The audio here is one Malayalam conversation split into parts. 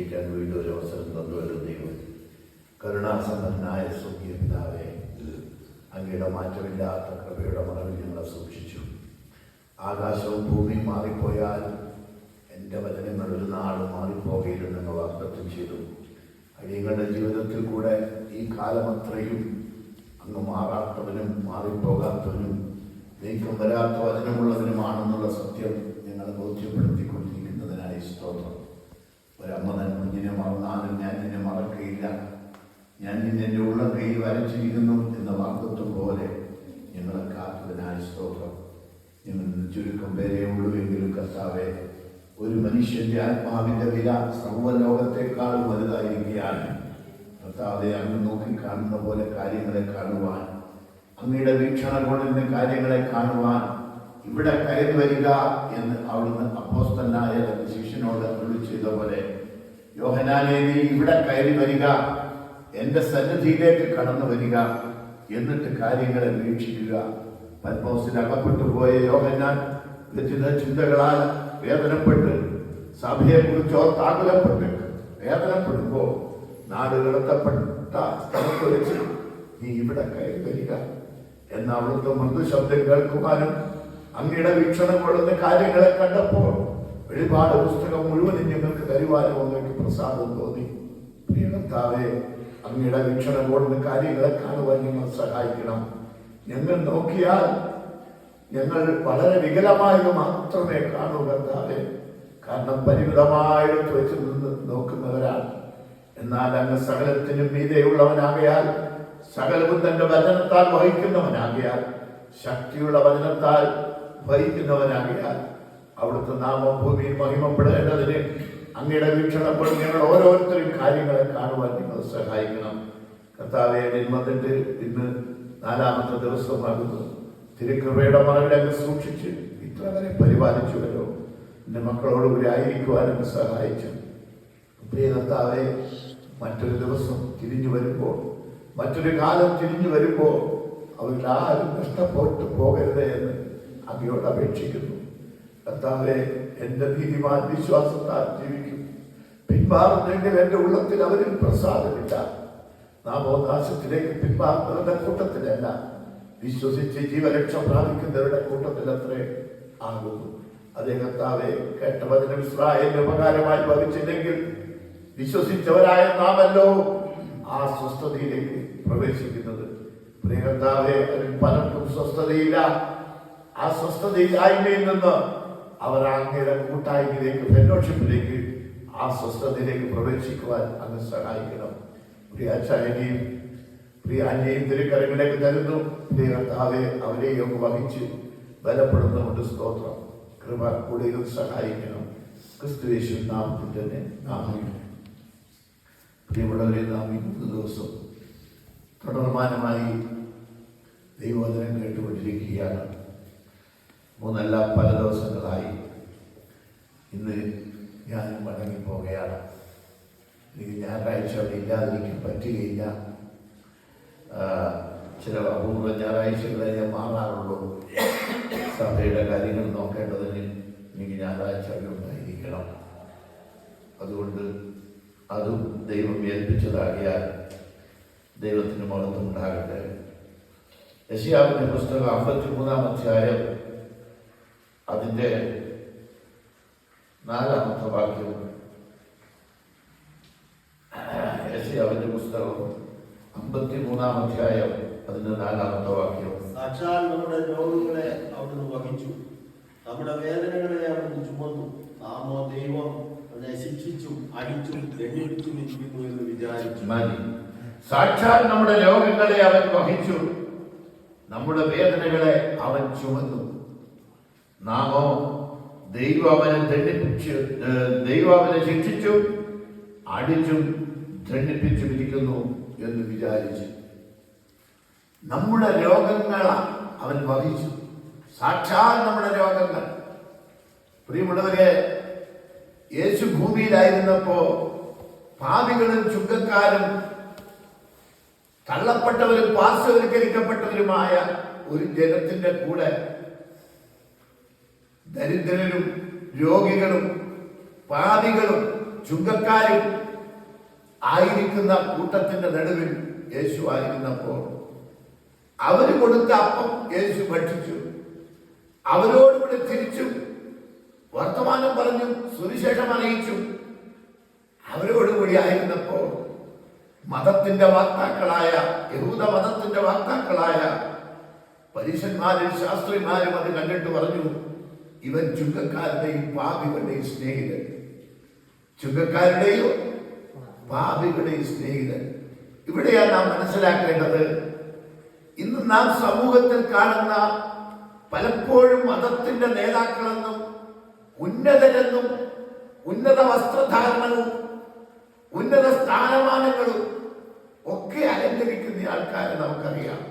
ചിന്തിക്കാൻ വീണ്ടും ഒരു അവസരം തന്നുവല്ലോ ദൈവം. കരുണാസമ്പന്നനായ സ്വർഗീയ പിതാവേ, അങ്ങയുടെ മാറ്റമില്ലാത്ത കൃപയുടെ മറവിൽ ഞങ്ങളെ സൂക്ഷിച്ചു. ആകാശവും ഭൂമിയും മാറിപ്പോയാൽ എൻ്റെ വചനങ്ങൾ ഒരു നാളും മാറിപ്പോകയില്ലെന്ന് വാഗ്ദത്തം ചെയ്തു. അടിയങ്ങളുടെ ജീവിതത്തിൽ കൂടെ ഈ കാലമത്രയും അങ്ങ് മാറാത്തവനും മാറിപ്പോകാത്തവനും നീക്കം വരാത്ത വചനമുള്ളവനുമാണെന്നുള്ള സത്യം ഞങ്ങളെ ബോധ്യപ്പെടുത്തിക്കൊണ്ടിരിക്കുന്നതിനായി സ്തോത്രം. ഒരമ്മ തൻ കുഞ്ഞിനെ മറന്നാലും ഞാൻ നിന്നെ മറക്കുകയില്ല, ഞാൻ നിന്നെ എൻ്റെ ഉള്ളം കയ്യിൽ വരച്ചിരിക്കുന്നു എന്ന വാഗ്ദത്വം പോലെ ഞങ്ങളെ കാത്തതിനായി സ്തോത്രം. ഞങ്ങൾ ചുരുക്കം പേരേ ഉള്ളൂ എങ്കിലും കർത്താവേ, ഒരു മനുഷ്യന്റെ ആത്മാവിന്റെ വില സർവ്വലോകത്തെക്കാളും വലുതായിരിക്കുകയാണ്. കർത്താവെ, അങ്ങ് നോക്കിക്കാണുന്ന പോലെ കാര്യങ്ങളെ കാണുവാൻ, അങ്ങയുടെ വീക്ഷണകോണിൽ കാര്യങ്ങളെ കാണുവാൻ ഇവിടെ കയറി വരിക എന്ന് അവിടുന്ന് അപ്പോസ്തലനായ ശിഷ്യനോട് അരുളി ചെയ്ത പോലെ, യോഹന്നാനേ, നീ ഇവിടെ കയറി വരിക, എൻ്റെ സന്നിധിയിലേക്ക് കടന്നു വരിക, എന്നിട്ട് കാര്യങ്ങളെ വീക്ഷിക്കുക. പത്മോസിൽ അകപ്പെട്ടു പോയ യോഹന്നാൻ വ്യക്തിഗത ചിന്തകളാൽ വേദനപ്പെട്ട് സഭയെ കുറിച്ച് ഓർത്താകുലപ്പെട്ട് വേദനപ്പെടുമ്പോൾ നാട് കടത്തപ്പെട്ട സ്ഥലത്ത് വെച്ച് നീ ഇവിടെ കയറി വരിക എന്ന അവിടുത്തെ മൃദുശബ്ദം കേൾക്കുവാനും അങ്ങയുടെ വീക്ഷണം കൊള്ളുന്ന കാര്യങ്ങളെ കണ്ടപ്പോൾ വെളിപാട് പുസ്തകം മുഴുവനും ഞങ്ങൾക്ക് തരുവാനും അങ്ങേക്ക് പ്രസാദം തോന്നി. പ്രിയ കർത്താവേ, അങ്ങയുടെ വീക്ഷണം കൊള്ളുന്ന കാര്യങ്ങളെ കാണുവാൻ ഞങ്ങൾ സഹായിക്കണം. ഞങ്ങൾ നോക്കിയാൽ ഞങ്ങൾ വളരെ വികലമായത് മാത്രമേ കാണൂ കർത്താവേ, കാരണം പരിമിതമായിട്ട് വെച്ച് നിന്ന് നോക്കുന്നവരാണ്. എന്നാൽ അങ്ങ് സകലത്തിനും മീതെയുള്ളവനാകയാൽ, സകലവും തന്റെ വചനത്താൽ വഹിക്കുന്നവനാകയാൽ, ശക്തിയുള്ള വചനത്താൽ വഹിക്കുന്നവനാകയാൽ, അവിടുത്തെ നാമം ഭൂമിയിൽ മഹിമപ്പെടേണ്ടതിന് അങ്ങയുടെ വീക്ഷണപ്പോൾ ഞങ്ങൾ ഓരോരുത്തരും കാര്യങ്ങളെ കാണുവാൻ നിങ്ങൾ സഹായിക്കണം. കർത്താവെ, ജന്മത്തിന്റെ ഇന്ന് 4ാമത്തെ ദിവസമാകുന്നു. തിരുക്കൃപയുടെ മറവിൽ അങ്ങ് സൂക്ഷിച്ച് ഇത്ര വരെ പരിപാലിച്ചുവല്ലോ. എൻ്റെ മക്കളോടുകൂടി ആയിരിക്കുവാൻ അങ്ങ് സഹായിച്ചു. പ്രിയ കർത്താവെ, മറ്റൊരു ദിവസം തിരിഞ്ഞു വരുമ്പോൾ, മറ്റൊരു കാലം തിരിഞ്ഞു വരുമ്പോൾ അവരിലാരും നഷ്ടപ്പെട്ടു പോകരുതേ എന്ന് അങ്ങയോട് അപേക്ഷിക്കുന്നു. കർത്താവെ, എൻ്റെ നീതിമാൻ വിശ്വാസത്താൽ ജീവിക്കും. പിന്മാറുന്നെങ്കിൽ എൻ്റെ ഉള്ളത്തിൽ അവരിൽ പ്രസാദമില്ല. നാമോനാശത്തിലേക്ക് പിന്മാറുന്നവരുടെ കൂട്ടത്തിലല്ല, വിശ്വസിച്ച് ജീവരക്ഷ പ്രാപിക്കുന്നവരുടെ കൂട്ടത്തിൽ അത്രേ ആകുന്നു. അതേ കർത്താവെ, കേട്ട വചനം ഇസ്രായേലിന് ഉപകാരമായി ഭവിച്ചില്ലെങ്കിൽ വിശ്വസിച്ചവരായ നാമല്ലോ ആ സ്വസ്ഥതയിലേക്ക് പ്രവേശിക്കുന്നത്. പ്രിയ കർത്താവെ, അതിൽ പലർക്കും സ്വസ്ഥതയില്ല. ആ സ്വസ്ഥതയില്ലായ്മയിൽ നിന്ന് അവർ അങ്ങയുടെ കൂട്ടായ്മയിലേക്ക്, ഫെലോഷിപ്പിലേക്ക്, ആ സ്വസ്ഥതയിലേക്ക് പ്രവേശിക്കുവാൻ അങ്ങ് സഹായിക്കണം. പ്രിയ അച്ചായനെയും പ്രിയ അന്യയും തിരുക്കരങ്ങളിലേക്ക് തരുന്നു. പ്രിയ കർത്താവെ, അവരെയും വഹിച്ച് ബലപ്പെടുന്നുകൊണ്ട് സ്തോത്രം. കൃപ കൂടുതൽ സഹായിക്കണം. ക്രിസ്തുയേശു നാമത്തിൽ തന്നെ ആമേൻ. പ്രിയമുള്ളവരെ, നാം ഈ 3 ദിവസം തുടർമാനമായി ദൈവവചനം കേട്ടുകൊണ്ടിരിക്കുകയാണ്. 3 പല ദിവസങ്ങളായി. ഇന്ന് ഞാൻ മടങ്ങിപ്പോവുകയാണ്. എനിക്ക് ഞായറാഴ്ച അവിടെ ഇല്ലാതിരിക്കാൻ പറ്റുകയില്ല. ചില അപൂർവ ഞായറാഴ്ചകളെ ഞാൻ മാറാറുള്ളൂ. സഭയുടെ കാര്യങ്ങൾ നോക്കേണ്ടതിന് എനിക്ക് ഞായറാഴ്ച അവിടെ ഉണ്ടായിരിക്കണം. അതുകൊണ്ട് അതും ദൈവം ഏൽപ്പിച്ചതാകിയാൽ ദൈവത്തിന് മഹത്വം ഉണ്ടാകട്ടെ. യെശയ്യാവിന്റെ പുസ്തകം 53-ാം അധ്യായം അതിൻ്റെ 4-ാമത്തെ വാക്യം. യെശയ്യാവിന്റെ പുസ്തകം 53-ാം അധ്യായം അതിന്റെ 4-ാമത്തെ വാക്യം. സാക്ഷാൽ നമ്മുടെ രോഗങ്ങളെ അവിടുന്ന് വഹിച്ചു, നമ്മുടെ വേദനകളെ അവിടുന്ന് ചുമന്നു. നാമോ ദൈവം അതിനെ ശിക്ഷിച്ചും അടിച്ചും ദണ്ഡിപ്പിച്ചും ഇരിക്കുന്നു എന്ന് വിചാരിച്ചു. സാക്ഷാൽ നമ്മുടെ രോഗങ്ങളെ അവൻ വഹിച്ചു, നമ്മുടെ വേദനകളെ അവൻ ചുമന്നു. നാമോ ദൈവം അവനെ ശിക്ഷിച്ചു അടിച്ചും ദണ്ഡിപ്പിച്ചും ഇരിക്കുന്നു എന്ന് വിചാരിച്ചു. നമ്മുടെ രോഗങ്ങൾ അവൻ വഹിച്ചു. സാക്ഷാൽ നമ്മുടെ രോഗങ്ങൾ. പ്രിയമുള്ളവരെ, യേശു ഭൂമിയിലായിരുന്നപ്പോ പാപികളും ചുങ്കക്കാരും തള്ളപ്പെട്ടവരും പാർശ്വവൽക്കരിക്കപ്പെട്ടവരുമായ ഒരു ജനത്തിന്റെ കൂടെ ദരിദ്രരും രോഗികളും പാപികളും ചുങ്കക്കാരും ആയിരിക്കുന്ന കൂട്ടത്തിന്റെ നടുവിൽ യേശു ആയിരുന്നപ്പോൾ അവര് കൊടുത്ത അപ്പം യേശു ഭക്ഷിച്ചു. അവരോടുകൂടെ തിരിച്ചും വർത്തമാനം പറഞ്ഞു, സുവിശേഷം അറിയിച്ചു. അവരോടുകൂടി ആയിരുന്നപ്പോൾ മതത്തിന്റെ വാക്താക്കളായ, യഹൂദ മതത്തിന്റെ വാക്താക്കളായ പരീശന്മാരും ശാസ്ത്രിമാരും അത് കണ്ടിട്ട് പറഞ്ഞു, ഇവൻ ചുങ്കക്കാരുടെയും പാപികളുടെയും സ്നേഹിതൻ. ചുങ്കക്കാരുടെയും പാപികളുടെയും സ്നേഹിതൻ. ഇവിടെയാണ് നാം മനസ്സിലാക്കേണ്ടത്. ഇന്ന് നാം സമൂഹത്തിൽ കാണുന്ന പലപ്പോഴും മതത്തിന്റെ നേതാക്കളെന്നും ഉന്നതരെന്നും ഉന്നത വസ്ത്രധാരണവും ഉന്നത സ്ഥാനമാനങ്ങളും ഒക്കെ അലങ്കരിക്കുന്ന ആൾക്കാരെ നമുക്കറിയാം.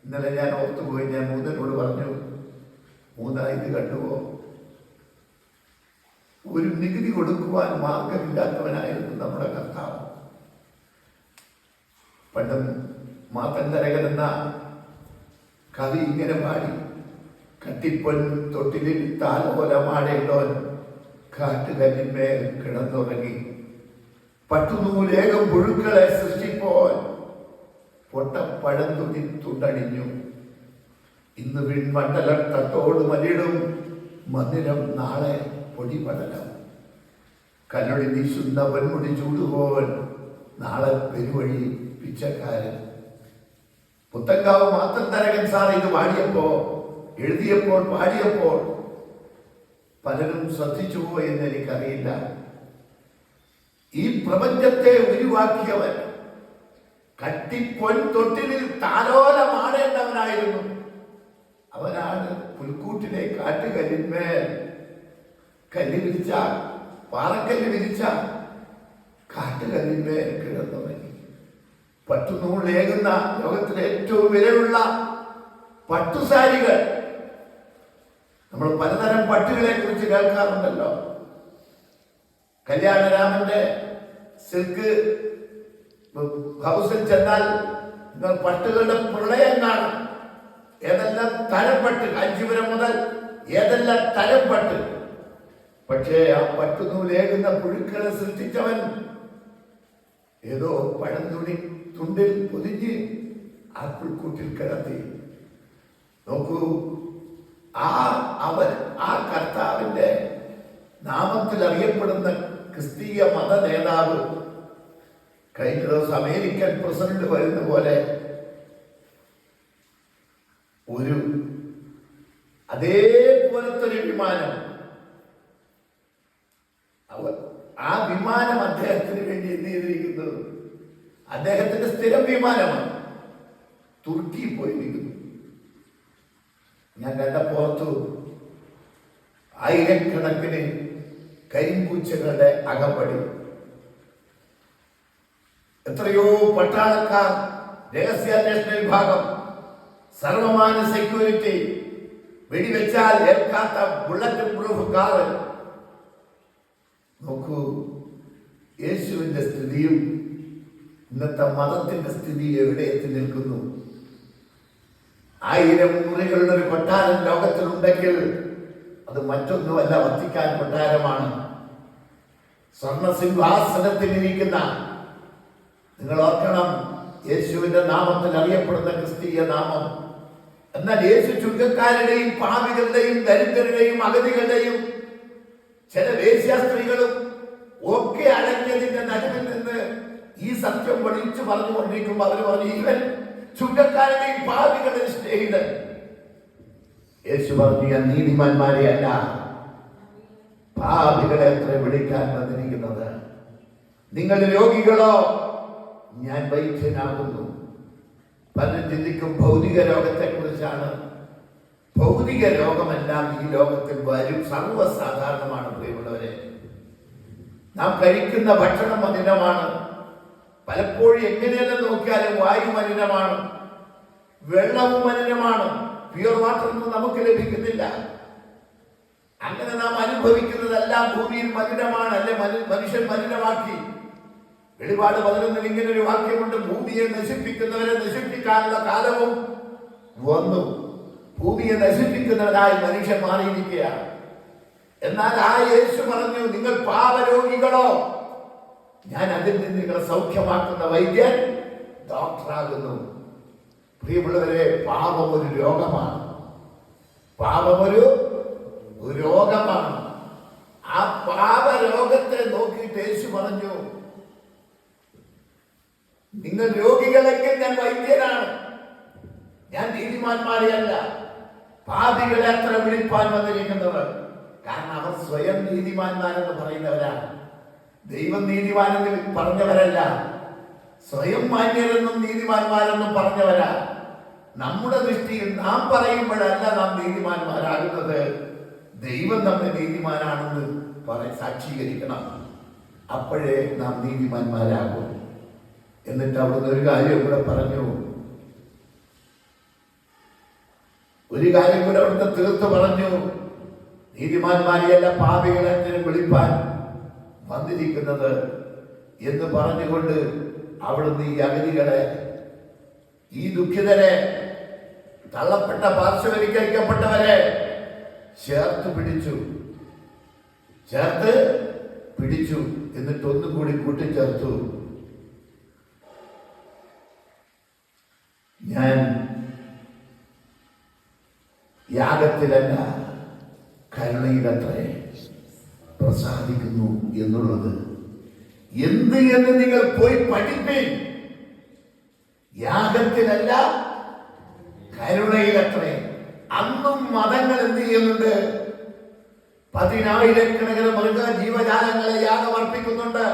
ഇന്നലെ ഞാൻ ഓർത്തുപോയി, ഞാൻ മൂന്നനോട് പറഞ്ഞു, ഇത് കണ്ടുവോ? ഒരു നികുതി കൊടുക്കുവാൻ മാർഗമില്ലാത്തവനായിരുന്നു നമ്മുടെ കർത്താവ്. പണ്ട് മാത്തന്തരകൻ എന്ന കവി ഇങ്ങനെ പാടി, കട്ടിപ്പൊൻ തൊട്ടിലിൽ താലോലമാടയുള്ളവൻ കാട്ടുകല്ലിന്മേൽ കിടന്നുറങ്ങി, പട്ടുനൂലേകം പുഴുക്കളെ സൃഷ്ടിപ്പോൻ പൊട്ടപ്പഴന്തുണി തുണ്ടണിഞ്ഞു. ഇന്ന് വിൺമണ്ഡലം തട്ടോട് മലിടും മന്ദിരം നാളെ പൊടിപടലം. കല്ലൊടി വീശുന്ന പൊന്മുടി ചൂടുപോൻ നാളെ പെരുവഴി പിച്ചക്കാരൻ. പുത്തങ്കാവ് മാത്തന്തരകൻ സാർ ഇത് എഴുതിയപ്പോൾ പാടിയപ്പോൾ പലരും ശ്രദ്ധിച്ചു പോയെന്ന് എനിക്കറിയില്ല. ഈ പ്രപഞ്ചത്തെ ഉരുവാക്കിയവൻ കട്ടിപ്പൊൻ തൊട്ടിലിൽ താലോലമാടേണ്ടവനായിരുന്നു. അവനാണ് പുൽക്കൂട്ടിലെ കാട്ടുകല്ലിന്മേൽ കല്ല് വിരിച്ച, പാറക്കല്ല് വിരിച്ച കാട്ടുകല്ലിന്മേൽ കിടന്നുറങ്ങി. പട്ടുനൂലേകുന്ന ലോകത്തിലെ ഏറ്റവും വിലയുള്ള പട്ടുസാരികൾ, നമ്മൾ പലതരം പട്ടുകളെ കുറിച്ച് കേൾക്കാറുണ്ടല്ലോ. കല്യാണരാമന്റെ സിൽക്ക് ഹൗസിൽ ചെന്നാൽ നിങ്ങൾ പട്ടുകളുടെ പ്രളയം കാണും. ഏതെല്ലാം തരംപട്ട്, കാഞ്ചീപുരം മുതൽ ഏതെല്ലാം തരംപട്ട്. പക്ഷേ ആ പട്ടുനൂലേകുന്ന പുഴുക്കളെ സൃഷ്ടിച്ചവൻ ഏതോ പഴംതുണി തുണ്ടിൽ പൊതിഞ്ഞ് ആ പുൽക്കൂട്ടിൽ കിടത്തി. നോക്കൂ, ആ കർത്താവിന്റെ നാമത്തിൽ അറിയപ്പെടുന്ന ക്രിസ്തീയ മത നേതാവ് കഴിഞ്ഞ ദിവസം അമേരിക്കൻ പ്രസിഡന്റ് വരുന്ന പോലെ അതേപോലത്തെ ഒരു വിമാനം, ആ വിമാനം അദ്ദേഹത്തിന് വേണ്ടി എന്ത് ചെയ്തിരിക്കുന്നത്? അദ്ദേഹത്തിന്റെ സ്ഥിരം വിമാനമാണ്. തുർക്കി പോയിരിക്കുന്നു. ഞാൻ കണ്ടപ്പോർത്തു, ആയിരക്കണക്കിന് കരിമ്പൂച്ചകളുടെ അകമ്പടി, എത്രയോ പട്ടാളക്കാർ, രഹസ്യാന്വേഷണ വിഭാഗം, സർവമാന സെക്യൂരിറ്റി, വെടിവെച്ചാൽ ഏൽക്കാത്ത ബുള്ളറ്റ് പ്രൂഫ് കാറ്. നോക്കൂ, യേശുവിന്റെ സ്ഥിതിയും ഇന്നത്തെ മതത്തിന്റെ സ്ഥിതി എവിടെ എത്തി നിൽക്കുന്നു? 1000 മുറികളുടെ ഒരു കൊട്ടാരം ലോകത്തിലുണ്ടെങ്കിൽ അത് മറ്റൊന്നുമല്ല, വത്തിക്കാൻ കൊട്ടാരമാണ്. സ്വർണസിംഹാസനത്തിലിരിക്കുന്ന, നിങ്ങൾ ഓർക്കണം, യേശുവിന്റെ നാമത്തിൽ അറിയപ്പെടുന്ന ക്രിസ്തീയ നാമം. എന്നാൽ യേശു ചുങ്കക്കാരുടെയും പാപികളുടെയും ദരിദ്രരുടെയും അഗതികളുടെയും ചില വേശ്യാസ്ത്രീകളും ഒക്കെ അടങ്ങിയതിന്റെ നടുവിൽ നിന്ന് ഈ സത്യം വിളിച്ചു പറഞ്ഞുകൊണ്ടിരിക്കുമ്പോൾ അവർ പറഞ്ഞു, ഇവൻ ചുങ്കക്കാരുടെയും പാപികളുടെയും സ്നേഹിതൻ. യേശു പറഞ്ഞു, ഞാൻ നീതിമാന്മാരെ അല്ല, പാപികളെ അത്ര വിളിക്കാൻ വന്നിരിക്കുന്നത്. നിങ്ങൾ രോഗികളോ? ഞാൻ വൈദ്യനാകുന്നു. പലരും ചിന്തിക്കും ഭൗതിക രോഗത്തെ കുറിച്ചാണ്. ഭൗതിക രോഗമെല്ലാം ഈ ലോകത്തിൽ വരും, സർവ്വസാധാരണമാണ്. പ്രിയമുള്ളവരെ, നാം കഴിക്കുന്ന ഭക്ഷണം മലിനമാണ്. പലപ്പോഴും എങ്ങനെയെല്ലാം നോക്കിയാലും വായു മലിനമാണ്, വെള്ളവും മലിനമാണ്, പ്യുവർ വാട്ടർ ഒന്നും നമുക്ക് ലഭിക്കുന്നില്ല. അങ്ങനെ നാം അനുഭവിക്കുന്നതെല്ലാം ഭൂമിയിൽ മലിനമാണ്, അല്ലെ മനുഷ്യൻ മലിനമാക്കി. വെളിപാട് 11 ഇങ്ങനെ ഒരു വാക്യമുണ്ട്, ഭൂമിയെ നശിപ്പിക്കുന്നവരെ നശിപ്പിക്കാനുള്ള കാലവും വന്നു. ഭൂമിയെ നശിപ്പിക്കുന്നവരായി മനുഷ്യൻ മാറിയിരിക്കുകയാണ്. എന്നാൽ ആ യേശു പറഞ്ഞു, നിങ്ങൾ പാപരോഗികളോ, ഞാൻ അതിൽ നിന്ന് നിങ്ങളെ സൗഖ്യമാക്കുന്ന വൈദ്യൻ ഡോക്ടറാകുന്നു. പ്രിയമുള്ളവരെ, പാപം ഒരു രോഗമാണ്. പാപമൊരു രോഗമാണ്. ആ പാപരോഗത്തെ നോക്കിയിട്ട് യേശു പറഞ്ഞു, നിങ്ങൾ രോഗികളെങ്കിൽ ഞാൻ വൈദ്യനാണ്, ഞാൻ നീതിമാന്മാരെയല്ല പാപികളെ അത്ര വിളിപ്പാൻ വന്നിരിക്കുന്നവർ. കാരണം അവർ സ്വയം നീതിമാന്മാരെന്ന് പറയുന്നവരാണ്. ദൈവം നീതിമാനെന്ന് പറഞ്ഞവരല്ല, സ്വയം മാന്യരെന്നും നീതിമാന്മാരെന്നും പറഞ്ഞവരാ. നമ്മുടെ ദൃഷ്ടിയിൽ നാം പറയുമ്പോഴല്ല നാം നീതിമാന്മാരാകുന്നത്, ദൈവം നമ്മെ നീതിമാനാണെന്ന് സാക്ഷീകരിക്കണം. അപ്പോഴേ നാം നീതിമാന്മാരാകും. എന്നിട്ട് അവിടുന്ന് ഒരു കാര്യം കൂടെ പറഞ്ഞു, ഒരു കാര്യം കൂടെ അവിടുന്ന് തീർത്ത് പറഞ്ഞു, നീതിമാന്മാരെയല്ല പാപികളെ വിളിപ്പാൻ വന്നിരിക്കുന്നത് എന്ന് പറഞ്ഞുകൊണ്ട് അവിടുന്ന് ഈ അഗതികളെ, ഈ ദുഃഖിതരെ, തള്ളപ്പെട്ട പാർശ്വവൽക്കരിക്കപ്പെട്ടവരെ ചേർത്ത് പിടിച്ചു. എന്നിട്ട് ഒന്നും കൂടി കൂട്ടിച്ചേർത്തു, ഞാൻ യാഗത്തിലല്ല കരുണയിലത്രേ പ്രസാദിക്കുന്നു എന്നുള്ളത്. എന്ത് എന്ന് നിങ്ങൾ പോയി പഠിപ്പീൻ. യാഗത്തിലല്ല കരുണയിലത്രേ. അന്നും മതങ്ങൾ എന്ത് ചെയ്യുന്നുണ്ട്? 10,000-കണക്കിന് മൃഗ ജീവജാലങ്ങളെ യാഗം അർപ്പിക്കുന്നുണ്ട്.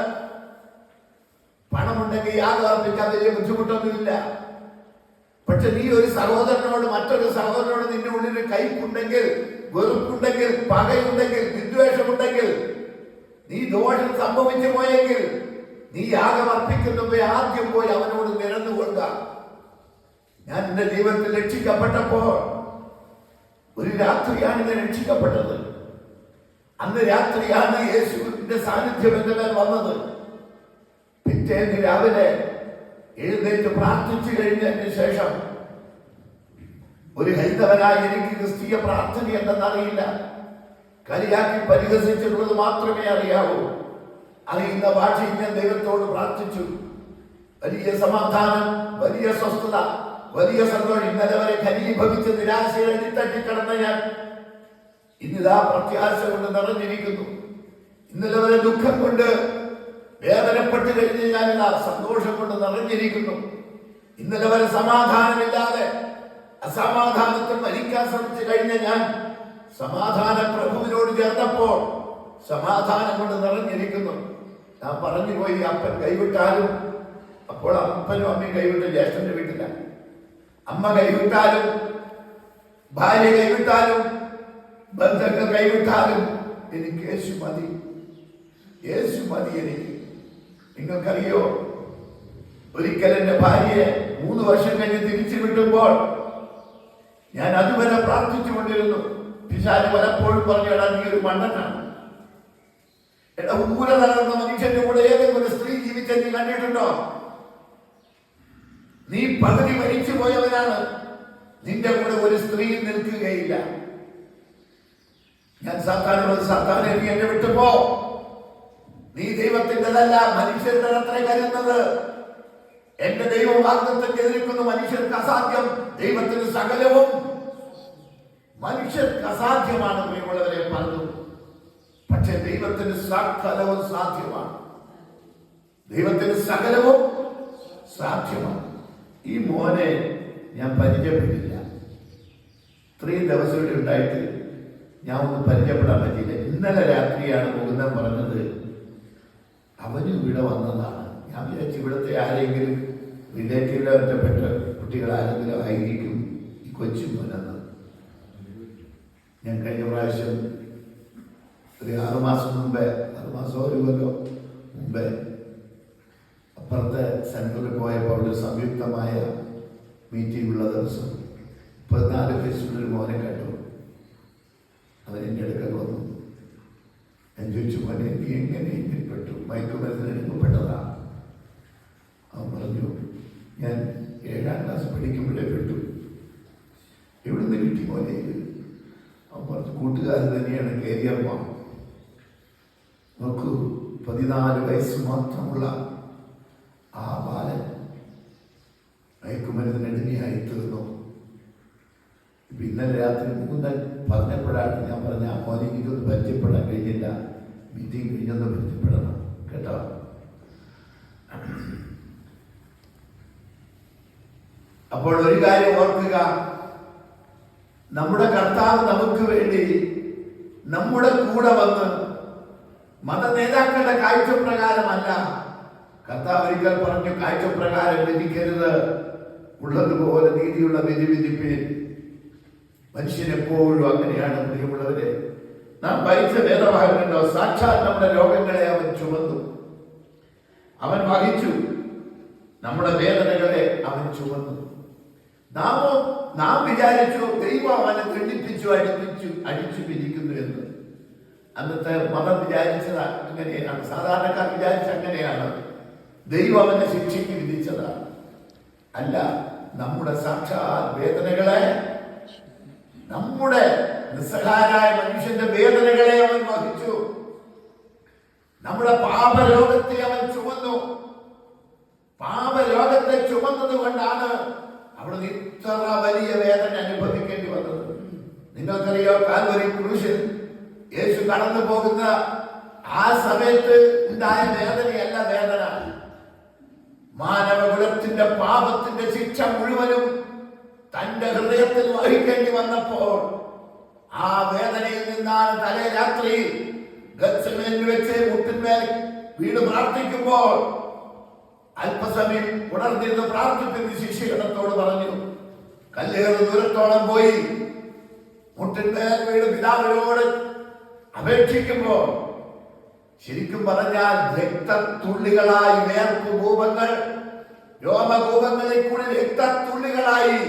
പണമുണ്ടെങ്കിൽ യാഗം അർപ്പിക്കാൻ വലിയ ബുദ്ധിമുട്ടൊന്നുമില്ല. പക്ഷെ നീ ഒരു സഹോദരനോട്, മറ്റൊരു സഹോദരനോട് നിന്റെ ഉള്ളിൽ കയ്പുണ്ടെങ്കിൽ, വെറുപ്പുണ്ടെങ്കിൽ, പകയുണ്ടെങ്കിൽ, വിദ്വേഷമുണ്ടെങ്കിൽ, നീ ദോഷം സംഭവിച്ചു പോയെങ്കിൽ, നീ യാഗം അർപ്പിക്കുന്നവയെ ആദ്യം പോയി അവനോട് നിരന്നുകൊള്ളുക. ഞാൻ എന്റെ ജീവിതത്തിൽ രക്ഷിക്കപ്പെട്ടപ്പോൾ ഒരു രാത്രിയാണ് ഞാൻ രക്ഷിക്കപ്പെട്ടത്. അന്ന് രാത്രിയാണ് യേശുവിന്റെ സാന്നിധ്യം എന്റെ മേൽ വന്നത്. പിറ്റേന്ന് രാവിലെ എഴുന്നേറ്റ് പ്രാർത്ഥിച്ചു കഴിഞ്ഞതിന് ശേഷം, ഒരു ഹൈന്ദവനായി എനിക്ക് ക്രിസ്തീയ പ്രാർത്ഥന എന്തെന്നറിയില്ല, കളിയാക്കി പരിഹസിച്ചിട്ടുള്ളത് മാത്രമേ അറിയാവൂ. അറിയുന്ന ഭാഷയിൽ ഞാൻ ദൈവത്തോട് പ്രാർത്ഥിച്ചു. വലിയ സമാധാനം, വലിയ സ്വസ്ഥത, വലിയ സന്തോഷം. ഇന്നലെ വരെ ഘനീഭവിച്ച് നിരാശയിൽ അടിത്തട്ടിക്കിടന്ന ഞാൻ ഇന്നിതാ പ്രത്യാശ കൊണ്ട് നിറഞ്ഞിരിക്കുന്നു. ഇന്നലെ വരെ ദുഃഖം കൊണ്ട് വേദനപ്പെട്ട് കഴിഞ്ഞ് ഞാനിതാ സന്തോഷം കൊണ്ട് നിറഞ്ഞിരിക്കുന്നു. ഇന്നലെ വരെ സമാധാനമില്ലാതെ അസമാധാനത്തിൽ മരിക്കാൻ ശ്രമിച്ചു കഴിഞ്ഞ ഞാൻ സമാധാന പ്രഭുവിനോട് ചേർന്നപ്പോൾ സമാധാനം കൊണ്ട് നിറഞ്ഞിരിക്കുന്നു. ഞാൻ പറഞ്ഞു പോയി, അപ്പൻ കൈവിട്ടാലും, അപ്പോൾ അപ്പനും അമ്മയും കൈവിട്ട ജ്യേഷ്ഠന്റെ വീട്ടില, അമ്മ കൈവിട്ടാലും, ഭാര്യ കൈവിട്ടാലും, ബന്ധങ്ങൾ കൈവിട്ടാലും എനിക്ക് യേശു മതി, യേശു മതി എനിക്ക്. നിങ്ങൾക്കറിയോ, ഒരിക്കൽ എന്റെ ഭാര്യയെ 3 വർഷം കഴിഞ്ഞ് തിരിച്ചു വിട്ടുമ്പോൾ ഞാൻ അതുവരെ പ്രാർത്ഥിച്ചുകൊണ്ടിരുന്നു. പിശാച് പലപ്പോഴും പറഞ്ഞു, എടാ നീ ഒരു മണ്ണനാണ്, എടാ ഊര നടന്ന മനുഷ്യന്റെ കൂടെ ഏതെങ്കിലും ഒരു സ്ത്രീ ജീവിച്ച നീ കണ്ടിട്ടുണ്ടോ? നീ പകുതി മരിച്ചു പോയവനാണ്, നിന്റെ കൂടെ ഒരു സ്ത്രീ നിൽക്കുകയില്ല. ഞാൻ സാത്താനെ നീ എന്നെ വിട്ടുപോ, നീ ദൈവത്തിൻ്റെതല്ല മനുഷ്യരുടെ അത്ര കരുതുന്നത്. എന്റെ ദൈവം വാഗ്ദത്തം ചെയ്തിരിക്കുന്നു, മനുഷ്യർക്ക് അസാധ്യം, ദൈവത്തിന് സകലവും. മനുഷ്യർക്ക് അസാധ്യമാണ് പ്രിയമുള്ളവരെ പറഞ്ഞു, പക്ഷെ ദൈവത്തിന് സകലവും സാധ്യമാണ്. ദൈവത്തിന് സകലവും സാധ്യമാണ്. ഈ മോനെ ഞാൻ പരിചയപ്പെട്ടില്ല. 3 ദിവസം ഇവിടെ ഉണ്ടായിട്ട് ഞാൻ ഒന്ന് പരിചയപ്പെടാൻ പറ്റിയില്ല. ഇന്നലെ രാത്രിയാണ് മുകുന്ദൻ പറഞ്ഞത് അവനും ഇവിടെ വന്നതാണ്. ഞാൻ വിചാരിച്ചു ഇവിടുത്തെ ആരെങ്കിലും റിലേറ്റീവിലെ ബന്ധപ്പെട്ട കുട്ടികൾ ആരെങ്കിലും ആയിരിക്കും ഈ കൊച്ചു മോനെന്ന്. ഞാൻ കഴിഞ്ഞ പ്രാവശ്യം ഒരു 6 മാസം മുമ്പേ, 6 മാസം ഒരു കൊല്ലം മുമ്പേ അപ്പുറത്തെ സെൻറ്ററിൽ പോയപ്പോൾ അവിടെ സംയുക്തമായ മീറ്റിംഗ് ഉള്ള ദിവസം 14 ഫെസ്റ്റിവൽ മോനെ കണ്ടു. അവൻ എൻ്റെ അടുക്കൽ വന്നു. ഞാൻ ചോദിച്ചു, മോനെ നീ എങ്ങനെ ഇതിൽപ്പെട്ടു? മയക്കുമരുന്നിന് എടുക്കപ്പെട്ടതാണ്. അവൻ പറഞ്ഞു, ഞാൻ 7ാം ക്ലാസ് പഠിക്കുമ്പോഴേ പെട്ടു. എവിടുന്ന് കിട്ടി മോനെ ഇത്? അവൻ പറഞ്ഞു, കൂട്ടുകാരൻ തന്നെയാണ് കേരിയർമാൻ. നോക്കൂ, 14 വയസ്സ് മാത്രമുള്ള ആ ബാലൻ മയക്കുമരുന്നിനടിമയായി തീർന്നു. ഇന്നലെ രാത്രി 3 പറഞ്ഞപ്പോഴാണ് ഞാൻ പറഞ്ഞ മോനെ ഇതൊന്ന് പരിചയപ്പെടാൻ കഴിഞ്ഞില്ല, മീറ്റിംഗ് കഴിഞ്ഞൊന്ന് പരിചയപ്പെടണം കേട്ടോ. അപ്പോൾ ഒരു കാര്യം ഓർക്കുക, നമ്മുടെ കർത്താവ് നമുക്ക് വേണ്ടി നമ്മുടെ കൂടെ വന്ന് മത നേതാക്കളുടെ കാഴ്ചപ്രകാരമല്ല. കർത്താവ് ഒരിക്കൽ പറഞ്ഞു, കാഴ്ചപ്രകാരം വിധിക്കരുത്, ഉള്ളതുപോലെ നീതിയുള്ള വിധി വിധിപ്പീൻ. മനുഷ്യൻ എപ്പോഴും അങ്ങനെയാണ് പ്രിയമുള്ളവരെ. നാം വായിച്ച വേദഭാഗമുണ്ടോ, സാക്ഷാൽ നമ്മുടെ രോഗങ്ങളെ അവൻ ചുമന്നു, അവൻ വഹിച്ചു, നമ്മുടെ വേദനകളെ അവൻ ചുമന്നു. നാം വിചാരിച്ചു ദൈവം അവനെ ദണ്ഡിപ്പിച്ചു അടിച്ചു പിരിക്കുന്നു എന്ന്. അന്നത്തെ മതം വിചാരിച്ചത് അങ്ങനെയാണ്, സാധാരണക്കാർ വിചാരിച്ച അങ്ങനെയാണ്, ദൈവം അവനെ ശിക്ഷയ്ക്ക് വിധിച്ചതാണ്. അല്ല, നമ്മുടെ സാക്ഷാൽ വേദനകളെ, നമ്മുടെ നിസ്സഹായനായ മനുഷ്യന്റെ വേദനകളെ അവൻ വഹിച്ചു. നമ്മുടെ പാപരോഗത്തെ അവൻ ചുമന്നു. പാപരോഗത്തെ ചുമന്നത് കൊണ്ടാണ് അവിടെ ഇത്ര വലിയ വേദന അനുഭവിക്കേണ്ടി വന്നത്. നിങ്ങൾക്കറിയോ, കാൽവരി ക്രൂശിൽ യേശു കടന്നു പോകുന്ന ആ സമയത്ത് ഉണ്ടായ വേദനയല്ല വേദന. മാനവകുലത്തിന്റെ പാപത്തിന്റെ ശിക്ഷ മുഴുവനും തന്റെ ഹൃദയത്തിൽ വഹിക്കേണ്ടി വന്നപ്പോൾ ആ വേദനയിൽ നിന്നാണ് തലേ രാത്രി ഗത്സമേനിൽ വെച്ച് മുട്ടിന്മേൽ വീട് പ്രാർത്ഥിക്കുമ്പോൾ അല്പസമയം ഉണർന്നിരുന്ന് പ്രാർത്ഥിക്കുന്ന ശിഷ്യഗണത്തോട് പറഞ്ഞു, കല്ലേറ് ദൂരത്തോളം പോയി മുട്ടിന്മേൽ വീട് പിതാവിനോട് അപേക്ഷിക്കുമ്പോൾ ശരിക്കും പറഞ്ഞാൽ രക്തത്തുള്ളികളായി വേർപ്പ് കൂപങ്ങൾ, രോമകൂപങ്ങളിൽ കൂടി രക്തത്തുള്ളികളായി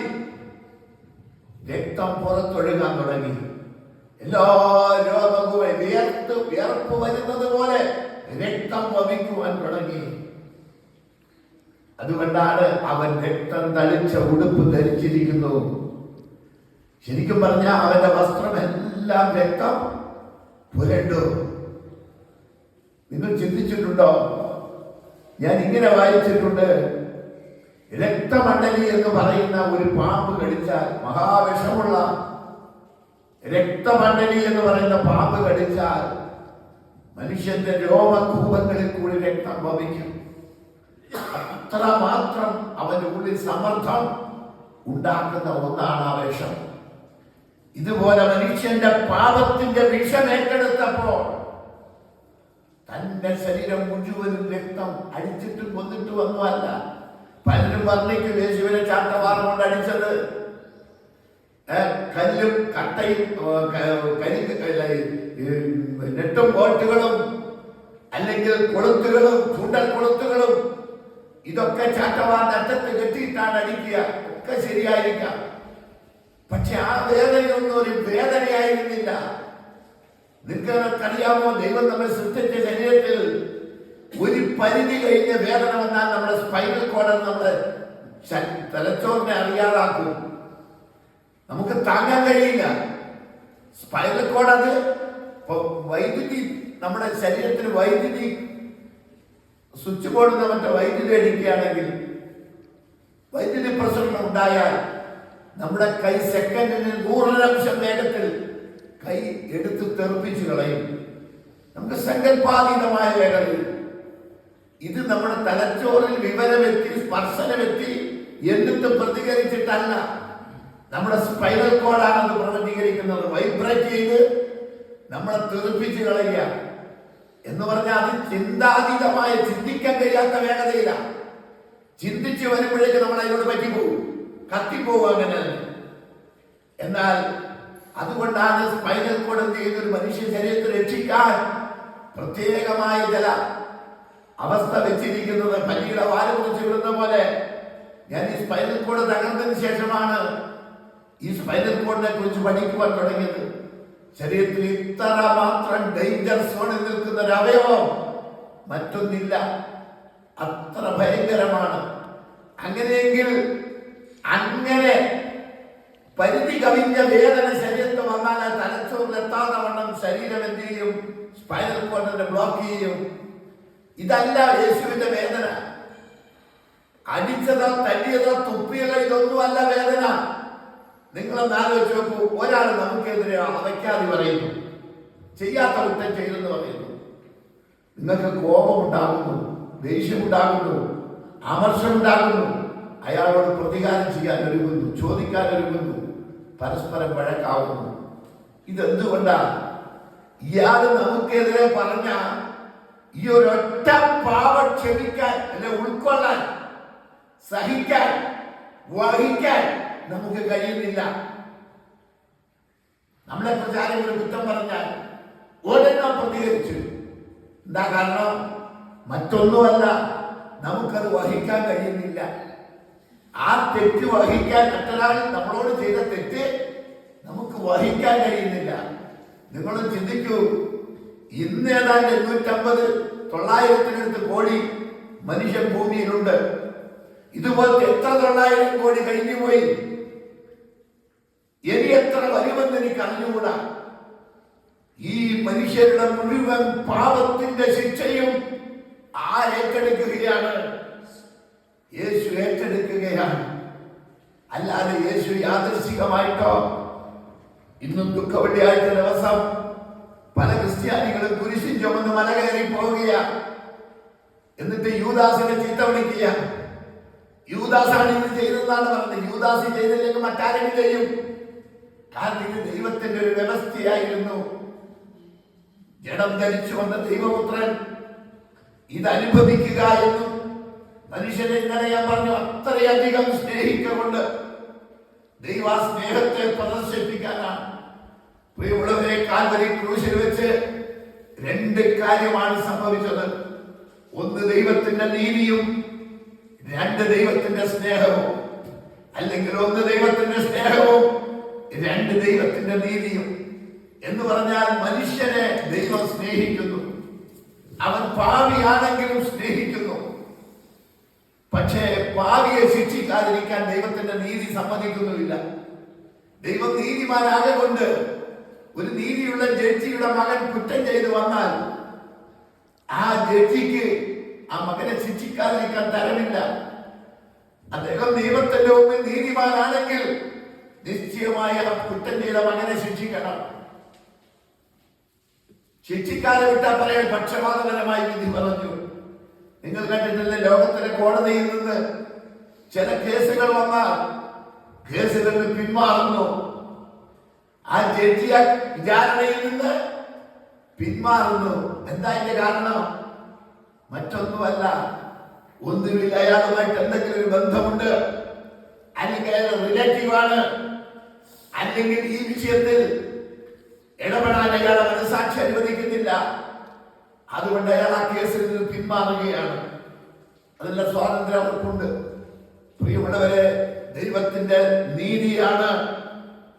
രക്തം പുറത്തൊഴുകാൻ തുടങ്ങി. എല്ലാ രോമകൂപം വിയർപ്പ് വരുന്നത് പോലെ രക്തം വമിക്കുവാൻ തുടങ്ങി. അതുകൊണ്ടാണ് അവൻ രക്തം തളിച്ച ഉടുപ്പ് ധരിച്ചിരിക്കുന്നു. ശരിക്കും പറഞ്ഞാൽ അവന്റെ വസ്ത്രമെല്ലാം രക്തം പുരണ്ടു. നിങ്ങൾ ചിന്തിച്ചിട്ടുണ്ടോ? ഞാൻ ഇങ്ങനെ വായിച്ചിട്ടുണ്ട്, രക്തമണ്ഡലി എന്ന് പറയുന്ന ഒരു പാമ്പ് കടിച്ചാൽ, മഹാവിഷമുള്ള രക്തമണ്ഡലി എന്ന് പറയുന്ന പാമ്പ് കടിച്ചാൽ മനുഷ്യന്റെ രോമകൂപങ്ങളിൽ കൂടി രക്തം വമിക്കും. അത്രമാത്രം അവന്റെ ഉള്ളിൽ സമ്മർദ്ദം ഉണ്ടാക്കുന്ന ഒന്നാണ് ആ വിഷം. ഇതുപോലെ മനുഷ്യന്റെ പാപത്തിന്റെ വിഷം ഏറ്റെടുത്തപ്പോൾ തന്റെ ശരീരം മുഴുവനും രക്തം അടിച്ചിട്ട് കൊന്നിട്ട് വന്നുവല്ല. പലരും വർണ്ണിക്കും യേശുവിനെ ചാട്ടവാറ കൊണ്ട് അടിച്ചത് കല്ലും കട്ടയും നെട്ടും ബോട്ടുകളും അല്ലെങ്കിൽ കൊളുത്തുകളും ചൂണ്ടൽ കൊളുത്തുകളും ഇതൊക്കെ ചാട്ടവാറിന്റെ അറ്റത്ത് കെട്ടിയിട്ടാണ് അടിക്കുക. ഒക്കെ ശരിയായിരിക്കാം, പക്ഷെ ആ വേദനയൊന്നും ഒരു വേദനയായിരുന്നില്ല. നിങ്ങൾക്കറിയാമോ, ദൈവം നമ്മെ സൃഷ്ടിച്ച ശരീരത്തിൽ ഒരു പരിധി കഴിഞ്ഞ വേദന വന്നാൽ നമ്മുടെ സ്പൈനൽ കോഡ് നമ്മുടെ തലച്ചോറിനെ അറിയാതാക്കും. നമുക്ക് താങ്ങാൻ കഴിയില്ല. സ്പൈനൽ കോഡ് അത് വൈദ്യുതി, നമ്മുടെ ശരീരത്തിന് വൈദ്യുതി സ്വിച്ച് ബോർഡിൽ മറ്റേ വൈദ്യുതി അടിക്കുകയാണെങ്കിൽ വൈദ്യുതി പ്രസരണം ഉണ്ടായാൽ നമ്മുടെ കൈ സെക്കൻഡിന് 100% വേഗത്തിൽ കൈ എടുത്ത് തെറിപ്പിച്ചു കളയും. നമുക്ക് സങ്കല്പാതീതമായ വേഗതയിൽ. ഇത് നമ്മുടെ തലച്ചോറിൽ വിവരമെത്തി, സ്പർശനമെത്തി, എന്നിട്ട് പ്രതികരിച്ചിട്ടല്ല. നമ്മുടെ സ്പൈനൽ കോഡാണ് അത് പ്രതികരിക്കുന്നത്. വൈബ്രേറ്റ് ചെയ്ത് നമ്മളെ തെറിപ്പിച്ചു കളയുക എന്ന് പറഞ്ഞാൽ അത് ചിന്താതീതമായ, ചിന്തിക്കാൻ കഴിയാത്ത വേഗതയില്ല. ചിന്തിച്ച് വരുമ്പോഴേക്ക് നമ്മൾ അതിനോട് പറ്റിപ്പോവും, കത്തിപ്പോവും. അങ്ങനെ എന്നാൽ അതുകൊണ്ടാണ് സ്പൈനൽ കോഡ് എന്ത് ചെയ്യുന്ന ഒരു മനുഷ്യ ശരീരത്തെ രക്ഷിക്കാൻ പ്രത്യേകമായ ചില അവസ്ഥ വെച്ചിരിക്കുന്നത്. പല്ലിയുടെ വാല് കുറിച്ച് വിടുന്ന പോലെ ഞാൻ ഈ സ്പൈനൽ കോഡ് തകർന്നതിന് ശേഷമാണ് ഈ സ്പൈനൽ കോഡിനെ കുറിച്ച് പഠിക്കുവാൻ തുടങ്ങിയത്. ശരീരത്തിൽ ഇത്ര മാത്രം ഡേഞ്ചർ സോണിൽ നിൽക്കുന്ന ഒരു അവയവം മറ്റൊന്നില്ല, അത്ര ഭയങ്കരമാണ്. അങ്ങനെയെങ്കിൽ അങ്ങനെ പരിധി കവിഞ്ഞ വേദന ശരീരത്തിൽ വന്നാൽ തലച്ചോറിൽ എത്താതെ വണ്ണം ശരീരം എന്ത് ചെയ്യും? സ്പൈനൽ കോർഡിനെ ബ്ലോക്ക് ചെയ്യും. ഇതല്ല യേശുവിന്റെ വേദന. അടിച്ചതോ തല്ലിയതോ തുപ്പിയതോ ഇതൊന്നുമല്ല വേദന. നിങ്ങളൊന്ന് ആലോചിച്ച് നോക്കൂ. ഒരാൾ നമുക്കെതിരെ അവയ്ക്കാതെ പറയുന്നു, ചെയ്യാത്ത കുറ്റം ചെയ്തെന്ന് പറയുന്നു. നിങ്ങൾക്ക് കോപമുണ്ടാകുന്നു, ദേഷ്യമുണ്ടാകുന്നു, അമർഷമുണ്ടാകുന്നു. അയാളോട് പ്രതികാരം ചെയ്യാൻ ഒരുങ്ങുന്നു, ചോദിക്കാൻ ഒരുങ്ങുന്നു, പരസ്പരം വഴക്കാവുന്നു. ഇതെന്തുകൊണ്ടാണ്? ഇയാൾ നമുക്കെതിരെ പറഞ്ഞ ഈ ഒരൊറ്റ പാപം ക്ഷമിക്കാൻ, അല്ലെ ഉൾക്കൊള്ളാൻ, സഹിക്കാൻ, വഹിക്കാൻ നമുക്ക് കഴിയുന്നില്ല. നമ്മളെ പ്രചാരങ്ങൾ കുറ്റം പറഞ്ഞാൽ ഉടനെ പ്രതികരിച്ചു. എന്താ കാരണം? മറ്റൊന്നുമല്ല, നമുക്കത് വഹിക്കാൻ കഴിയുന്നില്ല. ആ തെറ്റ് വഹിക്കാൻ, മറ്റൊരാൾ നമ്മളോട് ചെയ്ത തെറ്റ് നമുക്ക് വഹിക്കാൻ കഴിയുന്നില്ല. നിങ്ങൾ ചിന്തിക്കൂ, ഇന്ന് ഏതാണ്ട് 850-900 കോടി മനുഷ്യൻ ഭൂമിയിലുണ്ട്. ഇതുപോലത്തെ എത്ര 900 കോടി കഴിഞ്ഞുപോയി? ഇനി എത്ര വരുമെന്ന് എനിക്ക് അറിഞ്ഞുകൂടാ. ഈ മനുഷ്യരുടെ മുഴുവൻ പാപത്തിന്റെ ശിക്ഷയും ഏറ്റെടുക്കുകയാണ്? യേശു ഏറ്റെടുക്കുകയാണ്. അല്ലാതെ യേശു യാദൃശികമായിട്ടോ. ഇന്നും ദുഃഖ വെള്ളിയാഴ്ച ദിവസം പല ക്രിസ്ത്യാനികളും കുരിശിൻ ചുമന്ന് മല കയറി പോവുക, എന്നിട്ട് യൂദാസിനെ ചീത്ത വിളിക്കുക. യൂദാസാണ് ഇത് ചെയ്തതെന്നാണ് പറഞ്ഞത്. യൂദാസ് ചെയ്തില്ലെങ്കിൽ മറ്റാരെങ്കിലും ചെയ്യും. കാരണം ഇത് ദൈവത്തിന്റെ ഒരു വ്യവസ്ഥയായിരുന്നു. ജഡം ധരിച്ചു വന്ന ദൈവപുത്രൻ ഇത് അനുഭവിക്കുക എന്നും മനുഷ്യനെ ഇന്നലെ ഞാൻ പറഞ്ഞു അത്രയധികം സ്നേഹിക്കൊണ്ട് ദൈവ സ്നേഹത്തെ പ്രദർശിപ്പിക്കാനാണ്. പ്രിയമുള്ളവരെ, കാൽവരി ക്രൂശിൽ വെച്ച് 2 കാര്യമാണ് സംഭവിച്ചത്. ഒന്ന് ദൈവത്തിന്റെ നീതിയും, 2 ദൈവത്തിന്റെ സ്നേഹവും. അല്ലെങ്കിൽ 1 ദൈവത്തിന്റെ സ്നേഹവും, 2 ദൈവത്തിന്റെ നീതിയും. എന്ന് പറഞ്ഞാൽ മനുഷ്യനെ ദൈവം സ്നേഹിക്കുന്നു. അവൻ പാപിയാണെങ്കിലും സ്നേഹിക്കുന്നു. പക്ഷേ പാപിയെ ശിക്ഷിക്കാതിരിക്കാൻ ദൈവത്തിന്റെ നീതി സമ്മതിക്കുന്നുമില്ല. ദൈവം നീതിമാനാകെ കൊണ്ട് ഒരു നീതിയുള്ള ജഡ്ജിയുടെ മകൻ കുറ്റം ചെയ്തു വന്നാൽ ആ ജഡ്ജിക്ക് ആ മകനെ ശിക്ഷിക്കാതിരിക്കാൻ തരമില്ല. അദ്ദേഹം ദൈവത്തിന്റെ മുമ്പിൽ നീതിമാനാണെങ്കിൽ നിശ്ചയമായ കുറ്റം ചെയ്ത മകനെ ശിക്ഷിക്കണം. ശിക്ഷിക്കാതെ വിട്ടാൽ പറയാൻ പക്ഷപാതപരമായി വിധി പറഞ്ഞു. നിങ്ങൾ കണ്ടിട്ടില്ലേ, ലോകത്തിലെ കോടതിയിൽ നിന്ന് ചില കേസുകൾ വന്നാൽ കേസുകളിൽ പിന്മാറുന്നു. ആ ജഡ്ജിയ വിചാരണയിൽ നിന്ന് പിന്മാറുന്നു. എന്താ ഇതിന്റെ കാരണം? മറ്റൊന്നുമല്ല, ഒന്നുമില്ല അയാളുമായിട്ട് എന്തെങ്കിലും ഒരു ബന്ധമുണ്ട്, അല്ലെങ്കിൽ അയാൾ റിലേറ്റീവാണ്, അല്ലെങ്കിൽ ഈ വിഷയത്തിൽ ഇടപെടാൻ അയാളെ മനസാക്ഷി അനുവദിക്കുന്നില്ല. അതുകൊണ്ട് അയാൾ ആ കേസിൽ നിന്ന് പിന്മാറുകയാണ്. അതിനുള്ള സ്വാതന്ത്ര്യം അവർക്കുണ്ട്. പ്രിയമുള്ളവരെ, ദൈവത്തിന്റെ നീതിയാണ്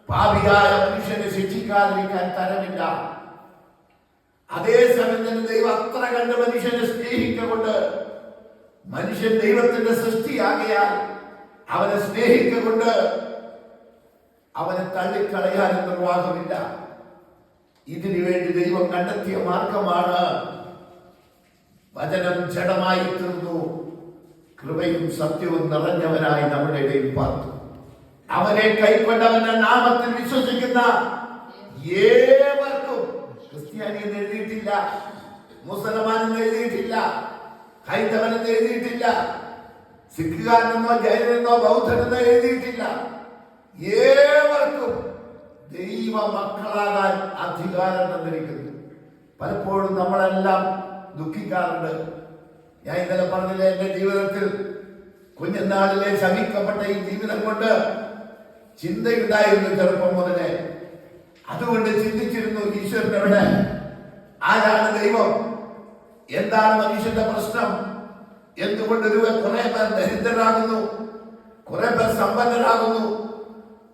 പാപിയായ മനുഷ്യനെ ശിക്ഷിക്കാതിരിക്കാൻ തരമില്ല. അതേസമയം തന്നെ ദൈവം അത്ര കണ്ട് മനുഷ്യനെ സ്നേഹിക്കൊണ്ട്, മനുഷ്യൻ ദൈവത്തിന്റെ സൃഷ്ടിയാകയാൽ അവനെ സ്നേഹിക്കൊണ്ട് അവനെ തള്ളിക്കളയാൻ നിർവാഹമില്ല. ഇതിനു വേണ്ടി ദൈവം കണ്ടെത്തിയ മാർഗമാണ് വചനം ജഡമായി തീർന്നു, കൃപയും സത്യവും നിറഞ്ഞവനായി നമ്മുടെ ഇടയിൽ പാർത്തു. അവനെ കൈക്കൊണ്ടവന്റെ നാമത്തിൽ വിശ്വസിക്കുന്ന ഏവർക്കും, ക്രിസ്ത്യാനി എന്ന് എഴുതിയിട്ടില്ല, മുസൽമാൻ എന്ന് എഴുതിയിട്ടില്ല, ഹൈന്ദവൻ എന്ന് എഴുതിയിട്ടില്ല, സിഖുകാരനെന്നോ ജൈനെന്നോ ബൗദ്ധനെന്നോ എഴുതിയിട്ടില്ല, ഏവർക്കും ദൈവ മക്കളാകാൻ അധികാരം തന്നിരിക്കുന്നു. പലപ്പോഴും നമ്മളെല്ലാം ദുഃഖിക്കാറുണ്ട്. ഞാൻ ഇന്നലെ പറഞ്ഞില്ലേ, എന്റെ ജീവിതത്തിൽ കുഞ്ഞുനാളിലെ ശമിക്കപ്പെട്ട ഈ ജീവിതം കൊണ്ട് ചിന്തയുണ്ടായിരുന്നു ചെറുപ്പം മുതലേ. അതുകൊണ്ട് ചിന്തിച്ചിരുന്നു, ഈശ്വരൻ എവിടെ? ആരാണ് ദൈവം? എന്താണ് മനുഷ്യന്റെ പ്രശ്നം? എന്തുകൊണ്ട് കുറെ പേർ ദരിദ്രരാകുന്നു, കുറെ പേർ സമ്പന്നരാകുന്നു,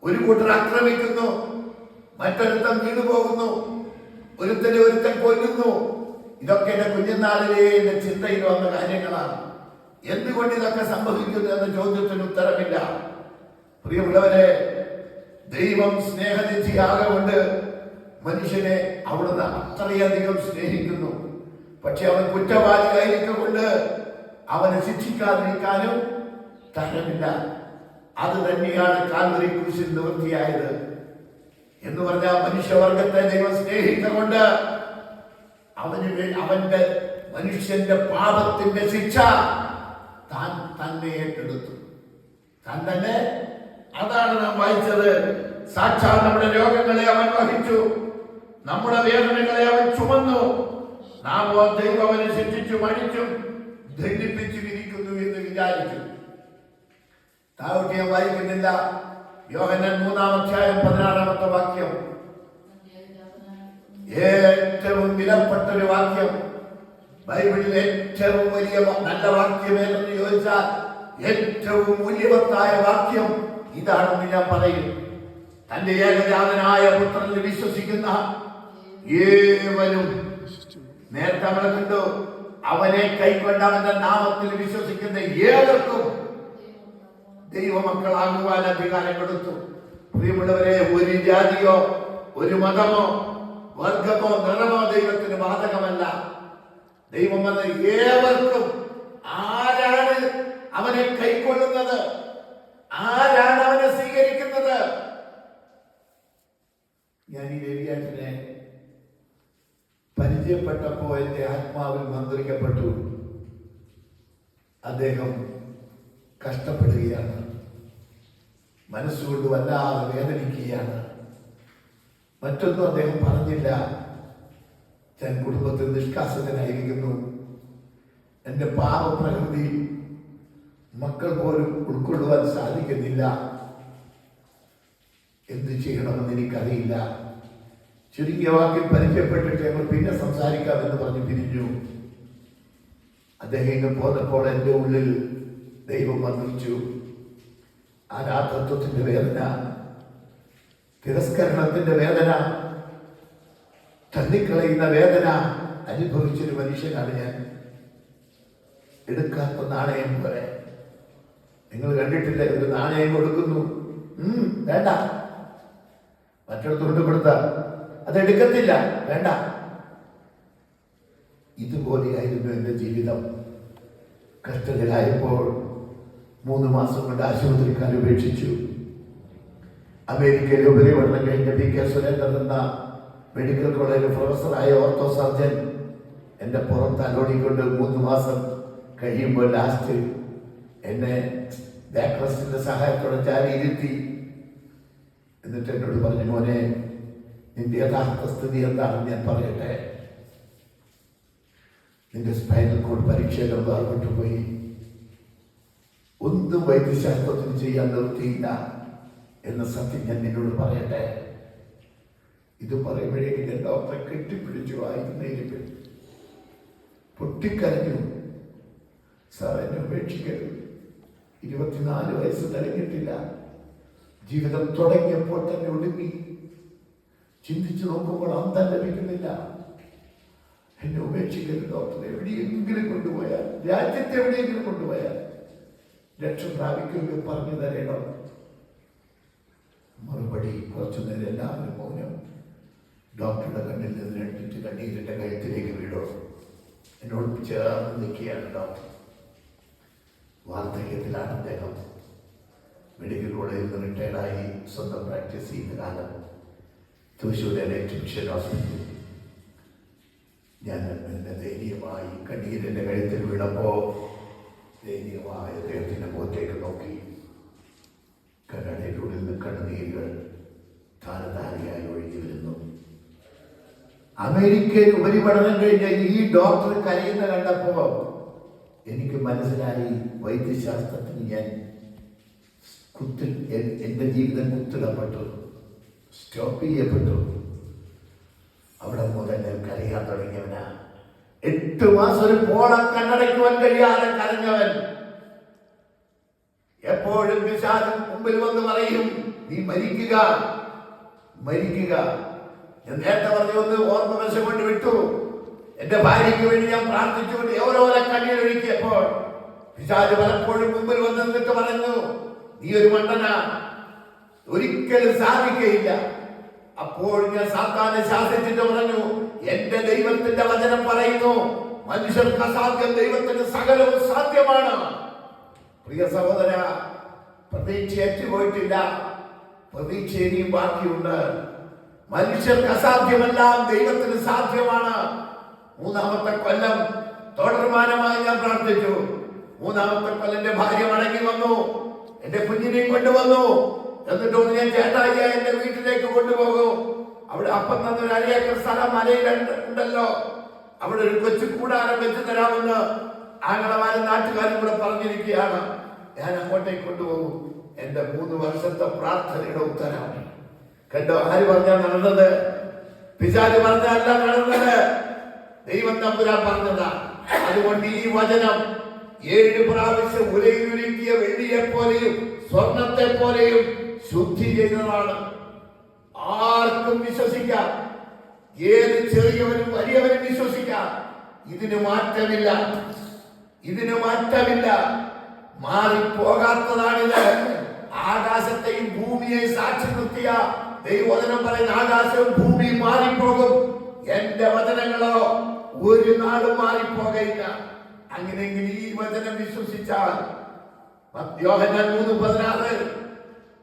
ഒരു കൂട്ടർ ആക്രമിക്കുന്നു, മറ്റൊരുത്തൻ വീണുപോകുന്നു, ഒരുത്തൻ കൊല്ലുന്നു. ഇതൊക്കെ എന്റെ കുഞ്ഞുനാളിലെ എന്റെ ചിന്തയിൽ വന്ന കാര്യങ്ങളാണ്. എന്തുകൊണ്ട് ഇതൊക്കെ സംഭവിക്കുന്നു എന്ന ചോദ്യത്തിന് ഉത്തരമില്ല. പ്രിയമുള്ളവരെ, ദൈവം സ്നേഹനിധിയാകൊണ്ട് മനുഷ്യനെ അവിടുന്ന് അത്രയധികം സ്നേഹിക്കുന്നു. പക്ഷെ അവൻ കുറ്റവാളിയായിരിക്കൊണ്ട് അവനെ ശിക്ഷിക്കാതിരിക്കാനും തരമില്ല. അത് തന്നെയാണ് കാൽവരി ക്രൂശിൽ നിവൃത്തിയായത്. എന്ന് പറഞ്ഞാൽ മനുഷ്യവർഗത്തെ ദൈവം സ്നേഹിക്കൊണ്ട് അവന്റെ മനുഷ്യന്റെ പാപത്തിന്റെ ശിക്ഷ താൻ തന്നെ ഏറ്റെടുത്തു. താൻ തന്നെ, അതാണ് നാം വായിച്ചത്. സാക്ഷാൽ നമ്മുടെ രോഗങ്ങളെ അവൻ വഹിച്ചു, നമ്മുടെ വേദനകളെ അവൻ ചുമന്നു. നാമോ ദൈവം അവനെ ശിക്ഷിച്ചും അടിച്ചും ദണ്ഡിപ്പിച്ചു ഇരിക്കുന്നു എന്ന് വിചാരിച്ചു. താഴോട്ട് ഞാൻ വായിക്കുന്നില്ല. യോഹന്നാൻ 3-ാം-അധ്യായം 16-ാമത്തെ വാക്യം, ഏറ്റവും വിലപ്പെട്ടൊരു വാക്യം. ബൈബിളിൽ ഏറ്റവും വലിയ നല്ല വാക്യം ഏതെന്ന് ചോദിച്ചാൽ ഏറ്റവും മൂല്യവത്തായ വാക്യം ഇതാണെന്ന് ഞാൻ പറയും. തന്റെ ഏകജാതനായ പുത്രനിൽ വിശ്വസിക്കുന്ന ഏവരും, നേരത്തെ നമ്മളെ കണ്ടു, അവനെ കൈക്കൊണ്ട് അവന്റെ നാമത്തിൽ വിശ്വസിക്കുന്ന ഏവർക്കും ദൈവമക്കളാകുവാൻ അധികാരം കൊടുത്തു. പ്രിയമുള്ളവരെ, ഒരു ജാതിയോ ഒരു മതമോ വർഗമോ നിറമോ ദൈവത്തിന് ബാധകമല്ല. ദൈവം വന്ന ഏവർക്കും. ആരാണ് അവനെ കൈക്കൊള്ളുന്നത്? ആരാണ് അവനെ സ്വീകരിക്കുന്നത്? ഞാൻ ഈ രവിയേട്ടനെ പരിചയപ്പെട്ടപ്പോ എന്റെ ആത്മാവിൽ മന്ത്രിക്കപ്പെട്ടു. അദ്ദേഹം കഷ്ടപ്പെടുകയാണ്, മനസ്സുകൊണ്ട് വല്ലാതെ വേദനിക്കുകയാണ്. മറ്റൊന്നും അദ്ദേഹം പറഞ്ഞില്ല. ഞാൻ കുടുംബത്തിൽ നിഷ്കാസിതനായിരിക്കുന്നു. എൻ്റെ പാപപ്രകൃതി മക്കൾ പോലും ഉൾക്കൊള്ളുവാൻ സാധിക്കുന്നില്ല. എന്ത് ചെയ്യണമെന്ന് എനിക്കറിയില്ല. ചുരുങ്ങിയ വാക്കിൽ പരിചയപ്പെട്ടിട്ട് ഞങ്ങൾ പിന്നെ സംസാരിക്കാമെന്ന് പറഞ്ഞ് പിരിഞ്ഞു. അദ്ദേഹം ഇങ്ങ് പോന്നപ്പോൾ എൻ്റെ ഉള്ളിൽ ദൈവം വന്നിച്ചു. ആരാധത്വത്തിന്റെ വേദന, തിരസ്കരണത്തിന്റെ വേദന, തള്ളിക്കളയുന്ന വേദന അനുഭവിച്ചൊരു മനുഷ്യനാണ് ഞാൻ. എടുക്കാത്ത നാണയം പോലെ. നിങ്ങൾ കണ്ടിട്ടില്ലേ, ഒരു നാണയം കൊടുക്കുന്നു, വേണ്ട, മറ്റിടത്ത് കൊണ്ട് കൊടുത്ത അതെടുക്കത്തില്ല, വേണ്ട. ഇതുപോലെയായിരുന്നു എൻ്റെ ജീവിതം. കഷ്ടത്തിലായപ്പോൾ 3 മാസം കൊണ്ട് ആശുപത്രിക്കാർ ഉപേക്ഷിച്ചു. അമേരിക്കയിൽ ഉപരിപഠനം കഴിഞ്ഞ പി കെ സുരേന്ദ്രൻ എന്ന മെഡിക്കൽ കോളേജിൽ പ്രൊഫസറായ ഓർത്തോ സർജൻ എൻ്റെ പുറത്ത് അലോടിക്കൊണ്ട് 3 മാസം കഴിയുമ്പോൾ ലാസ്റ്റ് എന്നെ ബാക്ക് റെസ്റ്റിന്റെ സഹായത്തോടെ ചാരിയിരുത്തി. എന്നിട്ട് എന്നോട് പറഞ്ഞു, മോനെ, നിന്റെ യഥാർത്ഥ സ്ഥിതി എന്താണെന്ന് ഞാൻ പറയട്ടെ. നിന്റെ സ്പൈനൽ കോഡ് പരീക്ഷകൾ വേർപെട്ടു പോയി. ഒന്നും വൈദ്യശാസ്ത്രത്തിന് ചെയ്യാൻ നിർത്തിയില്ല എന്ന സത്യം ഞാൻ നിന്നോട് പറയട്ടെ. ഇത് പറയുമ്പോഴേക്കും ഞാൻ ഡോക്ടറെ കെട്ടിപ്പിടിച്ചു. വായിക്കുന്നതിന് പൊട്ടിക്കരഞ്ഞു. സാർ, എന്നെ ഉപേക്ഷിക്കരുത്. 24 വയസ്സ് തികഞ്ഞിട്ടില്ല. ജീവിതം തുടങ്ങിയപ്പോൾ തന്നെ ഒടുങ്ങി. ചിന്തിച്ചു നോക്കുമ്പോൾ അന്തം ലഭിക്കുന്നില്ല. എന്നെ ഉപേക്ഷിക്കരുത് ഡോക്ടർ. എവിടെയെങ്കിലും കൊണ്ടുപോയാൽ, രാജ്യത്ത് എവിടെയെങ്കിലും കൊണ്ടുപോയാൽ രക്ഷ പ്രാപിക്കുമെന്ന് പറഞ്ഞു തരണം. മറുപടി കുറച്ചു നേരം എല്ലാവരും മൗനം. ഡോക്ടറുടെ കണ്ണിൽ നിന്ന് എടുത്തിട്ട് കണ്ണീരിന്റെ കഴുത്തിലേക്ക് വീടോ. എന്നോട് ചേർന്ന് നിൽക്കുകയാണ് ഡോക്ടർ. വാർദ്ധക്യത്തിലാണ് അദ്ദേഹം. മെഡിക്കൽ കോളേജിൽ നിന്ന് റിട്ടയർഡായി സ്വന്തം പ്രാക്ടീസ് ചെയ്യുന്ന കാലം തൃശ്ശൂർ ഇലക്ട്രിഷ്യൻ ഹോസ്പിറ്റലിൽ ഞാൻ എന്നെ ദയനീയമായി കണ്ണീരിന്റെ കഴുത്തിൽ വീണപ്പോ ദയനീയമായ അദ്ദേഹത്തിന്റെ മുഖത്തേക്ക് നോക്കി. കണ്ണടയിലൂടെ നിന്ന് കണ്ണുനീരുകൾ താരതാരയായി ഒഴുകി വരുന്നു. അമേരിക്കയിൽ ഉപരിപഠനം കഴിഞ്ഞ ഈ ഡോക്ടർ കരയുന്ന കണ്ടപ്പോ എനിക്ക് മനസ്സിലായി, വൈദ്യശാസ്ത്രത്തിന് ഞാൻ എൻ്റെ ജീവിതം കുത്തിടപ്പെട്ടു, സ്റ്റോപ്പ് ചെയ്യപ്പെട്ടു. അവിടെ മുതൽ ഞാൻ കരയാൻ തുടങ്ങിയവനാ. 8 മാസം ഒരു പോള കണ്ണടയ്ക്കുവാൻ കഴിയാതെ കരഞ്ഞവൻ. എപ്പോഴും പിശാച് മുമ്പിൽ വന്ന് പറയും, നീ മരിക്കുക, മരിക്കുക. ഞാൻ നേരത്തെ പറഞ്ഞൊന്ന് ഓർമ്മ വശം കൊണ്ട് വിട്ടു. എന്റെ ഭാര്യയ്ക്ക് വേണ്ടി ഞാൻ പ്രാർത്ഥിച്ചുകൊണ്ട് ഓരോരോ കണ്ണീരൊഴുക്കിയപ്പോൾ പിശാച് പലപ്പോഴും മുമ്പിൽ വന്ന് നിന്നിട്ട് പറഞ്ഞു, നീ ഒരു മണ്ടനാ, ഒരിക്കലും സാധിക്കയില്ല. അപ്പോൾ ഞാൻ സാത്താനെ ശാസിച്ചിട്ട് പറഞ്ഞു, എന്റെ ദൈവത്തിന്റെ വചനം പറയുന്നു, മനുഷ്യർക്ക് അസാധ്യം, ദൈവത്തിന് സകലവും സാധ്യമാണ്. പ്രിയ സഹോദര, പ്രതീക്ഷ ഏറ്റുപോയിട്ടില്ല, പ്രതീക്ഷ ഇനിയും ബാക്കിയുണ്ട്. മനുഷ്യർക്ക് അസാധ്യമെല്ലാം ദൈവത്തിന് സാധ്യമാണ്. 3-ാമത്തെ കൊല്ലം തുടർമാനമായി ഞാൻ പ്രാർത്ഥിച്ചു. 3-ാമത്തെ കൊല്ലം എന്റെ ഭാര്യ മടങ്ങി വന്നു, എന്റെ കുഞ്ഞിനെയും കൊണ്ടുവന്നു. എന്നിട്ടൊന്ന് ഞാൻ ചേട്ടായിയ എന്റെ വീട്ടിലേക്ക് കൊണ്ടുപോകും. അവിടെ അപ്പം തന്നൊരു 1/2 ഏക്കർ സ്ഥലം മലയിലുണ്ടല്ലോ, അവിടെ ഒരു കൊച്ചു കൂടാരം വെച്ച് തരാമെന്ന് ആങ്ങളമാരും നാട്ടുകാരും കൂടെ പറഞ്ഞിരിക്കുകയാണ്. ഞാൻ അങ്ങോട്ടേക്ക് കൊണ്ടുപോകും. എന്റെ 3 വർഷത്തെ പ്രാർത്ഥനയുടെ ഉത്തരം കണ്ടോ? ആര് പറഞ്ഞാ നടന്നത്? പിശാച് പറഞ്ഞല്ല നടന്നത്, ദൈവം തമ്പുരാൻ പറഞ്ഞതാ. അതുകൊണ്ട് ഈ വചനം 7 പ്രാവശ്യം ഉലയിലൊരുക്കിയ വെള്ളിയെ പോലെയും സ്വർണത്തെ പോലെയും ശുദ്ധി ചെയ്തതാണ്. ആർക്കും വിശ്വസിക്കാം, ഏത് ചെറിയവനും വലിയവനും വിശ്വസിക്കാം. ഇതിന് മാറ്റമില്ല, ഇതിന് മാറ്റമില്ല. മാറിപ്പോകാത്തതാണിത്. ആകാശത്തെയും ഭൂമിയെയും സാക്ഷി നിർത്തിയ ദൈവവചനം പറയുന്ന ആകാശവും ഭൂമിയും മാറിപ്പോകും, എന്റെ വചനങ്ങളോ ഒരു നാളും മാറിപ്പോകയില്ല. അങ്ങനെയെങ്കിൽ ഈ വചനം വിശ്വസിച്ചാൽ യോഹന്നാൻ 3:16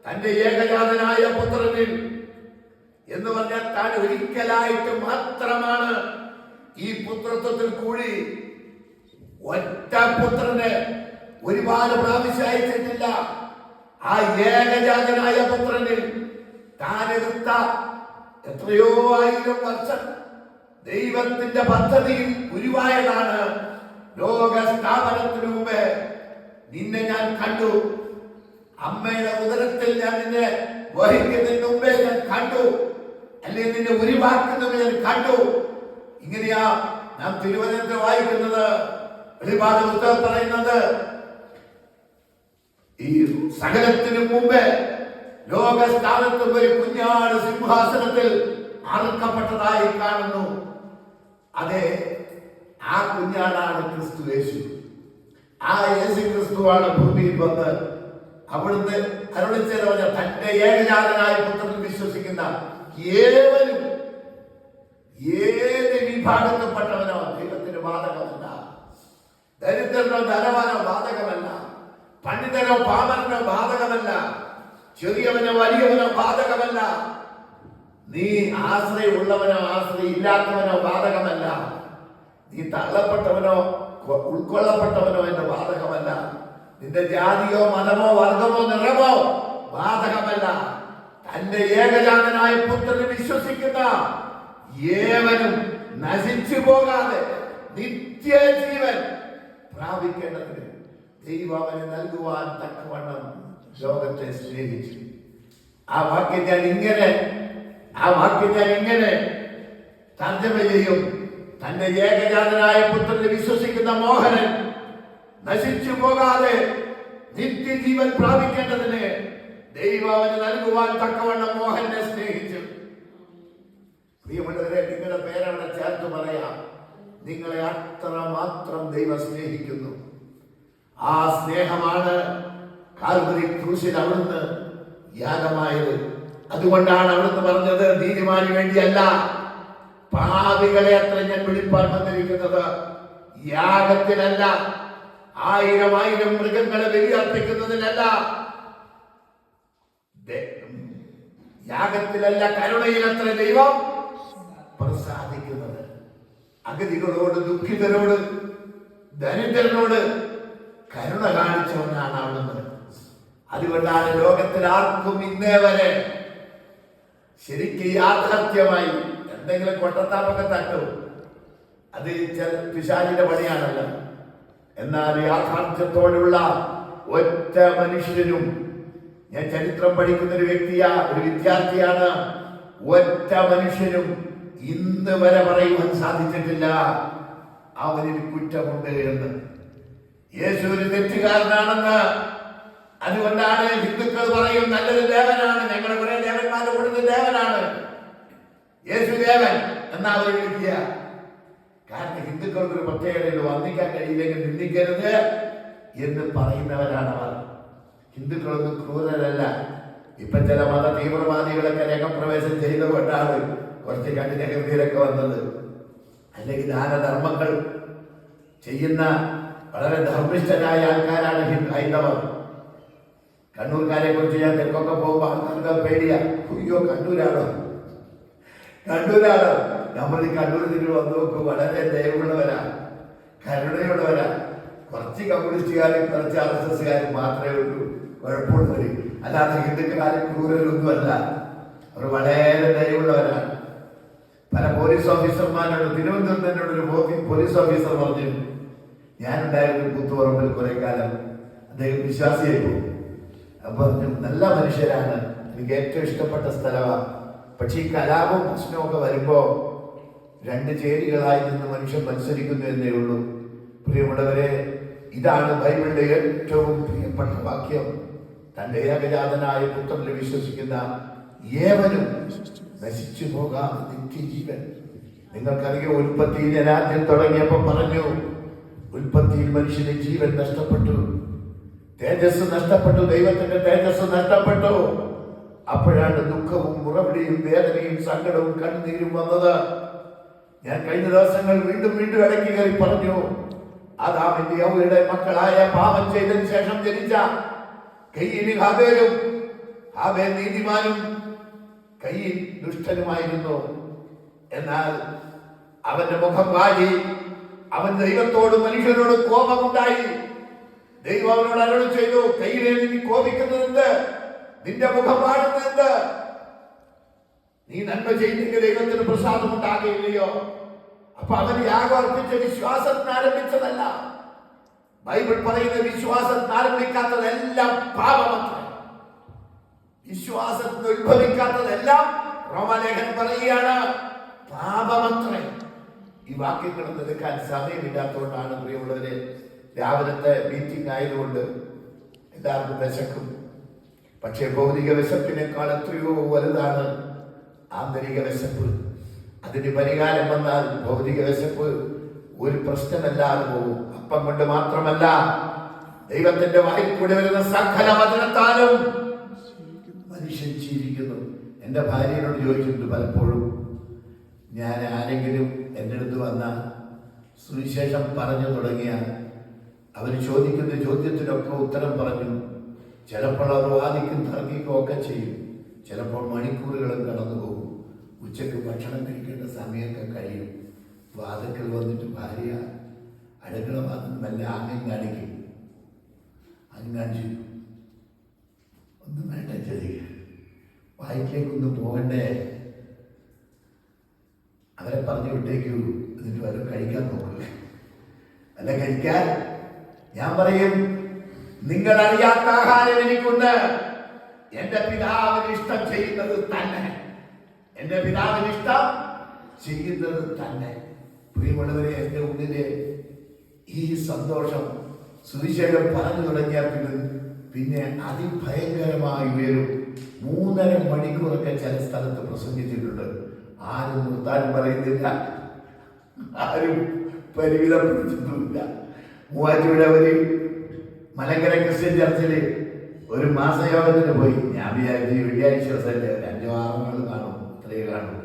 തന്റെ ഏകജാതനായ പുത്രനിൽ എന്ന് പറഞ്ഞാൽ താൻ ഒരിക്കലായിട്ട് മാത്രമാണ് ഈ പുത്രത്വത്തിൽ കൂടി. ഒറ്റ പുത്രന് ഒരുപാട് പ്രാവശ്യം അയച്ചിട്ടില്ല. ആ ഏകജാതനായ പുത്രനിൽ താൻ എടുത്ത എത്രയോ 1000 വർഷം ദൈവത്തിന്റെ പദ്ധതിയിൽ ഉരുവായതാണ്. ലോക സ്ഥാപനത്തിനു മുമ്പ് നിന്നെ ഞാൻ കണ്ടു, അമ്മയുടെ ഉദരത്തിൽ ഞാൻ നിന്നെ വഹിക്കുന്നതിന് മുമ്പേ ഞാൻ കണ്ടു, അല്ലെങ്കിൽ നിന്നെ ഉരുവാക്കുന്നത് ഞാൻ കണ്ടു. ഇങ്ങനെയാ നാം തിരുവചനത്തിൽ വായിക്കുന്നത്. വെളിപാട് പുസ്തകം പറയുന്നത് ഈ സകലത്തിനു മുമ്പേ ലോകസ്ഥാനത്തും ഒരു കുഞ്ഞാട് സിംഹാസനത്തിൽ അറുക്കപ്പെട്ടതായി കാണുന്നു. അതെ, ആ കുഞ്ഞാടാണ് ക്രിസ്തു യേശു. ആ യേശു ക്രിസ്തുവാണ് ഭൂമിയിൽ വന്ന് അവിടുന്ന് അരുളിച്ചത് പറഞ്ഞ തന്റെ ഏകജാതനായ പുത്രനിൽ വിശ്വസിക്കുന്ന ഏവരും, ഏത് വിഭാഗത്തിൽപ്പെട്ടവനോ ദൈവത്തിന് ബാധകമല്ല. ദരിദ്രനോ ധനവാനോ ബാധകമല്ല, പണ്ഡിതനോ പാമരനോ ബാധകമല്ല, ചെറിയവനോ വലിയവനോ ബാധകമല്ല, നീ ആശ്രയമുള്ളവനോ ആശ്രയം ഇല്ലാത്തവനോ ബാധകമല്ല, നീ തള്ളപ്പെട്ടവനോ ഉൾക്കൊള്ളപ്പെട്ടവനോ എന്ന് ബാധകമല്ല, നിന്റെ ജാതിയോ മതമോ വർഗമോ നിറമോ ബാധകമല്ല. തന്റെ ഏകജാതനായ പുത്രനെ വിശ്വസിക്കുന്ന ഏവനും നശിച്ചു പോകാതെ നിത്യജീവൻ പ്രാപിക്കേണ്ടതിന് ദൈവം അവനെ നൽകുവാൻ തക്കവണ്ണം ലോകത്തെ സ്നേഹിച്ചു. ആ വാക്യം ഞാൻ ഇങ്ങനെ തർജ്ജമ ചെയ്യും. തന്റെ ഏകജാതനായ പുത്രനെ വിശ്വസിക്കുന്ന മോഹനൻ നശിച്ചു പോകാതെ നിത്യജീവൻ പ്രാപിക്കേണ്ടതിന് ദൈവം അവന് നൽകുവാൻ തക്കവണ്ണം മോഹനെ സ്നേഹിച്ചു. പ്രിയമുള്ളവരെ, നിങ്ങളുടെ പേരവിടെ ചേർത്ത് പറയാം. നിങ്ങളെ അത്രമാത്രം ദൈവം സ്നേഹിക്കുന്നു. ആ സ്നേഹമാണ് കാൽവരി ക്രൂശിൽ അവിടുന്ന് യാഗമായത്. അതുകൊണ്ടാണ് അവിടുന്ന് പറഞ്ഞത്, നീതിമാന് വേണ്ടിയല്ല, പാപികളെ അത്ര ഞാൻ വിളിപ്പാൻ വന്നിരിക്കുന്നത്. യാഗത്തിനല്ല, 1000 മൃഗങ്ങളെ ബലിയർപ്പിക്കുന്നതിനല്ല, യാഗത്തിലല്ല, കരുണയിലത്ര ദൈവം പ്രസാദിക്കുന്നത്. അഗതികളോട്, ദുഃഖിതരോട്, ദരിദ്രനോട് കരുണ കാണിച്ചവനാണ് അവിടുന്ന്. അതുകൊണ്ടാണ് ലോകത്തിൽ ആർക്കും ഇന്നേ വരെ ശരിക്കും യാഥാർത്ഥ്യമായി എന്തെങ്കിലും കൊട്ടത്താപ്പൊക്കെ തട്ടും, അത് പിശാചിന്റെ പണിയാണല്ലോ. എന്നാൽ യാഥാർത്ഥ്യത്തോടുള്ള ഒറ്റ മനുഷ്യനും, ഞാൻ ചരിത്രം പഠിക്കുന്ന ഒരു ഒരു വിദ്യാർത്ഥിയാണ്, ഒറ്റ മനുഷ്യനും ഇന്ന് വരെ പറയുവാൻ സാധിച്ചിട്ടില്ല അവനിൽ കുറ്റമുണ്ട് എന്ന്. യേശു ഒരു തെറ്റുകാരനാണെന്ന്. അതുകൊണ്ടാണ് ഹിന്ദുക്കൾ പറയും നല്ലൊരു ദേവനാണ്, ഞങ്ങളുടെ കുറെ ദേവന്മാരുടെ കൂടുന്ന ദേവനാണ് യേശു ദേവൻ എന്നാ അവർ വിളിക്കുക. കാരണം ഹിന്ദുക്കൾക്ക് ഒരു പ്രത്യേകതയുണ്ട്, വന്ദിക്കാൻ കഴിയില്ലെങ്കിൽ നിന്ദിക്കരുത് എന്ന് പറയുന്നവരാണ് അവർ. ഹിന്ദുക്കളൊന്നും ക്രൂരരല്ല. ഇപ്പൊ ചില മത തീവ്രവാദികളൊക്കെ രംഗപ്രവേശം ചെയ്തുകൊണ്ടാണ് കുറച്ച് കഠിനഗതിയിലൊക്കെ വന്നത്. അല്ലെങ്കിൽ ദാനധർമ്മങ്ങൾ ചെയ്യുന്ന വളരെ ധർമ്മിഷ്ഠരായ ആൾക്കാരാണ് ഹൈന്ദവർ. കണ്ണൂർക്കാരെ കുറിച്ച് ഞാൻ തെക്കൊക്കെ പോകുമ്പോൾ ആൾക്കാർക്ക് പേടിയാ. അയ്യോ, കണ്ണൂരാണോ? നമ്മൾ ഈ കണ്ണൂരിൽ നിങ്ങൾ വന്നു നോക്കും, വളരെ ദയവുള്ളവരാ, കരുണയുള്ളവരാ. കുറച്ച് കമ്മ്യൂണിസ്റ്റുകാരും കുറച്ച് RSSകാരും മാത്രമേ ഉള്ളൂ കുഴപ്പമുള്ളവര്. അല്ലാതെ ഹിന്ദുക്കളാരും ക്രൂരരൊന്നുമല്ല. അവർ വളരെ ദയവുള്ളവരാണ്. പല പോലീസ് ഓഫീസർമാരോട് തിരുവനന്തപുരത്ത് എന്നോടൊരു പോലീസ് ഓഫീസർ പറഞ്ഞു, ഞാനുണ്ടായിരുന്നു കൂത്തുപറമ്പിൽ കുറെ കാലം, അദ്ദേഹം വിശ്വാസിയായി പോകും. അപ്പൊ നല്ല മനുഷ്യരാണ്, എനിക്ക് ഏറ്റവും ഇഷ്ടപ്പെട്ട സ്ഥലമാണ്. പക്ഷെ ഈ കലാപവും പ്രശ്നമൊക്കെ വരുമ്പോ രണ്ട് ചേരികളായി നിന്ന് മനുഷ്യൻ മത്സരിക്കുന്നു എന്നേ ഉള്ളൂ. പ്രിയമുള്ളവരെ, ഇതാണ് ബൈബിളിലെ ഏറ്റവും പ്രിയപ്പെട്ട വാക്യം. തന്റെ ഏകജാതനായ പുത്രനിൽ വിശ്വസിക്കുന്ന ഏവനും നശിച്ചു പോകാതെ നിത്യജീവൻ. നിങ്ങൾക്കറിയോ, ഉൽപ്പത്തിയിൽ ഞാൻ ആദ്യം തുടങ്ങിയപ്പോ പറഞ്ഞു, ഉൽപ്പത്തിയിൽ മനുഷ്യന് ജീവൻ നഷ്ടപ്പെട്ടു, തേജസ് നഷ്ടപ്പെട്ടു, ദൈവത്തിന്റെ തേജസ് നഷ്ടപ്പെട്ടു. അപ്പോഴാണ് ദുഃഖവും മുറവിളിയും വേദനയും സങ്കടവും കണ്ണുനീരും വന്നത്. ഞാൻ കഴിഞ്ഞ ദിവസങ്ങൾ വീണ്ടും ഇടയ്ക്ക് കയറി പറഞ്ഞു, ആദാമിന്റെ ഹവ്വയുടെ മക്കളായ പാപം ചെയ്തതിനു ശേഷം ജനിച്ച കയീനും ഹാബേലും, ഹാബേൽ നീതിമാനും കയീൻ ദുഷ്ടനുമായിരുന്നു. എന്നാൽ അവന്റെ മുഖം വാടി, അവൻ ദൈവത്തോടും മനുഷ്യരോടും കോപമുണ്ടായി. ദൈവം അവനോട് അരുളി ചെയ്തു, കയീനെ നീ കോപിക്കുന്നതെന്ത്? നിന്റെ മുഖം വാടുന്നത്? നീ നന്മ ചെയ്തെങ്കിൽ ദൈവത്തിന് പ്രസാദം ഉണ്ടാകുകയില്ലയോ? അപ്പൊ അവൻ യാഗം അർപ്പിച്ച വിശ്വാസത്തിന് ആരംഭിച്ചതല്ല. ബൈബിൾ പറയുന്ന വിശ്വാസത്തിന് ആരംഭിക്കാത്തതെല്ലാം പാപമത്രേ. വിശ്വാസത്തിന് ഉത്ഭവിക്കാത്തതെല്ലാം റോമാലേഖനം പറയുകയാണ് പാപമത്രേ. ഈ വാക്യങ്ങളൊന്നും എടുക്കാൻ സമയമില്ലാത്തതുകൊണ്ടാണ് പ്രിയമുള്ളവരെ, രാവിലത്തെ മീറ്റിംഗ് ആയതുകൊണ്ട് എല്ലാവർക്കും വിശക്കും. പക്ഷെ ഭൗതിക വിശപ്പിനേക്കാൾ എത്രയോ വലുതാണ് ആന്തരിക വിശപ്പ്. അതിന് പരിഹാരം വന്നാൽ ഭൗതിക വിശപ്പ് ഒരു പ്രശ്നമല്ലാതെ പോകും. അപ്പം കൊണ്ട് മാത്രമല്ല, ദൈവത്തിന്റെ വായിൽ കൂടി വരുന്ന സകല വചനത്താലും മനുഷ്യൻ ജീവിക്കുന്നു. എൻ്റെ ഭാര്യയോട് ചോദിച്ചിട്ടുണ്ട് പലപ്പോഴും, ഞാൻ ആരെങ്കിലും എൻ്റെ അടുത്ത് വന്ന സുവിശേഷം പറഞ്ഞു തുടങ്ങിയാൽ അവർ ചോദിക്കുന്ന ചോദ്യത്തിനൊക്കെ ഉത്തരം പറഞ്ഞു. ചിലപ്പോൾ അവർ വാദിക്കും തർക്കിക്കും ഒക്കെ ചെയ്യും. ചിലപ്പോൾ മണിക്കൂറുകളും കടന്നു പോകും. ഉച്ചയ്ക്ക് ഭക്ഷണം കഴിക്കേണ്ട സമയമൊക്കെ കഴിയും. വാതിക്കൽ വന്നിട്ട് ഭാര്യ അടുക്കള ഭാഗത്ത് മെല്ല അങ്ങാടിക്കും. അങ്ങാടിച്ചു ഒന്നും വേണ്ട, ചെറിയ വായിക്കേക്കൊന്നും പോകണ്ടേ, അവരെ പറഞ്ഞു വിട്ടേക്കൂ, എന്നിട്ട് വരും കഴിക്കാൻ നോക്കുക. അല്ല കഴിക്കാൻ ഞാൻ പറയും, നിങ്ങൾ അറിയാത്ത ആഹാരം എനിക്കുണ്ട്. എന്റെ പിതാവിന് ഇഷ്ടം ചെയ്യുന്നത് തന്നെ, എന്റെ പിതാവിന് ഇഷ്ടം ചെയ്യുന്നത് തന്നെ. പ്രിയമുള്ളവരെ, എന്റെ ഉള്ളിലെ ഈ സന്തോഷം സുവിശേഷം പറഞ്ഞു തുടങ്ങിയാൽ പിന്നെ അതിഭയങ്കരമായി ഉയരും. 3.5 മണിക്കൂറൊക്കെ ചില സ്ഥലത്ത് പ്രസംഗിച്ചിട്ടുണ്ട്. ആരും നിർത്താനും പറയുന്നില്ല, ആരും പരിമിതപ്പെടുത്തുന്നില്ല. മൂവാറ്റുപുഴ ഒരു മലങ്കര ക്രിസ്ത്യൻ ചർച്ചിൽ ഒരു മാസയോഗത്തിന് പോയി. ഞാൻ വിചാരിച്ചു വെള്ളിയാഴ്ച ദിവസമല്ലേ, 5-6 ആൾ കാണും, ഇത്രയും കാണും.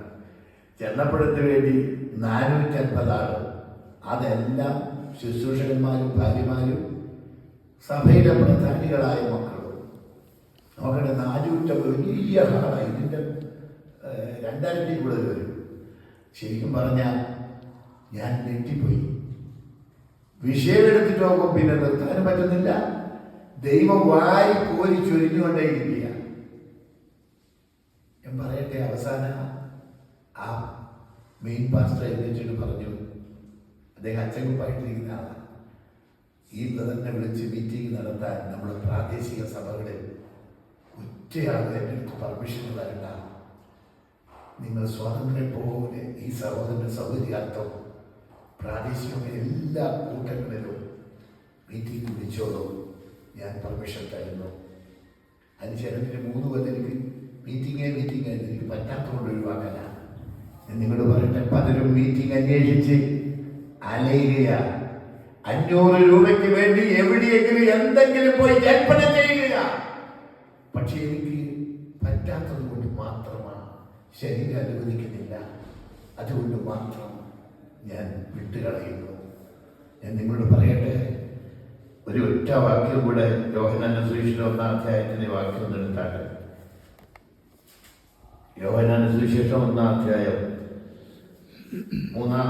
ചെന്നപ്പോഴത്തിന് വേണ്ടി 450 ആള്. അതെല്ലാം ശുശ്രൂഷകന്മാരും ഭാര്യമാരും സഭയിലെ പ്രധാനികളായ മക്കളും. നോക്കട്ടെ, 400 വലിയ ഹാളായി. ഇതിൻ്റെ 2000 കൂടുതൽ വരും. ശരിക്കും പറഞ്ഞാൽ ഞാൻ ഞെട്ടിപ്പോയി. വിഷയം എടുത്തിട്ട് നോക്കും, പിന്നെ നിർത്താനും പറ്റുന്നില്ല. ദൈവം വാരി കോരി ചൊരിഞ്ഞുകൊണ്ടേയിരിക്കുക. ഞാൻ പറയട്ടെ, അവസാനം ആ മെയിൻ പാസ്റ്റർ എഴുന്നേറ്റിട്ട് പറഞ്ഞു, അദ്ദേഹം അച്ചൻകുപ്പായിട്ടിരിക്കുന്ന ആളാണ്, ഈ ബ്രദറിനെ വിളിച്ച് മീറ്റിംഗ് നടത്താൻ നമ്മുടെ പ്രാദേശിക സഭകളിൽ ഒറ്റയാളുടെ എൻ്റെ അടുത്ത് പെർമിഷൻ തരണ്ട, നിങ്ങൾ സ്വാതന്ത്ര്യം പോലെ ഈ സഹോദരൻ്റെ സൗകര്യാർത്ഥം പ്രാദേശികമായ എല്ലാ കൂട്ടങ്ങളിലും മീറ്റിംഗ് വിളിച്ചോളൂ, ഞാൻ പെർമിഷൻ തരുന്നു. അതിന് ചിലതിന് 3 കൊല്ലം എനിക്ക് മീറ്റിംഗ് എനിക്ക് പറ്റാത്തതുകൊണ്ട് ഒഴിവാക്കാനാണ്. ഞാൻ നിങ്ങളോട് പറയട്ടെ, പലരും മീറ്റിംഗ് അന്വേഷിച്ച് അലയുക, 500 രൂപയ്ക്ക് വേണ്ടി എവിടെയെങ്കിലും എന്തെങ്കിലും പോയി ജൽപ്പന ചെയ്യുക. പക്ഷെ എനിക്ക് ശരീരം അനുവദിക്കുന്നില്ല. അതുകൊണ്ട് മാത്രം ഞാൻ വിട്ടുകളയുന്നു. ഞാൻ നിങ്ങളോട് പറയട്ടെ, ഒരു ഒറ്റ വാക്യം കൂടെ യോഹന്നാന്റെ സുവിശേഷം 1-ാം അധ്യായത്തിന്റെ വാക്യം എടുത്താട്ടെ. യോഹന്നാന്റെ സുവിശേഷം 1-ാം അധ്യായം 1-ാം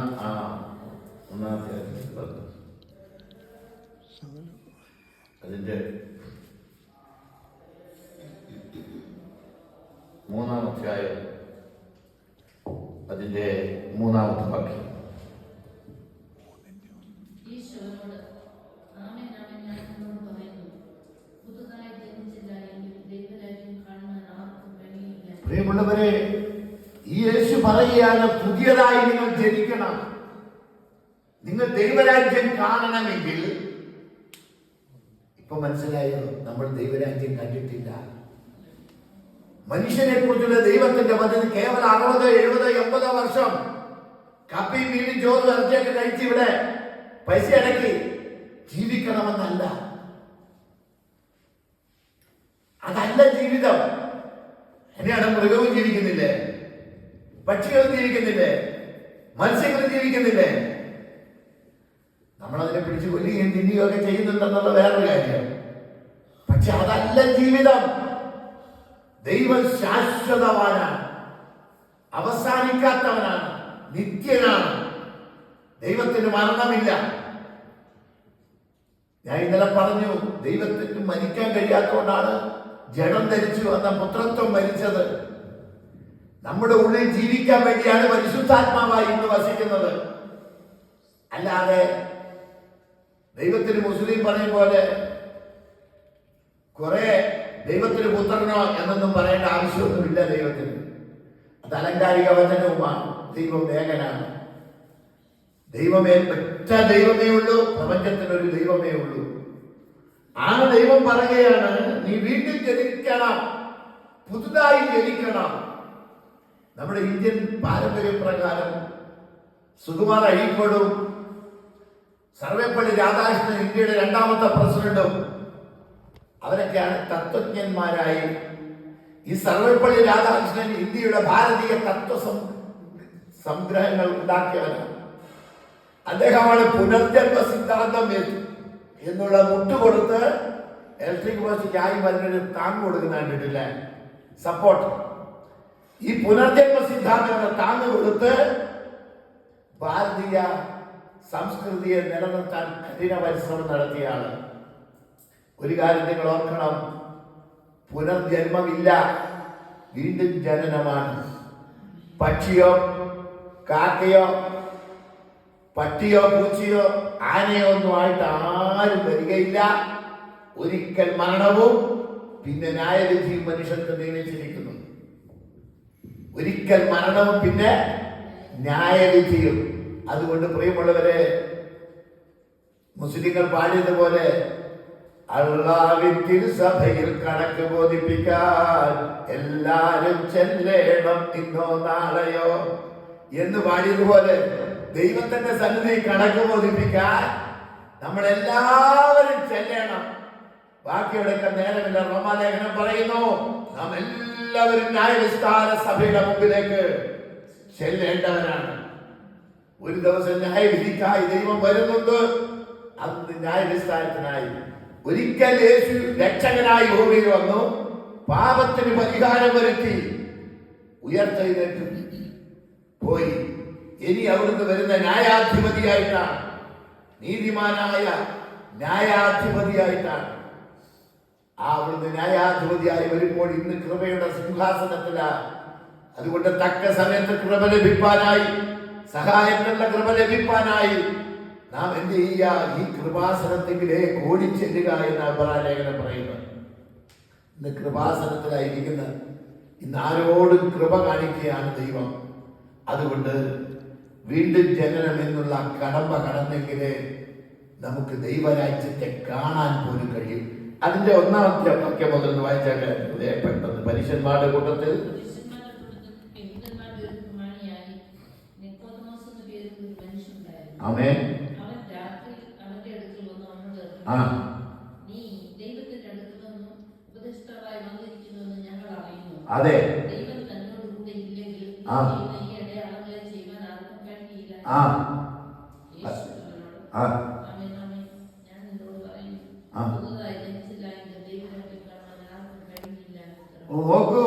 അധ്യായത്തിൽ അതിന്റെ 3-ാം അധ്യായം അതിന്റെ 3-ാമത്തെ വാക്യം. പ്രിയമുള്ളവരെ, ഈ യേശു പറയുകയാണ്, പുതിയതായി നിങ്ങൾ ജനിക്കണം. നിങ്ങൾ ദൈവരാജ്യം കാണണമെങ്കിൽ, ഇപ്പൊ മനസ്സിലായോ, നമ്മൾ ദൈവരാജ്യം കണ്ടിട്ടില്ല. മനുഷ്യനെ കുറിച്ചുള്ള ദൈവത്തിന്റെ പദ്ധതി കേവലം 60, 70, 80 വർഷം കപ്പയും മീനും ചോറും ഇറച്ചിയൊക്കെ കഴിച്ച് ഇവിടെ പൈസ അടക്കി ജീവിക്കണമെന്നല്ല. അതല്ല ജീവിതം. എന്നെയാണ് മൃഗവും ജീവിക്കുന്നില്ലേ, പക്ഷികളും ജീവിക്കുന്നില്ലേ, മത്സ്യങ്ങളും ജീവിക്കുന്നില്ലേ? നമ്മളതിനെ പിടിച്ച് കൊല്ലുകയും തിന്നുകയും ഒക്കെ ചെയ്യുന്നുണ്ടെന്നുള്ള വേറൊരു കാര്യം. പക്ഷെ അതല്ല ജീവിതം. ദൈവം ശാശ്വതവാനാണ്, അവസാനിക്കാത്തവനാണ്, നിത്യനാണ്. ദൈവത്തിന് മരണമില്ല. ഞാൻ ഇന്നലെ പറഞ്ഞു, ദൈവത്തിന് മരിക്കാൻ കഴിയാത്തതുകൊണ്ടാണ് ജഡം ധരിച്ചു വന്ന പുത്രത്വം മരിച്ചത്. നമ്മുടെ ഉള്ളിൽ ജീവിക്കാൻ വേണ്ടിയാണ് പരിശുദ്ധാത്മാവായി ഇന്ന് വസിക്കുന്നത്. അല്ലാതെ ദൈവത്തിന് മുസ്ലിം പറയും പോലെ കുറെ ദൈവത്തിന് പുത്രനോ എന്നൊന്നും പറയേണ്ട ആവശ്യമൊന്നുമില്ല. ദൈവത്തിന് അത് അലങ്കാരിക വചനവുമാണ്. ദൈവം ഏകനാണ്. ദൈവമേ, ഒറ്റ ദൈവമേ ഉള്ളൂ. പ്രപഞ്ചത്തിനൊരു ദൈവമേ ഉള്ളൂ. ആ ദൈവം പറയുകയാണ്, നീ വീണ്ടും ജനിക്കണം, പുതുതായി ജനിക്കണം. നമ്മുടെ ഇന്ത്യൻ പാരമ്പര്യപ്രകാരം സുകുമാർ അഴീക്കോടും സർവേപ്പള്ളി രാധാകൃഷ്ണൻ ഇന്ത്യയുടെ 2ാമത്തെ പ്രസിഡന്റും അവരൊക്കെയാണ് തത്വജ്ഞന്മാരായി. ഈ സർവേപ്പള്ളി രാധാകൃഷ്ണൻ ഇന്ത്യയുടെ ഭാരതീയ സംഗ്രഹങ്ങൾ ഉണ്ടാക്കിയവനാണ്. അദ്ദേഹമാണ് പുനർജന്മ സിദ്ധാന്തം എന്നുള്ള മുട്ടുകൊടുത്ത് ഇലക്ട്രിക് ബസ് ആയി വരുന്നൊരു താങ്ങ് കൊടുക്കുന്ന കണ്ടിട്ടില്ലേ, സപ്പോർട്ട്. ഈ പുനർജന്മ സിദ്ധാന്തങ്ങളെ താങ്ങ് കൊടുത്ത് ഭാരതീയ സംസ്കൃതിയെ നിലനിർത്താൻ കഠിന പരിശ്രമം നടത്തിയാണ്. ഒരു കാര്യം നിങ്ങൾ ഓർക്കണം, പുനർജന്മമില്ല, വീണ്ടും ജനനമാണ്. പക്ഷിയോ കാക്കയോ പട്ടിയോ പൂച്ചയോ ആനയോ ഒന്നും ആയിട്ട് ആരും വരികയില്ല. ഒരിക്കൽ മരണവും പിന്നെ ന്യായവിധിയും മനുഷ്യർക്ക് നിയമിച്ചിരിക്കുന്നു. ഒരിക്കൽ മരണവും പിന്നെ ന്യായവിധിയും. അതുകൊണ്ട് പ്രിയമുള്ളവരെ, മുസ്ലിങ്ങൾ പാടിയതുപോലെ അല്ലാഹുവിൻ തിരുസഭയിൽ കണക്ക് ബോധിപ്പിക്കാൻ എല്ലാരും ചെല്ലേണം ഇന്നോ നാളെയോ എന്ന് പാടിയതുപോലെ ദൈവത്തിന്റെ സന്നിധി കണക്ക് ബോധിപ്പിക്കാൻ നമ്മളെല്ലാവരും ചെല്ലണം. ബാക്കിയെടുക്കാൻ നേരമില്ല. റോമാലേഖനം പറയുന്നു, നാം എല്ലാവരും ന്യായവിസ്താര സഭയുടെ മുമ്പിലേക്ക് ചെല്ലേണ്ടവരാണ്. ഒരു ദിവസം ന്യായവിധിക്കായി ദൈവം വരുന്നുണ്ട്. അന്ന് ന്യായവിസ്താരത്തിനായി. ഒരിക്കൽ യേശു രക്ഷകനായി ഭൂമിയിൽ വന്നു, പാപത്തിന് പരിഹാരം വരുത്തി ഉയർത്തെഴുന്നേറ്റ് പോയി. ഇനി അവിടുന്ന് വരുന്ന ന്യായാധിപതിയായിട്ടാണ്, നീതിമാനായ ന്യായാധിപതിയായിട്ടാണ്. അവിടുന്ന് ന്യായാധിപതിയായി വരുമ്പോൾ ഇന്ന് കൃപയുടെ സിംഹാസനത്തിലാണ്. അതുകൊണ്ട് തക്ക സമയത്ത് കൃപ ലഭിപ്പാനായി, സഹായത്തിനുള്ള കൃപ ലഭിപ്പാനായി നാം എന്ത് ചെയ്യുക? ഈ കൃപാസനത്തിലേക്ക് ഓടിച്ചെല്ലുക എന്ന് അബ്രാലേഖനം പറയുന്നത്. ഇന്ന് കൃപാസനത്തിലായിരിക്കുന്ന ഇന്ന് ആരോടും കൃപ കാണിക്കുകയാണ് ദൈവം. അതുകൊണ്ട് വീണ്ടും ജനനം എന്നുള്ള കടമ്പ കടന്നെങ്കിലേ നമുക്ക് ദൈവരാജ്യത്തെ കാണാൻ പോലും കഴിയും. അതിന്റെ 1-ാമത്തെ വാക്യം മുതൽ വായിച്ചാൽ പെട്ടെന്ന് പരീക്ഷന്മാരുടെ കൂട്ടത്തിൽ ആമേൻ. അതെ, ആ യേശു ആ ആമേൻ ആമേൻ ഞാൻ നിന്നോട് പറയുന്നു ആ. പുതുതായി ജനിച്ചില്ല എങ്കിൽ ദൈവരാജ്യം കാണാൻ ആർക്കും കഴിയില്ല എന്ന് ഉത്തരം. നോക്കൂ,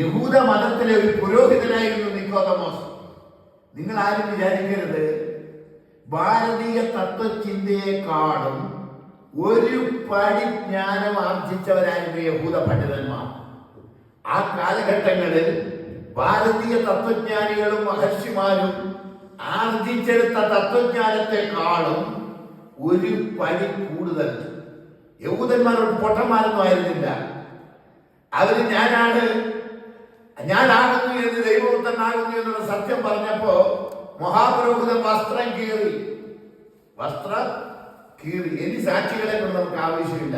യഹൂദ മതത്തിലെ ഒരു പുരോഹിതനായിരുന്നു നിക്കോദമോസ്. നിങ്ങൾ ആരും വിചാരിക്കരുത് ഭാരതീയ തത്വചിന്തയെക്കാളും ഒരു പടി ജ്ഞാനം ആർജിച്ചവരായിരുന്നു യഹൂദ പണ്ഡിതന്മാർ. ആ കാലഘട്ടങ്ങളിൽ ഭാരതീയ തത്വജ്ഞാനികളും മഹർഷിമാരും ആർജിച്ചെടുത്ത തത്വജ്ഞാനത്തെക്കാളും ഒരു പടി കൂടുതൽ. യഹൂദന്മാരോട് പൊട്ടന്മാരൊന്നും ആയിരുന്നില്ല. അവര് ഞാനാകുന്നു എന്ന് ദൈവപുത്രനാകുന്നു എന്നുള്ള സത്യം പറഞ്ഞപ്പോ മഹാപുരോഹിതൻ വസ്ത്രം കീറി. ഇനി സാക്ഷികളെ കൊണ്ട് നമുക്ക് ആവശ്യമില്ല.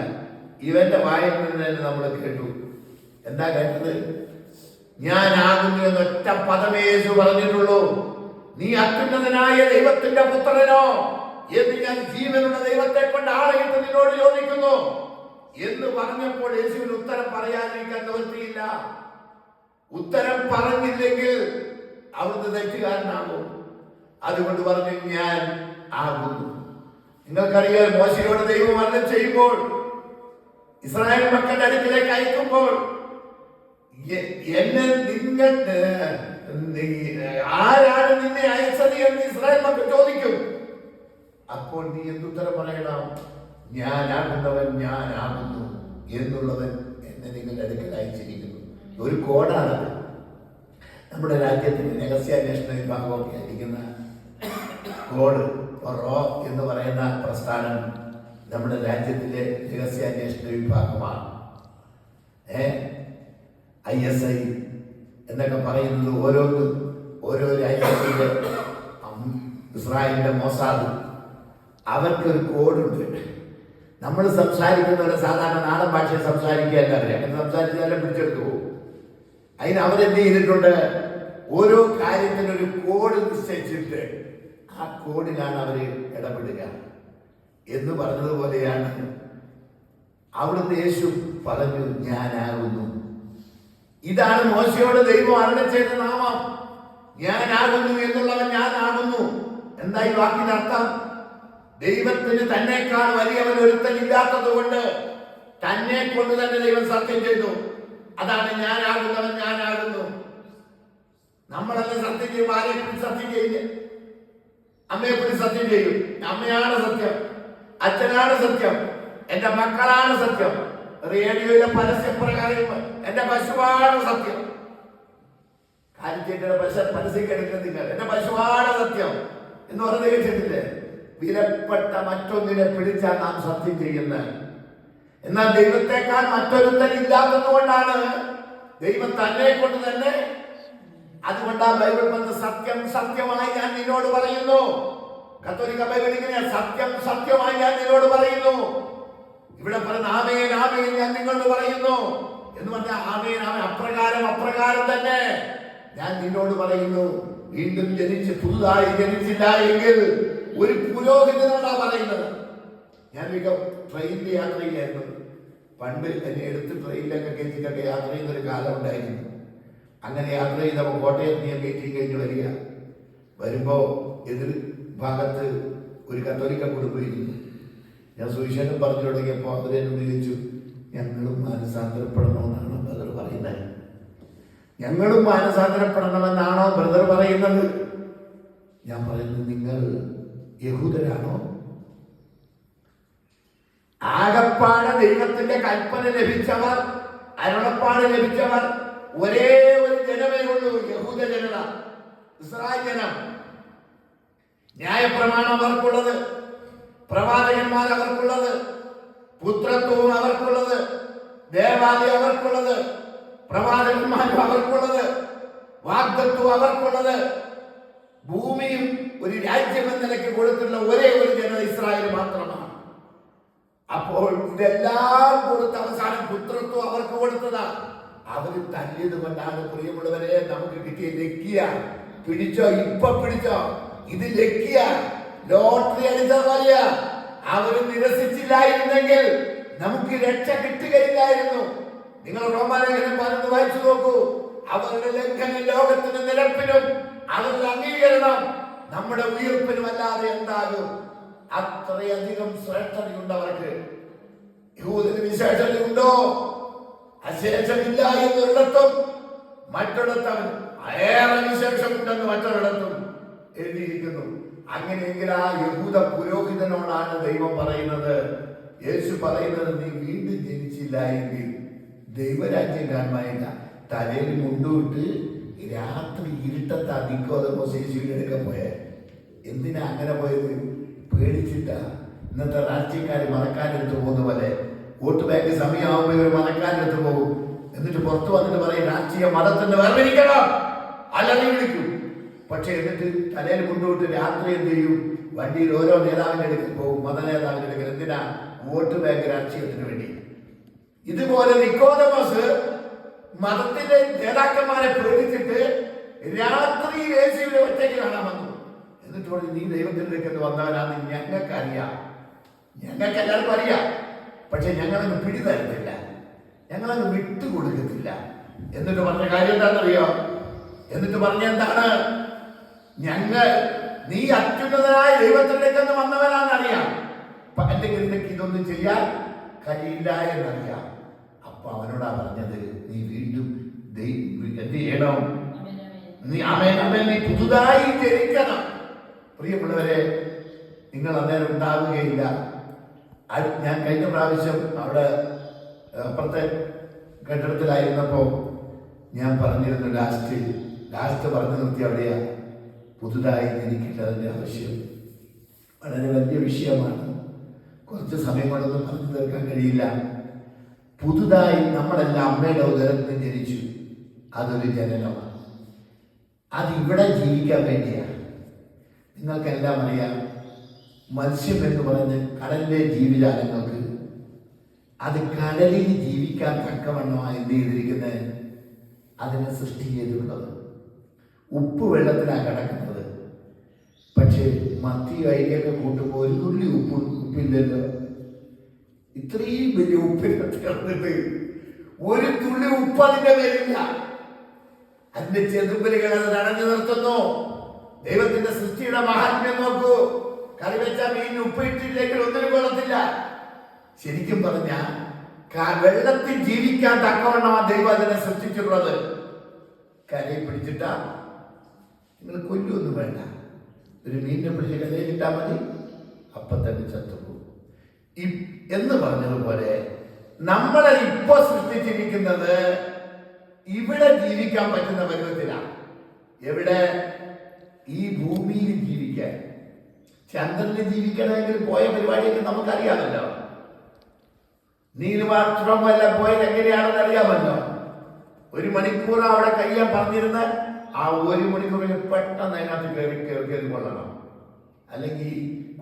ഇവന്റെ വായിൽ നിന്ന് തന്നെ നമ്മൾ കേട്ടു. എന്താ കേട്ടത്? ഞാനാകുന്നു എന്നൊറ്റ പദമേ യേശു പറഞ്ഞിട്ടുള്ളൂ. നീ അത്യുന്നതനായ ദൈവത്തിന്റെ പുത്രനോ എന്ന് ഞാൻ ജീവനുള്ള ദൈവത്തെ കൊണ്ട് ആളയിട്ട് നിന്നോട് ചോദിക്കുന്നു എന്ന് പറഞ്ഞപ്പോൾ യേശുവിന് ഉത്തരം പറയാതിരിക്കാൻ നിവൃത്തിയില്ല. ഉത്തരം പറഞ്ഞില്ലെങ്കിൽ അവിടുന്ന് തെറ്റുകാരനാകും. അതുകൊണ്ട് പറഞ്ഞു ഞാൻ ആകുന്നു. നിങ്ങൾക്കറിയാം, മോശയോട് ദൈവം അരുളി ചെയ്യുമ്പോൾ ഇസ്രായേൽ മക്കളുടെ അടുക്കിലേക്ക് അയക്കുമ്പോൾ എന്നെ ആരാണ് നിന്നെ അയച്ചത് എന്ന് ഇസ്രായേൽ മക്കൾ ചോദിക്കും. അപ്പോൾ നീ എന്തുത്തരം പറയണം? ഞാനാകുന്നവൻ ഞാനാകുന്നു എന്നുള്ളവൻ എന്നെ നിങ്ങളുടെ അടുക്കൽ അയച്ചിരിക്കുന്നു. ഒരു കോഡാണ്. നമ്മുടെ രാജ്യത്തിന് രഹസ്യാന്വേഷണ വിഭാഗമൊക്കെ അടിക്കുന്ന കോഡ് റോ എന്ന് പറയുന്ന പ്രസ്ഥാനം നമ്മുടെ രാജ്യത്തിലെ രഹസ്യാന്വേഷണ വിഭാഗമാണ്. ISI എന്നൊക്കെ പറയുന്നത് ഓരോ രാജ്യത്തിൻ്റെ ഇസ്രായേലിന്റെ മൊസാദ് അവർക്കൊരു കോഡുണ്ട്. നമ്മൾ സംസാരിക്കുന്നവരെ സാധാരണ നാടൻ ഭാഷയിൽ സംസാരിക്കുകയല്ല. അങ്ങനെ സംസാരിച്ചാലും പിടിച്ചെടുത്ത് പോകും. അതിന് അവരെന്ത് ചെയ്തിട്ടുണ്ട്? ഓരോ കാര്യത്തിനൊരു കോഡ് നിശ്ചയിച്ചിട്ട് ആ കോഡിലാണ് അവർ ഇടപെടുക എന്ന് പറഞ്ഞതുപോലെയാണ് അവിടുന്ന് യേശു പറഞ്ഞു ഞാനാകുന്നു. ഇതാണ് മോശയോട് ദൈവം അരുളി ചെയ്ത നാമം. ഞാനാകുന്നു എന്നുള്ളവൻ ഞാനാകുന്നു. എന്താ ഈ വാക്കിന്റെ അർത്ഥം? ദൈവത്തിന് തന്നെക്കാൾ വലിയവൻ ഒരുത്തൻ ഇല്ലാത്തത് കൊണ്ട് തന്നെ കൊണ്ട് തന്നെ ദൈവം സത്യം ചെയ്തു. അതാണ് ഞാനാകുന്നവൻ ഞാനാകുന്നു. നമ്മളെല്ലാം സത്യം ചെയ്യും. ആരെക്കുറിച്ച് സത്യം ചെയ്യില്ല? അമ്മയെക്കുറിച്ച് സത്യം ചെയ്യും. അമ്മയാണ് സത്യം, അച്ഛനാണ് സത്യം, എന്റെ മക്കളാണ് സത്യം, റേഡിയോയിലെ പരസ്യപ്രകാരം എന്റെ പശുവാണ് സത്യം. കാലിച്ചേട്ടിയുടെ പരസ്യം എടുക്കുന്നില്ല. എന്റെ പശുവാണ് സത്യം എന്ന് പറഞ്ഞത് കേട്ടിട്ടില്ലേ? വിലപ്പെട്ട മറ്റൊന്നിനെ പിടിച്ചാൽ നാം സത്യം ചെയ്യുന്നത്. എന്നാൽ ദൈവത്തെക്കാൾ മറ്റൊരുത്തൻ ഇല്ലാത്തത് കൊണ്ടാണ് ദൈവം തന്നെ കൊണ്ട് തന്നെ. അതുകൊണ്ടാ ബൈബിൾ പറഞ്ഞ സത്യം സത്യമായി ഞാൻ നിന്നോട് പറയുന്നു. കത്തോലിക്ക ബൈബിൾ ഇങ്ങനെ സത്യം സത്യമായി ഞാൻ നിന്നോട് പറയുന്നു. ഇവിടെ പറഞ്ഞ ആമേൻ ആമേൻ ഞാൻ നിങ്ങളോട് പറയുന്നു എന്ന് പറഞ്ഞാൽ ആമേൻ ആമേൻ അപ്രകാരം തന്നെ ഞാൻ നിന്നോട് പറയുന്നു. വീണ്ടും പുതുതായി ജനിച്ചില്ല എങ്കിൽ ഒരു പുരോഹിതനോടാ പറയുന്നത്. ഞാൻ ട്രെയിനിൽ യാത്ര ചെയ്യായിരുന്നു. പണ്ട് എന്നെ എടുത്ത് ട്രെയിനിലൊക്കെ കയറ്റിട്ടൊക്കെ യാത്ര ചെയ്യുന്നൊരു കാലം ഉണ്ടായിരുന്നു. അങ്ങനെ യാത്ര ചെയ്തപ്പോൾ കോട്ടയത്ത് ഞാൻ മീറ്റിംഗ് കഴിഞ്ഞ് വരുമ്പോൾ എതിർ ഭാഗത്ത് ഒരു കത്തോലിക്ക കുടുംബം ഇരുന്നു. ഞാൻ സുവിശേഷം പറഞ്ഞു തുടങ്ങിയപ്പോൾ അവരെന്നോട് ചോദിച്ചു, ഞങ്ങളും മാനസാന്തരപ്പെടണമെന്നാണോ ബ്രദർ പറയുന്നത്? ഞങ്ങളും മാനസാന്തരപ്പെടണമെന്നാണോ ബ്രദർ പറയുന്നത്? ഞാൻ പറയുന്നത്, നിങ്ങൾ യഹൂദരാണോ? ആകപ്പാട് ദൈവത്തിന്റെ കൽപ്പന ലഭിച്ചവർ, അരുളപ്പാട് ലഭിച്ചവർ ഒരേ ഒരു ജനമേ ഉള്ളൂ, യഹൂദ ജനത, ഇസ്രായേൽ ജനം. ന്യായപ്രമാണം അവർക്കുള്ളത്, പ്രവാചകന്മാർ അവർക്കുള്ളത്, പുത്രത്വവും അവർക്കുള്ളത്, ദേവാലയം അവർക്കുള്ളത്, പ്രവാചകന്മാരും അവർക്കുള്ളത്, വാഗ്ദത്വം അവർക്കുള്ളത്. ഭൂമിയും ഒരു രാജ്യം എന്ന നിലയ്ക്ക് കൊടുത്തിട്ടുള്ള ഒരേ ഒരു ജനത ഇസ്രായേൽ മാത്രമാണ്. അപ്പോൾ ഇതെല്ലാം കൊടുത്ത അവസാനം പുത്രത്വം അവർക്ക് കൊടുത്തതാ. അവര് തല്ലിയത് കൊണ്ടാണ് പ്രിയമുള്ളവരെ നമുക്ക് കിട്ടിയ ലക്കിയ. പിടിച്ചോ, ഇപ്പൊ പിടിച്ചോ, ഇത് ലക്കിയ, ലോട്ടറി അടിച്ച പോലെയാ. അവര് നിരസിച്ചില്ലായിരുന്നെങ്കിൽ നമുക്ക് രക്ഷ കിട്ടുകയില്ലായിരുന്നു. നിങ്ങൾ റോമാലേഖനം 11 വായിച്ചു നോക്കൂ. അവരുടെ ലംഘനം ലോകത്തിന് നിരപ്പിനും അവരുടെ അംഗീകരണം നമ്മുടെ ഉയർപ്പിനും അല്ലാതെ എന്താകും? അത്രയധികം ശ്രേഷ്ഠതയുണ്ടവർക്ക്. യഹൂദന് വിശേഷതയുണ്ടോ? അശേഷമില്ല എന്നൊരിടത്തും മറ്റൊരിടത്തും ഏറെ വിശേഷമുണ്ടെന്ന് മറ്റൊരിടത്തും എഴുതിയിരിക്കുന്നു. അങ്ങനെയെങ്കിൽ ആ യഹൂദ പുരോഹിതനോടാണ് ദൈവം പറയുന്നത്, യേശു പറയുന്നത്, നീ വീണ്ടും ജനിച്ചില്ല എങ്കിൽ ദൈവരാജ്യം കാണുമായില്ല. തലയിൽ മുണ്ടുവിട്ട് രാത്രി ഇരുട്ടത്ത് നിക്കോദെമോസ് യേശുവിന്റെ അടുക്ക പോയെ. എന്തിനാ അങ്ങനെ പോയത്? പേടിച്ചിട്ടാ. ഇന്നത്തെ രാഷ്ട്രീയക്കാർ മറക്കാനെടുത്ത് പോകുന്ന പോലെ വോട്ട് ബാങ്ക് സമയമാകുമ്പോൾ ഇവർ മറക്കാനെടുത്ത് പോകും. എന്നിട്ട് പുറത്തു വന്നിട്ട് പറയും രാഷ്ട്രീയ മതത്തിന് വേർതിരിക്കണം, അലറി വിളിക്കും. പക്ഷെ എന്നിട്ട് തലയിൽ കൊണ്ടുപോയിട്ട് രാത്രി എന്ത് ചെയ്യും? വണ്ടിയിൽ ഓരോ നേതാവിന്റെ അടുക്കൽ പോകും, മത നേതാവിന്റെ അടുക്കൽ. എന്തിനാ? വോട്ട് ബാങ്ക് രാഷ്ട്രീയത്തിന് വേണ്ടി. ഇതുപോലെ നിക്കോദെമോസ് മതത്തിന്റെ നേതാക്കന്മാരെ പേടിച്ചിട്ട് രാത്രി യേശുവിനെ ഒറ്റയ്ക്ക് കാണാൻ വന്നു. എന്നിട്ട് പറഞ്ഞു, നീ ദൈവത്തിന്റെ അടുക്കൽ വന്നവനാന്ന് ഞങ്ങൾക്കറിയാം, ഞങ്ങൾക്ക് എല്ലാവർക്കും അറിയാം. പക്ഷെ ഞങ്ങളങ്ങ് പിടിതരത്തില്ല, ഞങ്ങളങ്ങ് വിട്ടുകൊടുക്കത്തില്ല. എന്നിട്ട് പറഞ്ഞ കാര്യം എന്താണെന്നറിയോ? എന്നിട്ട് പറഞ്ഞ എന്താണ്? നീ അത്യുന്നതനായ ദൈവത്തിലേക്ക് വന്നവനാണെന്നറിയാം, അല്ലെങ്കിൽ നിനക്ക് ഇതൊന്നും ചെയ്യാൻ കഴിയില്ല എന്നറിയാം. അപ്പൊ അവനോടാ പറഞ്ഞത്, നീ വീണ്ടും എന്ത് ചെയ്യണം? നീ പുതുതായി ജനിക്കണം. പ്രിയമുള്ളവരെ, നിങ്ങൾ അന്നേരം ഉണ്ടാവുകയില്ല. ഞാൻ കഴിഞ്ഞ പ്രാവശ്യം അവിടെ അപ്പുറത്തെ കെട്ടിടത്തിലായിരുന്നപ്പോ ഞാൻ പറഞ്ഞിരുന്നു, ലാസ്റ്റ് പറഞ്ഞു നിർത്തി അവിടെയാ, പുതുതായി ജനിക്കേണ്ടതിന്റെ ആവശ്യം വളരെ വലിയ വിഷയമാണ്. കുറച്ച് സമയം കൊണ്ടൊന്നും പറഞ്ഞു തീർക്കാൻ കഴിയില്ല. പുതുതായി നമ്മളെല്ലാം അമ്മയുടെ ഉദരത്തിൽ ജനിച്ചു. അതൊരു ജനനമാണ്. അതിവിടെ ജീവിക്കാൻ വേണ്ടിയാണ്. നിങ്ങൾക്കെല്ലാം അറിയാം, മത്സ്യം എന്ന് പറഞ്ഞ് കടലിലെ ജീവജാലങ്ങൾക്ക് അത് കടലിൽ ജീവിക്കാൻ തക്കവണ്ണമാണ് എന്ത് ചെയ്തിരിക്കുന്നത്? അതിനെ സൃഷ്ടി ചെയ്തിട്ടുള്ളത്. ഉപ്പ് വെള്ളത്തിലാണ് കിടക്കുന്നത്. പക്ഷേ മത്തി അരിയൊക്കെ കൂട്ടുമ്പോൾ ഒരു തുള്ളി ഉപ്പില്ലല്ലോ. ഇത്രയും വലിയ ഉപ്പിനകത്ത് കിടന്നിട്ട് ഒരു തുള്ളി ഉപ്പ് അതിന്റെ പേരില്ല. അതിന്റെ ചെതുമ്പലുകൾ അത് തടഞ്ഞു നിർത്തുന്നു. ദൈവത്തിന്റെ സൃഷ്ടിയുടെ മഹാത്മ്യം നോക്കൂ. കറി വെച്ച മീൻ ഉപ്പ് ഇട്ടില്ലെങ്കിൽ ഒന്നിനും കൊള്ളത്തില്ല. ശരിക്കും പറഞ്ഞ വെള്ളത്തിൽ ജീവിക്കാൻ തക്കവണ്ണമാണ് ദൈവം അതിനെ സൃഷ്ടിച്ചിട്ടുള്ളത്. കരയിൽ പിടിച്ചിട്ടാ നിങ്ങൾ കൊല്ലൊന്നും വേണ്ട, ഒരു മീനിനെ പിടിച്ച് കരയിലിട്ടാൽ മതി, അപ്പം തന്നെ ചത്തുപോകും. എന്ന് പറഞ്ഞതുപോലെ നമ്മളെ ഇപ്പൊ സൃഷ്ടിച്ചിരിക്കുന്നത് ഇവിടെ ജീവിക്കാൻ പറ്റുന്ന പരുവത്തിലാണ്. എവിടെ? ഈ ഭൂമിയിൽ ജീവിക്കാൻ. ചന്ദ്രനിൽ ജീവിക്കണമെങ്കിൽ പോയ പരിപാടിയൊക്കെ നമുക്കറിയാമല്ലോ. നീലുമാത്രമല്ല പോയത് എങ്ങനെയാണെന്ന് അറിയാമല്ലോ. 1 മണിക്കൂർ അവിടെ കഴിയാൻ പറഞ്ഞിരുന്ന ആ 1 മണിക്കൂറിൽ പെട്ടെന്ന് അതിനകത്ത് കയറി കൊള്ളണം. അല്ലെങ്കിൽ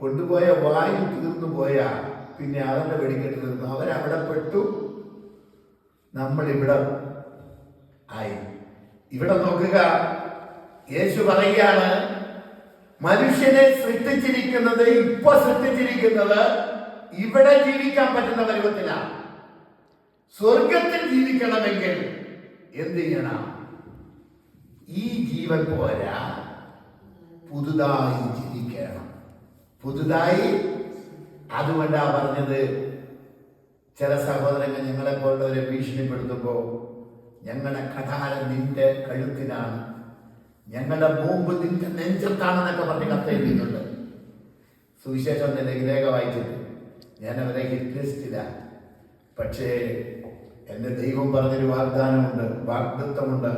കൊണ്ടുപോയ വായു തീർന്നു പോയാ പിന്നെ അവരുടെ വെടിക്കെട്ട് തീർന്നു. അവരവിടെ പെട്ടു, നമ്മളിവിടെ ആയി. ഇവിടെ നോക്കുക, യേശു പറയുകയാണ്, മനുഷ്യനെ സൃഷ്ടിച്ചിരിക്കുന്നത് ഇവിടെ ജീവിക്കാൻ പറ്റുന്ന പരുവത്തിലാണ്. സ്വർഗത്തിൽ ജീവിക്കണമെങ്കിൽ എന്ത് ചെയ്യണം? ഈ ജീവൻ പോരാ, പുതുതായി ജീവിക്കണം. പുതുതായി. അതുകൊണ്ടാ പറഞ്ഞത്, ചില സഹോദരങ്ങൾ ഞങ്ങളെ പോലുള്ളവരെ ഭീഷണിപ്പെടുത്തുമ്പോൾ, ഞങ്ങളുടെ കഠാരം നിന്റെ കഴുത്തിനാണ്, ഞങ്ങളുടെ ബോംബ് നിന്റെ നെഞ്ചത്താണെന്നൊക്കെ പറഞ്ഞ് കത്തെഴുതിയിട്ടുണ്ട്. സുവിശേഷം തന്നെ ഗ്രേഖ വായിച്ചിട്ട് ഞാൻ അവരെ ഹിറ്റ് ലിസ്റ്റില്ല. പക്ഷേ എൻ്റെ ദൈവം പറഞ്ഞൊരു വാഗ്ദത്തമുണ്ട്,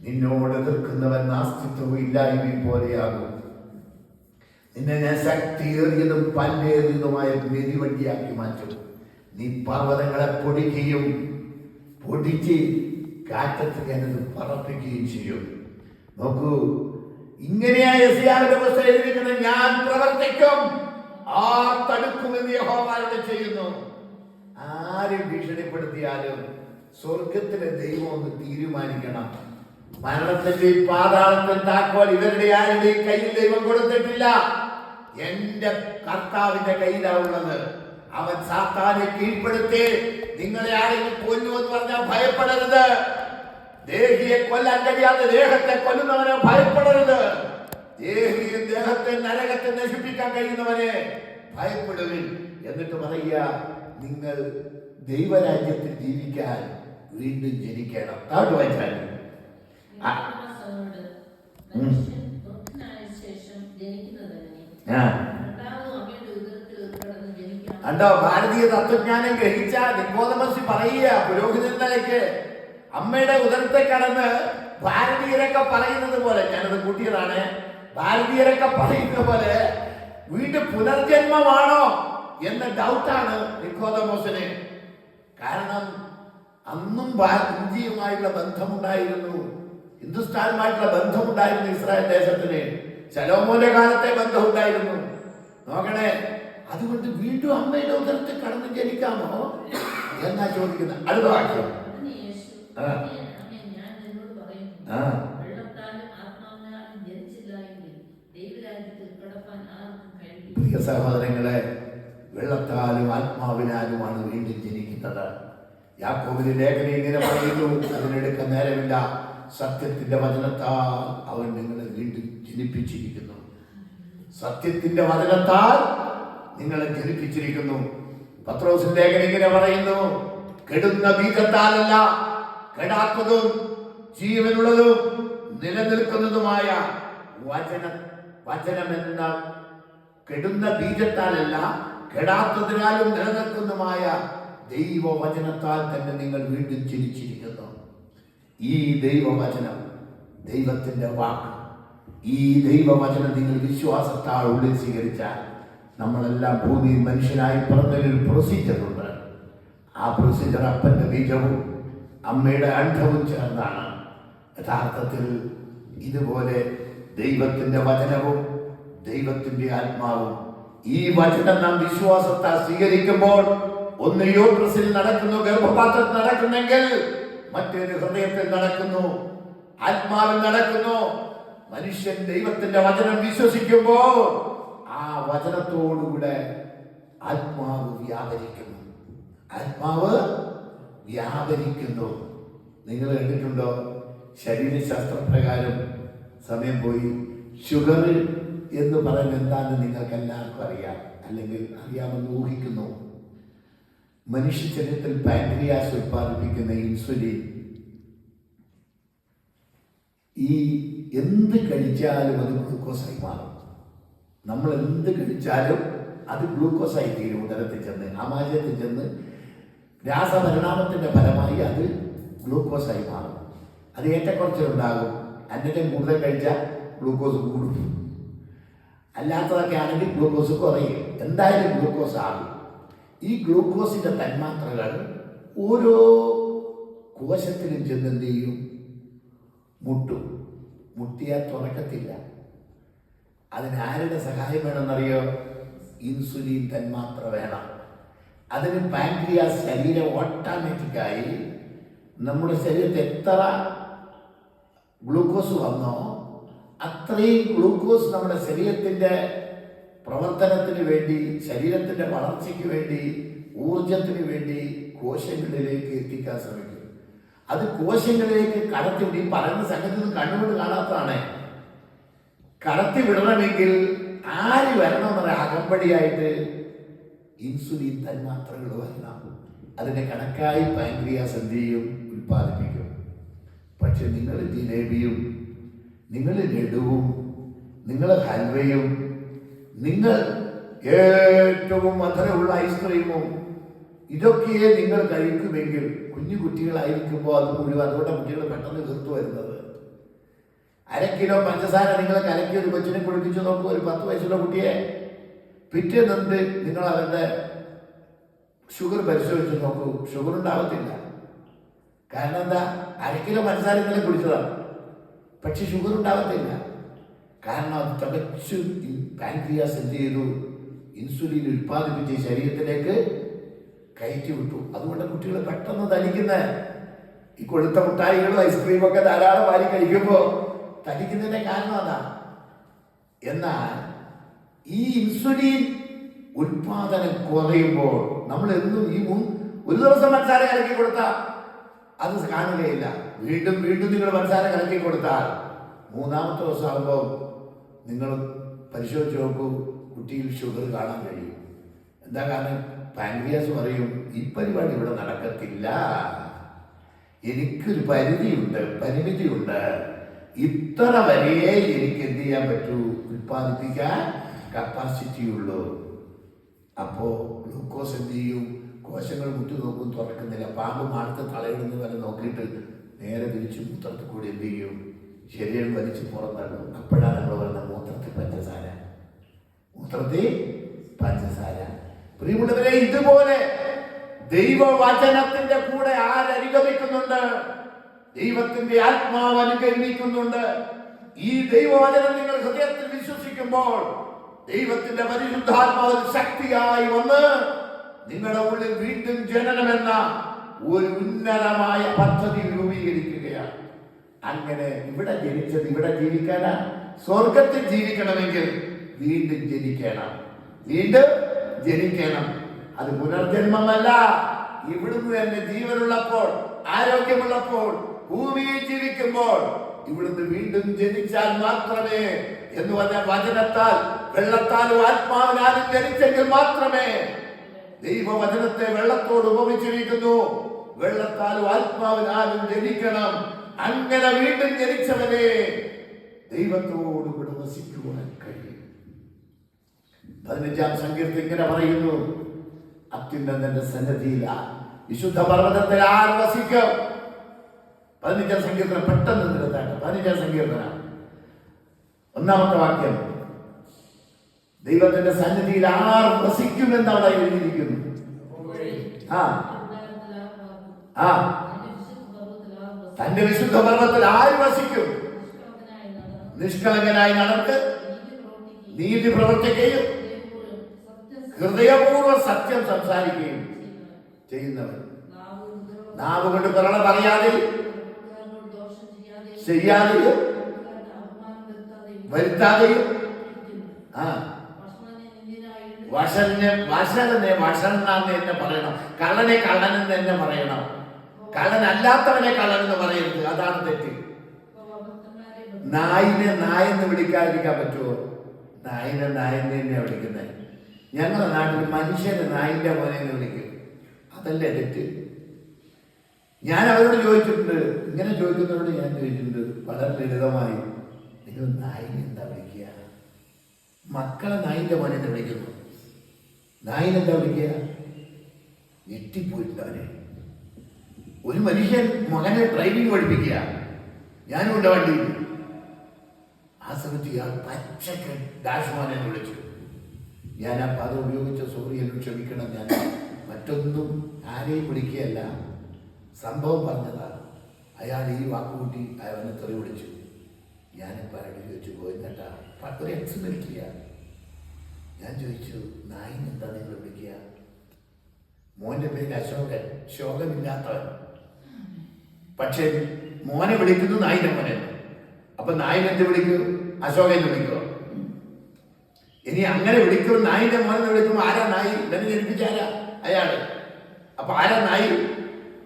നിന്നോട് എതിർക്കുന്നവൻ നാസ്തിത്വവും ഇല്ലായ്മയും പോലെയാകും. നിന്നെ ഞാൻ ശക്തിയേറിയതും പല്ലേറിയതുമായ മെതിവണ്ടിയാക്കി മാറ്റും. നീ പർവ്വതങ്ങളെ പൊടിച്ച് കാറ്റത്ത് ഞാനത് പറപ്പിക്കുകയും ചെയ്യും. നോക്കൂ, ഇങ്ങനെയാ യെശയ്യാവിന്റെ പുസ്തകം എഴുതിയിരിക്കുന്നത്, ഞാൻ പ്രവർത്തിക്കും, ആർ തടുക്കുമെന്ന് യഹോവ ചെയ്യുന്നു. ആരും ഭീഷണിപ്പെടുത്തിയാലും സ്വർഗത്തിലെ ദൈവം ഒന്ന് തീരുമാനിക്കണം. മരണത്തിന്റെയും പാതാളത്തിന്റെയും താക്കോൽ ഇവരുടെ ആരുടെയും കയ്യിൽ ദൈവം കൊടുത്തിട്ടില്ല. എന്റെ കർത്താവിന്റെ കയ്യിലാവുള്ളത്. അവൻ സാത്താനെ കീഴ്പ്പെടുത്തി നിങ്ങളെ ആരെങ്കിലും കൊല്ലുമെന്ന് പറഞ്ഞാൽ ഭയപ്പെടരുത്. ദേഹിയെ കൊല്ലാൻ കഴിയാതെ ദേഹത്തെ കൊല്ലുന്നവനെ ഭയപ്പെടരുത്. ദേഹിയും ദേഹത്തെ നരകത്തെ നശിപ്പിക്കാൻ കഴിയുന്നവനെ ഭയപ്പെടുവിൻ. എന്നിട്ട് പറയുക, നിങ്ങൾ ദൈവരാജ്യത്തിൽ ജീവിക്കാൻ വീണ്ടും ജനിക്കണം. താഴോട്ട് വായിച്ചാൽ നിക്കോദെമോസിനോട്, മനുഷ്യൻ വൃദ്ധനായ ശേഷം ജനിക്കുന്നതിനെ രണ്ടാമതും അമ്മയുടെ ഉദരത്തിൽ കിടന്ന് ജനിക്കണം. കണ്ടോ, ഭാരതീയ തത്വജ്ഞാനം ഗ്രഹിച്ച നിക്കോദെമോസ് പറയുക പുരോഹിതൻ നിലയ്ക്ക്, അമ്മയുടെ ഉദരത്തെ കടന്ന് ഭാരതീയരൊക്കെ പറയുന്നത് പോലെ, ഞാനത് കൂട്ടിയതാണ്, ഭാരതീയരൊക്കെ പറയുന്ന പോലെ വീണ്ടും പുനർജന്മമാണോ എന്ന ഡൗട്ടാണ് നിക്കോദെമോസിന്. കാരണം അന്നും ഇന്ത്യയുമായിട്ടുള്ള ബന്ധമുണ്ടായിരുന്നു, ഹിന്ദുസ്ഥാനുമായിട്ടുള്ള ബന്ധമുണ്ടായിരുന്നു, ഇസ്രായേൽ ദേശത്തിന് ശലോമോന്റെ കാലത്തെ ബന്ധമുണ്ടായിരുന്നു. നോക്കണേ, അതുകൊണ്ട് വീണ്ടും അമ്മയുടെ ഉദരത്തിൽ കടന്ന് ജനിക്കാമോ എന്നാ ചോദിക്കുന്നത്. അടുത്ത വാക്യം. അതിന് യേശു, അമ്മേ, ഞാൻ നിന്നോട് പറയുന്നു, വെള്ളത്താലും ആത്മാവിനാലും ജനിച്ചില്ല എങ്കിൽ ദൈവരാജ്യത്തിൽ കടപ്പാൻ ആർക്കും കഴിയില്ല. പ്രിയ സഹോദരങ്ങളെ, വെള്ളത്താലും ആത്മാവിനാലുമാണ് വീണ്ടും ജനിക്കുന്നത്. യാക്കോബിന്റെ ലേഖനം ഇങ്ങനെ പറയുന്നു, അതിനെടുക്കാൻ നേരമില്ല, സത്യത്തിന്റെ വചനത്താൽ അവൻ നിങ്ങളെ വീണ്ടും ജനിപ്പിച്ചിരിക്കുന്നു. സത്യത്തിന്റെ വചനത്താൽ നിങ്ങളെ ജനിപ്പിച്ചിരിക്കുന്നു. പത്രോസിന്റെ ലേഖനം ഇങ്ങനെ പറയുന്നു, കെടുന്ന ബീജത്താലല്ല, കെടാത്തതും ജീവനുള്ളതും നിലനിൽക്കുന്നതുമായ വചനമെന്ന കെടുന്ന ബീജത്താലല്ല, കെടാത്തതിനാലും നിലനിൽക്കുന്നതുമായ ദൈവവചനത്താൽ തന്നെ നിങ്ങൾ വീണ്ടും ജനിച്ചിരിക്കുന്നു. ഈ ദൈവവചനം, ദൈവത്തിന്റെ വാക്ക്, ഈ ദൈവവചനം നിങ്ങൾ വിശ്വാസത്താൽ ഉള്ളിൽ സ്വീകരിച്ചാൽ, നമ്മളെല്ലാം ഭൂമിയിൽ മനുഷ്യനായി പിറന്നൊരു പ്രൊസീജറുണ്ട്. ആ പ്രൊസീജർ അപ്പന്റെ ബീജവും അമ്മയുടെ അണ്ഡവും ചേർന്നാണ്. യഥാർത്ഥത്തിൽ ഇതുപോലെ ദൈവത്തിന്റെ വചനവും ദൈവത്തിന്റെ ആത്മാവും, ഈ വചനം നാം വിശ്വാസത്താൽ സ്വീകരിക്കുമ്പോൾ ഒന്ന് യൂട്രസിൽ നടക്കുന്നു, ഗർഭപാത്രത്തിൽ നടക്കുന്നെങ്കിൽ മറ്റൊരു ഹൃദയത്തിൽ നടക്കുന്നു, ആത്മാവിൽ നടക്കുന്നു. മനുഷ്യൻ ദൈവത്തിന്റെ വചനം വിശ്വസിക്കുമ്പോൾ ആ വചനത്തോടുകൂടെ ആത്മാവ് വ്യാപരിക്കുന്നു. ആത്മാവ് വ്യാപരിക്കുന്നു. നിങ്ങൾ കണ്ടിട്ടുണ്ടോ? ശരീരശാസ്ത്രപ്രകാരം, സമയം പോയി, ഷുഗർ എന്ന് പറയുന്നത് എന്താണെന്ന് നിങ്ങൾക്ക് എല്ലാവർക്കും അറിയാം, അല്ലെങ്കിൽ അറിയാമെന്ന് ഊഹിക്കുന്നു. മനുഷ്യ ശരീരത്തിൽ പാൻക്രിയാസ് ഉത്പാദിപ്പിക്കുന്ന ഇൻസുലിൻ, ഈ എന്ത് കഴിച്ചാലും അത് ഗ്ലൂക്കോസായി മാറും. നമ്മൾ എന്ത് കഴിച്ചാലും അത് ഗ്ലൂക്കോസായി തീരും. ഉദരത്തിൽ ചെന്ന്, ആമാശയത്തിൽ ചെന്ന് രാസപരിണാമത്തിന്റെ ഫലമായി അത് ഗ്ലൂക്കോസായി മാറും. അത് ഏറ്റക്കുറച്ചിലുണ്ടാകും. അന്നത്തെ കൂടുതൽ കഴിച്ചാൽ ഗ്ലൂക്കോസ് കൂടും, അല്ലാത്തതൊക്കെ ആണെങ്കിൽ ഗ്ലൂക്കോസ് കുറയും. എന്തായാലും ഗ്ലൂക്കോസ് ആകും. ഈ ഗ്ലൂക്കോസിന്റെ തന്മാത്രകൾ ഓരോ കോശത്തിലും ചെന്ന് എന്ത് ചെയ്യും? മുട്ടും. മുട്ടിയാൽ തുറക്കത്തില്ല. അതിനാരുടെ സഹായം വേണമെന്നറിയോ? ഇൻസുലിൻ തന്മാത്ര വേണം. അതിന് പാൻക്രിയാസ് ശരീരം ഓട്ടോമാറ്റിക്കായി നമ്മുടെ ശരീരത്തിൽ എത്ര ഗ്ലൂക്കോസ് വന്നോ അത്രയും ഗ്ലൂക്കോസ് നമ്മുടെ ശരീരത്തിൻ്റെ പ്രവർത്തനത്തിന് വേണ്ടി, ശരീരത്തിൻ്റെ വളർച്ചയ്ക്ക് വേണ്ടി, ഊർജത്തിന് വേണ്ടി കോശങ്ങളിലേക്ക് എത്തിക്കാൻ ശ്രമിക്കും. അത് കോശങ്ങളിലേക്ക് കടത്തി, പറയുന്ന സംഗതി കണ്ണുകൊണ്ട് കാണാത്തതാണ്. കടത്തി വിടണമെങ്കിൽ ആര് വരണമെന്ന് പറയാം? അകമ്പടിയായിട്ട് ഇൻസുലിൻ തന്മാത്രകൾ വരണം. അതിൻ്റെ കണക്കായി പാൻക്രിയാസ് എന്ത് ചെയ്യും? ഉൽപ്പാദിപ്പിക്കും. പക്ഷെ നിങ്ങൾ ജിലേബിയും, നിങ്ങൾ ലഡുവും, നിങ്ങൾ ഹൽവയും, നിങ്ങൾ ഏറ്റവും മധുരമുള്ള ഐസ്ക്രീമും ഇതൊക്കെ നിങ്ങൾ കഴിക്കുമെങ്കിൽ, കുഞ്ഞു കുട്ടികളായിരിക്കുമ്പോൾ അത് മുഴുവൻ, അതുകൊണ്ട് കുട്ടികൾ പെട്ടെന്ന് തീർത്തു വരുന്നത്. 1 കിലോ പഞ്ചസാര നിങ്ങൾ കലക്കി ഒരു കൊച്ചിനെ കുളിപ്പിച്ച് നോക്കൂ, ഒരു 10 വയസ്സുള്ള കുട്ടിയെ. പിറ്റേന്ന് നിങ്ങൾ അവരുടെ ഷുഗർ പരിശോധിച്ച് നോക്കൂ, ഷുഗർ ഉണ്ടാവത്തില്ല. കാരണം എന്താ? 1 കിലോ പഞ്ചസാര ഇന്നലെ കുടിച്ചതാണ്, പക്ഷെ ഷുഗർ ഉണ്ടാവത്തില്ല. കാരണം അത് തികച്ചു പാൻക്രിയാസ് എന്ത് ചെയ്തു? ഇൻസുലിൻ ഉൽപ്പാദിപ്പിച്ച് ശരീരത്തിലേക്ക് കയറ്റി വിട്ടു. അതുകൊണ്ട് കുട്ടികൾ പെട്ടെന്ന് തടിക്കുന്നത്. ഈ കൊഴുത്ത മുട്ടായികളും ഐസ്ക്രീമൊക്കെ ധാരാളം വാരി കഴിക്കുമ്പോൾ തടിക്കുന്നതിന്റെ കാരണം അതാണ്. എന്നാൽ ഈ ഇൻസുലിൻ ഉൽപാദനം കുറയുമ്പോൾ നമ്മൾ എന്നും ഒരു ദിവസം പഞ്ചസാര കലക്കി കൊടുത്താൽ അത് കാണുകയില്ല. വീണ്ടും വീണ്ടും നിങ്ങൾ പഞ്ചസാര കലക്കി കൊടുത്താൽ 3-ാമത്തെ ദിവസം ആകുമ്പോൾ നിങ്ങൾ പരിശോധിച്ച് നോക്കൂ, കുട്ടിയിൽ ഷുഗർ കാണാൻ കഴിയും. എന്താ കാരണം? പാൻക്രിയാസ് പറയും ഈ പരിപാടി ഇവിടെ നടക്കത്തില്ല, എനിക്കൊരു പരിമിതിയുണ്ട്, ഇത്ര വരെയേ എനിക്ക് എന്ത് ചെയ്യാൻ പറ്റൂ, ഉൽപ്പാദിപ്പിക്കാൻ കപ്പാസിറ്റി ഉള്ളൂ. അപ്പോ ഗ്ലൂക്കോസ് എന്ത് ചെയ്യും? കോശങ്ങൾ മുട്ടി നോക്കും, തുറക്കുന്നില്ല. പാമ്പ് മാടത്ത് തളയിടുന്ന വരെ നോക്കിയിട്ട് നേരെ തിരിച്ച് മൂത്രത്തിൽ കൂടി എന്ത് ചെയ്യും? ശരീരം വലിച്ച് പുറന്തള്ളും. അപ്പോഴാണ് നമ്മൾ പറയുന്നത് മൂത്രത്തിൽ പഞ്ചസാര. പ്രിയമുള്ളവരെ, ഇതുപോലെ ദൈവവചനത്തിന്റെ കൂടെ ആരനുഗമിക്കുന്നുണ്ട്? ദൈവത്തിന്റെ ആത്മാവ് അനുഗമിക്കുന്നുണ്ട്. ഈ ദൈവവചനം നിങ്ങൾ ഹൃദയത്തിൽ വിശ്വസിക്കുമ്പോൾ ദൈവത്തിന്റെ പരിശുദ്ധാത്മാവ് ശക്തിയായി വന്ന് നിങ്ങളുടെ ഉള്ളിൽ വീണ്ടും ജനനമെന്ന ഒരു ഉന്നതമായ പദ്ധതി രൂപീകരിക്കുകയാണ്. അങ്ങനെ ഇവിടെ ജനിച്ചത് ഇവിടെ ജീവിക്കാനാ. സ്വർഗത്തിൽ ജീവിക്കണമെങ്കിൽ വീണ്ടും ജനിക്കണം. അത് പുനർജന്മമല്ല. ഇവിടുന്ന് തന്നെ ജീവനുള്ളപ്പോൾ, ആരോഗ്യമുള്ളപ്പോൾ, ഭൂമിയിൽ ജീവിക്കുമ്പോൾ ഇവിടുന്ന് വീണ്ടും ജനിച്ചാൽ മാത്രമേ, എന്ന് പറഞ്ഞാൽ വചനത്താൽ, വെള്ളത്താലും ആത്മാവിനാലും ജനിച്ചെങ്കിൽ മാത്രമേ. ദൈവവചനത്തെ വെള്ളത്തോട് ഉപമിച്ചിരിക്കുന്നു. വെള്ളത്താലും ആത്മാവിനാലും ജനിക്കണം. അങ്ങനെ വീണ്ടും ജനിച്ചവനെ ദൈവത്തോടുകൂടെ വസിക്കുവാൻ കഴിയും. 15-ാം സങ്കീർത്തനം ഇങ്ങനെ പറയുന്നു, അത്യുന്നതന്റെ സന്നിധിയിൽ വിശുദ്ധ പർവ്വതത്തിൽ ആർ വസിക്കും? 15-ാം സങ്കീർത്തനം പെട്ടെന്ന് നിരത്താണ്. 15-ാം സങ്കീർത്തനം 1-ാമത്തെ വാക്യം, ദൈവത്തിന്റെ സന്നിധിയിൽ ആർ വസിക്കുമെന്ന് അവിടെ എഴുതിയിരിക്കുന്നു. തന്റെ വിശുദ്ധ പർവ്വതത്തിൽ ആര് വസിക്കും? നിഷ്കളങ്കനായി നടന്ന് നീതി പ്രവർത്തിക്കുകയും ഹൃദയപൂർവ്വം സത്യം സംസാരിക്കുകയും ചെയ്യുന്നവൻ, നാവ് കൊണ്ട് പിറള പറയാതെയും ചെയ്യാതെയും വരുത്താതെയും വഷണെന്ന് എന്നെ പറയണം. കള്ളനെ കള്ളനെന്ന് എന്നെ പറയണം. കള്ളനല്ലാത്തവനെ കള്ളനെന്ന് പറയരുത്. അതാണ് തെറ്റ്. നായിനെ നായെന്ന് വിളിക്കാതിരിക്കാൻ പറ്റുമോ? നായിനെ നായെന്ന് തന്നെയാണ് വിളിക്കുന്നത്. ഞങ്ങളുടെ നാട്ടിൽ മനുഷ്യനെ നായിന്റെ മോനെ എന്ന് വിളിക്കും. അതല്ലേ തെറ്റ്? ഞാൻ അവരോട് ചോദിച്ചിട്ടുണ്ട്, ഇങ്ങനെ ചോദിക്കുന്നവരോട് ഞാൻ ചോദിച്ചിട്ടുണ്ട് വളരെ ലളിതമായി, നിങ്ങൾ നായിനെ എന്താ വിളിക്കുക? മക്കളെ നായിന്റെ മോനെ എന്ന് വിളിക്കുന്നു. നായിനെന്താ വിളിക്കുക? ഞെട്ടിപ്പോയിട്ടവനെ. ഒരു മനുഷ്യൻ മകനെ ഡ്രൈവിംഗ് പഠിപ്പിക്കുക, ഞാനും ഉണ്ട് വണ്ടിയിൽ. ആ സമയത്ത് ഇയാൾ പച്ചക്ക് ഡാഷ് മോനെ എന്ന് വിളിച്ചു. ഞാൻ ആ പദം ഉപയോഗിച്ച സോറി എന്ന് ക്ഷമിക്കണം. ഞാൻ മറ്റൊന്നും ആരെയും വിളിക്കുകയല്ല, സംഭവം പറഞ്ഞതാണ്. അയാൾ ഈ വാക്കുകൂട്ടി അവനെ തെറി വിളിച്ചു. ഞാനിപ്പോൾ അയാളോട് ചോദിച്ചു, പോയിട്ടാ ഒരു എക്സ്പെക്ട് ഞാൻ ചോദിച്ചു, നായിനെന്താ നിങ്ങൾ വിളിക്കുക? മോന്റെ പേര് അശോകൻ, ശോകമില്ലാത്തവൻ. പക്ഷെ മോനെ വിളിക്കുന്നു നായിന്റെ മോനെ. അപ്പൊ നായിനെന്ത് വിളിക്കൂ? അശോകൻ വിളിക്കുമോ? ഇനി അങ്ങനെ വിളിക്കും, നായിന്റെ മോനെ വിളിക്കുമ്പോ ആരാ നായി? തന്നെ ജനിപ്പിച്ചാരാ? അയാള്. അപ്പൊ ആരാ നായി?